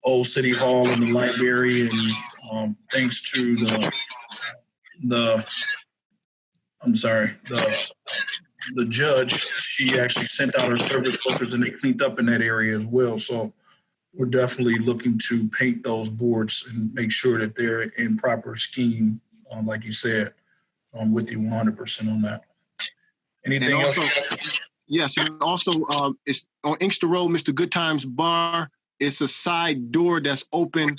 old city hall and the library, and thanks to the I'm sorry, the judge, she actually sent out her service workers and they cleaned up in that area as well. So we're definitely looking to paint those boards and make sure that they're in proper scheme. Like you said, I'm with you 100% on that. Anything and also, else? Yes, and also it's on Inkster Road, Mr. Goodtime's Bar. It's a side door that's open.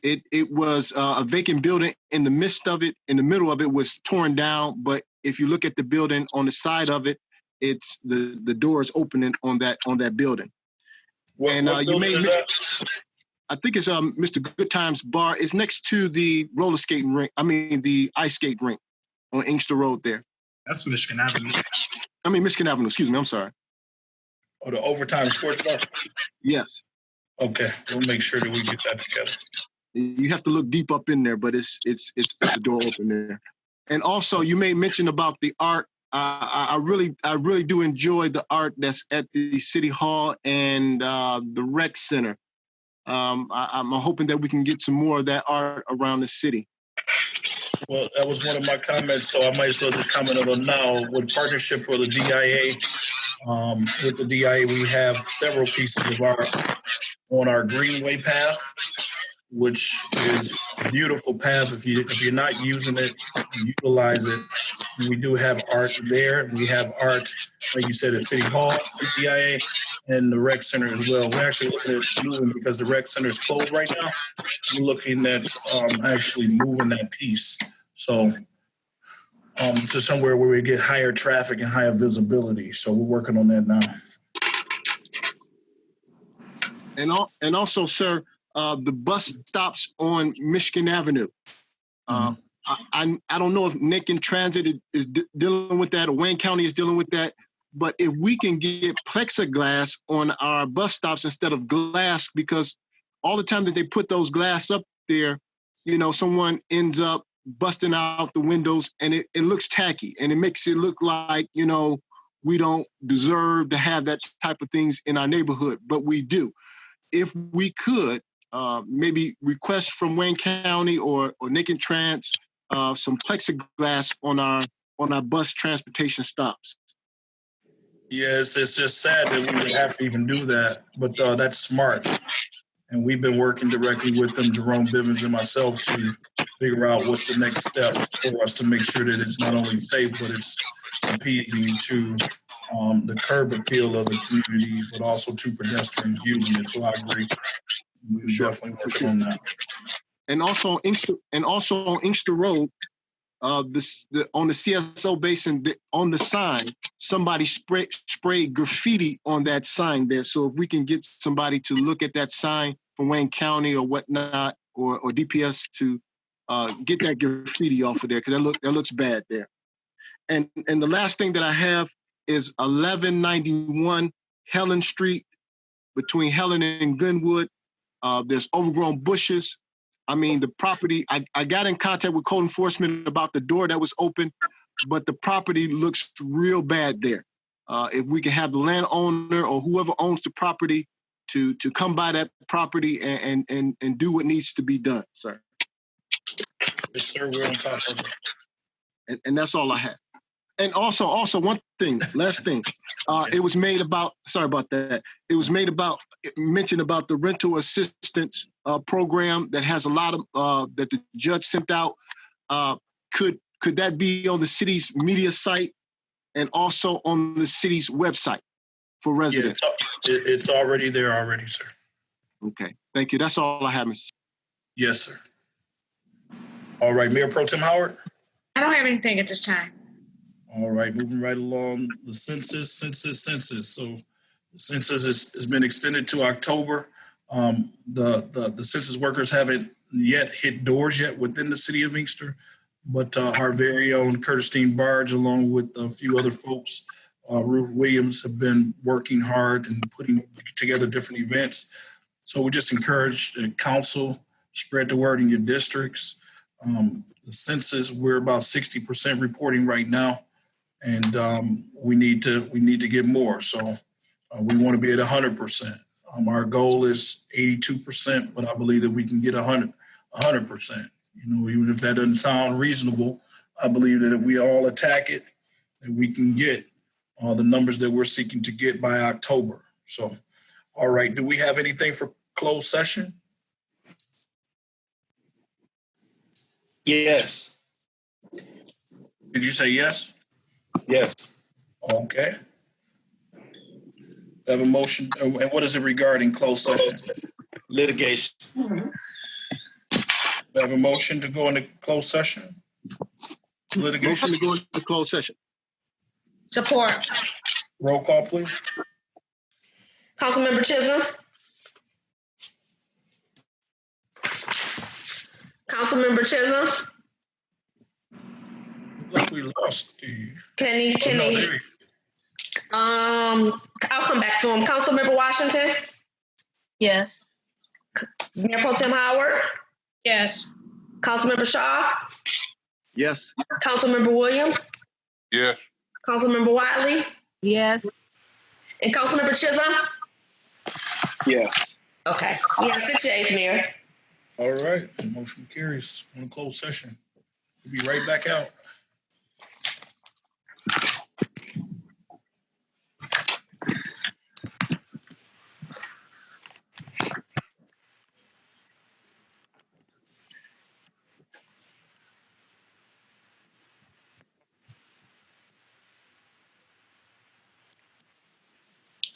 It was a vacant building. In the midst of it, in the middle of it, was torn down. But if you look at the building on the side of it, it's the door is opening on that building. What building is that? I think it's Mr. Goodtime's Bar. It's next to the roller skating rink. I mean the ice skate rink on Inkster Road there. That's Michigan Avenue. Michigan Avenue. Excuse me. I'm sorry. Oh, the Overtime Sports Bar? Yes. Okay, we'll make sure that we get that together. You have to look deep up in there, but it's a door open there. And also, you made mention about the art. I really do enjoy the art that's at the City Hall and the Rec Center. I'm hoping that we can get some more of that art around the city. Well, that was one of my comments, so I might as well just comment on it now. With partnership with the DIA, we have several pieces of art on our Greenway path, which is a beautiful path. If you're not using it, utilize it. We do have art there. We have art, like you said, at City Hall, DIA, and the Rec Center as well. We're actually looking at moving because the Rec Center is closed right now. We're looking at actually moving that piece. So to somewhere where we get higher traffic and higher visibility. So we're working on that now. And also, sir, the bus stops on Michigan Avenue. I don't know if Macon Transit is dealing with that or Wayne County is dealing with that, but if we can get plexiglass on our bus stops instead of glass, because all the time that they put those glass up there, someone ends up busting out the windows and it looks tacky and it makes it look like, we don't deserve to have that type of things in our neighborhood, but we do. If we could maybe request from Wayne County or Macon Trans some plexiglass on our bus transportation stops. Yes, it's just sad that we would have to even do that, but that's smart. And we've been working directly with them, Jerome Bivens and myself, to figure out what's the next step for us to make sure that it's not only safe, but it's appeasing to the curb appeal of the community, but also to pedestrians using it. So I agree. We're definitely working on that. And also on Inkster Road, on the CSO basin, on the sign, somebody sprayed graffiti on that sign there. So if we can get somebody to look at that sign from Wayne County or whatnot, or DPS to get that graffiti off of there, because that looks bad there. And the last thing that I have is 1191 Helen Street, between Helen and Glenwood. There's overgrown bushes. The property, I got in contact with code enforcement about the door that was open, but the property looks real bad there. If we can have the landowner or whoever owns the property to come by that property and do what needs to be done, sir. Yes, sir, we're on top of it. And that's all I have. And also one thing, last thing. It was made about, sorry about that. It was made about, mentioned about the rental assistance program that has a lot of, that the judge sent out. Could that be on the city's media site and also on the city's website for residents? Yeah, it's already there already, sir. Okay, thank you. That's all I have, Mr. Yes, sir. All right, Mayor Pro Tem Howard? I don't have anything at this time. All right, moving right along. The census. So the census has been extended to October. The census workers haven't yet hit doors yet within the city of Inkster, but our very own Curtis Dean Barge, along with a few other folks, Ruth Williams, have been working hard and putting together different events. So we just encourage the council, spread the word in your districts. The census, we're about 60% reporting right now, and we need to get more. So we want to be at 100%. Our goal is 82%, but I believe that we can get 100%. Even if that doesn't sound reasonable, I believe that if we all attack it, that we can get the numbers that we're seeking to get by October. So, all right, do we have anything for closed session? Yes. Did you say yes? Yes. Okay. I have a motion, and what is it regarding closed session? Litigation. I have a motion to go into closed session? Litigation? Motion to go into closed session. Support. Roll call, please. Councilmember Chisholm? Councilmember Chisholm? Like we lost Steve. Can he? I'll come back to him. Councilmember Washington? Yes. Mayor Pro Tem Howard? Yes. Councilmember Shaw? Yes. Councilmember Williams? Yes. Councilmember Wiley? Yes. And Councilmember Chisholm? Yes. Okay. We have 6 days, Mayor. All right, the motion carries on closed session. We'll be right back out.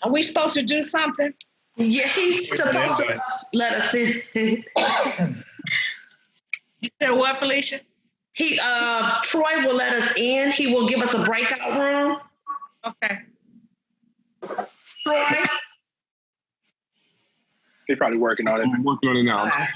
Are we supposed to do something? Yeah, he's supposed to let us in. You said what, Felicia? Troy will let us in. He will give us a breakout room. Okay. Troy? They're probably working on it. I'm working on it now. Okay.